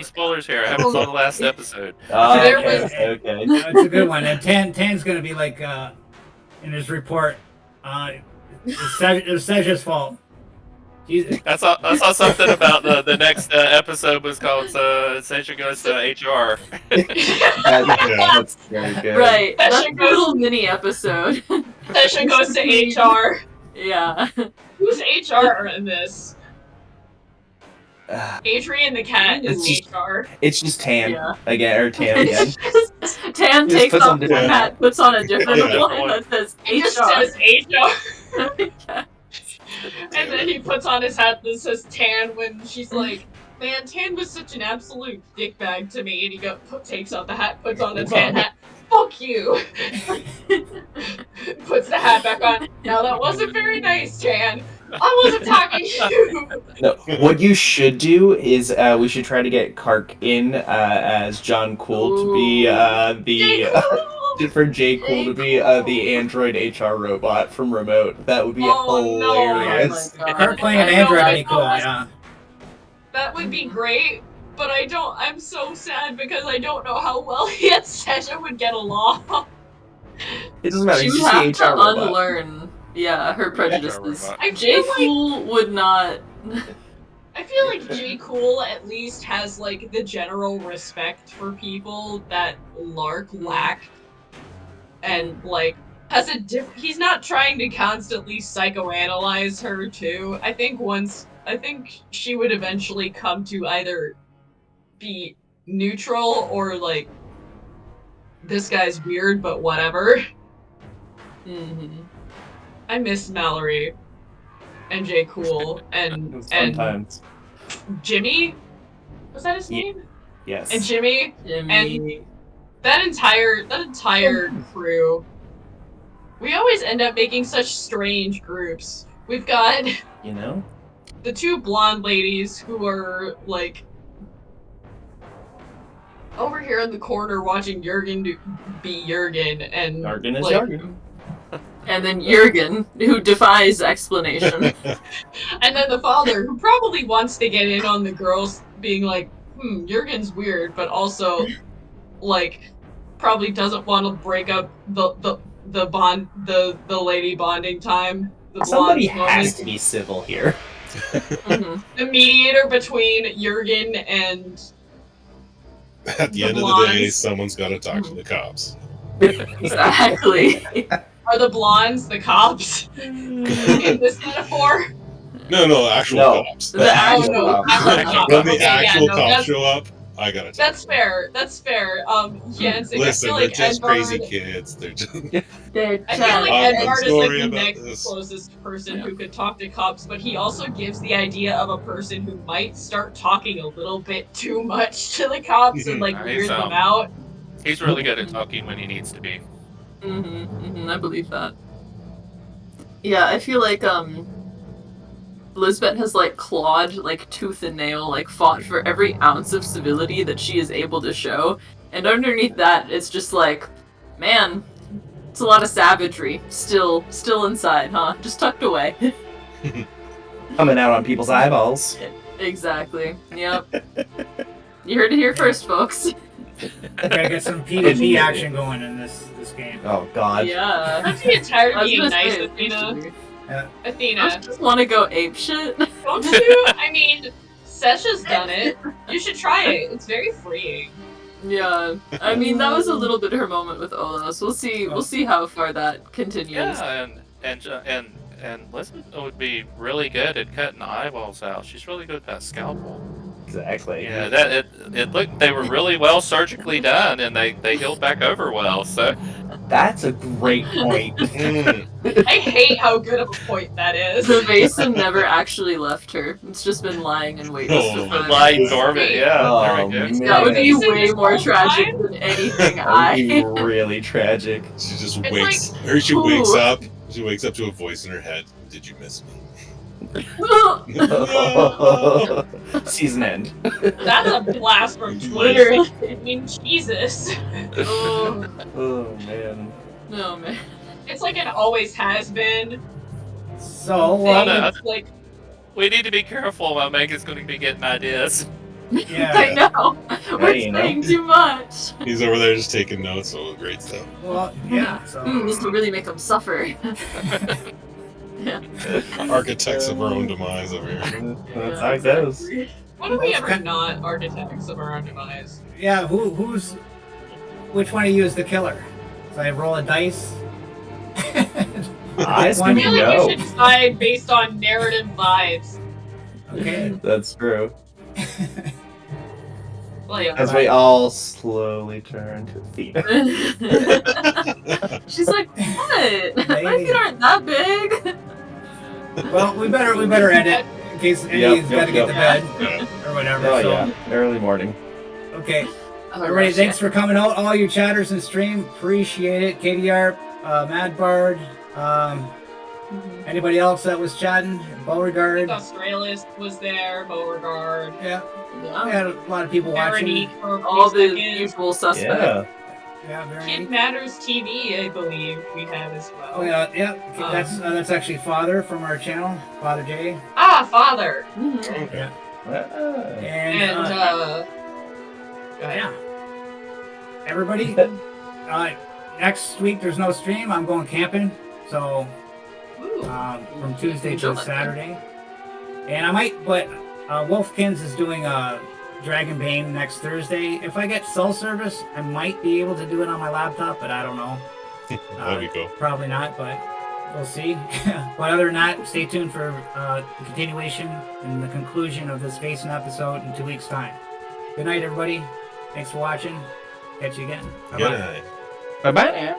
spoilers here. I haven't saw the last episode. There Okay, was- okay. It's a good one. And Tan's gonna be like in his report. It was Seja's fault. Jesus. I saw something about the next episode was called Sasha Goes to HR. That's very good. Right, That that's a should go- little mini episode. Session goes to HR. Yeah. Who's HR in this? Ah, Adrian the cat is It's- HR. it's just Tan Yeah. again, or Tam again. Tan Just takes puts on off the different- hat, puts on a different Yeah. one that says It just HR. says HR. Yeah. And then he puts on his hat that says Tan when she's like, man, Tan was such an absolute dickbag to me. And he takes out the hat, puts on the Tan hat. Fuck you! Puts the hat back on. Now that wasn't very nice, Tan. I wasn't talking to you. No, what you should do is we should try to get Kark in as John Cool to be Jay Cool! for Jay Cool to be the android HR robot from Remote. That would be hilarious. Oh my Her god. playing an I know, android I would be cool, know. yeah. That would be great, but I'm so sad because I don't know how well he and Sasha would get along. It doesn't matter. She He's would just have the to HR robot. unlearn, her prejudices. robot. I Jay feel like Fool would not. I feel like J. Cool at least has like the general respect for people that Lark lacked, and like has a he's not trying to constantly psychoanalyze her too. I think she would eventually come to either be neutral or like this guy's weird, but whatever. Mm-hmm. I miss Mallory and J. Cool and Sometimes. Jimmy. Was that his Yeah. name? Yes. And Jimmy. Jimmy. That entire crew. We always end up making such strange groups. We've got You know? the two blonde ladies who are like over here in the corner watching Jurgen be Jurgen, and Jargon is like, jargon. And then Jurgen, who defies explanation. and then the father who probably wants to get in on the girls being like, Jurgen's weird, but also like probably doesn't want to break up the lady bonding time. The Somebody blonde has moment. to be civil here. Mm-hmm. The mediator between Jurgen and At the end of the day, someone's got to talk to the cops. Exactly. are the blondes the cops in this metaphor? No, actual No. cops. The actual no, actual cops. When the Okay, yeah, actual no, cops that's- show up, I gotta talk. That's fair. That's fair. Jens, I Listen, feel they're like just Edvard, crazy kids. They're just. They're I feel like I'm Edvard is sorry like the about next this. closest person Yeah. who could talk to cops, but he also gives the idea of a person who might start talking a little bit too much to the cops and like Nice, weird them out. He's really good at talking when he needs to be. I believe that. Yeah, I feel like Lisbeth has like clawed like tooth and nail, like fought for every ounce of civility that she is able to show, and underneath that it's just like, man, it's a lot of savagery still inside, huh? Just tucked away. Coming out on people's eyeballs. Exactly. Yep. You heard it here first, folks. We gotta get some PvP action going in this game. Oh God. Yeah. I'm getting tired I of was being gonna nice, say, Athena. Yeah. I Athena, just want to go ape shit. don't you? I mean, Sesha's done it. You should try it. It's very freeing. Yeah, I mean that was a little bit her moment with Olos. We'll see how far that continues. Yeah, and Lisbeth would be really good at cutting eyeballs out. She's really good at that scalpel. Exactly. Yeah, that it looked they were really well surgically done, and they healed back over well. So That's a great point. I hate how good of a point that is. The Vaesen never actually left her. It's just been lying in wait. Oh, for lying dormant. Yeah, Oh, there we go. man. That would be Vaesen way this more whole tragic time? than anything That would be I. really tragic. She just It's wakes. like- Or she wakes Ooh. up. She wakes up to a voice in her head. Did you miss me? Season end. That's a blast from Twitter. Literally. I mean, Jesus. Oh, Oh man. no man. It's like it always has been. So, Thing. no. It's like, We need to be careful while Megan's going to be getting ideas. yeah. I know. We're you know. saying too much. He's over there just taking notes. Oh, great stuff. Well, yeah. So, This will really make them suffer. Yeah. Architects of our own demise over here. That's how it goes. when are we Well, ever it's not architects of our own demise? yeah. Which one of you is the killer? So I roll a dice. I One- I feel like No. you should decide based on narrative vibes. Okay. That's true. Like, As we all slowly turn to Athena. She's like, what? My feet aren't that big. Well, we better end it in case Andy's got to get to bed Yeah. or whatever. Oh so, yeah, early morning. Okay. Oh, Everybody, gosh, thanks yeah. for coming out. All you chatters in stream, appreciate it. KDR, Mad Bard, anybody else that was chatting? Beauregard. Australis was there, Beauregard. Yeah, we Yeah. had a lot of people watching. Veronique for a few All the seconds. usual suspects. Yeah. Yeah, very Kid neat. Matters TV, I believe we have as well. Oh yeah. That's actually Father from our channel, Father J. Ah, Father. Mhm. Yeah. Ah. And Go ahead. yeah. Everybody, next week there's no stream. I'm going camping, so Ooh. from Tuesday Enjoy. to Saturday. And I might, but Wolfkins is doing a Dragon Bane next Thursday. If I get cell service, I might be able to do it on my laptop, but I don't know. There we go. Probably not, but we'll see. But other than that, stay tuned for the continuation and the conclusion of this Vaesen episode in 2 weeks' time. Good night, everybody. Thanks for watching. Catch you again. Bye-bye. Good night. Bye bye now.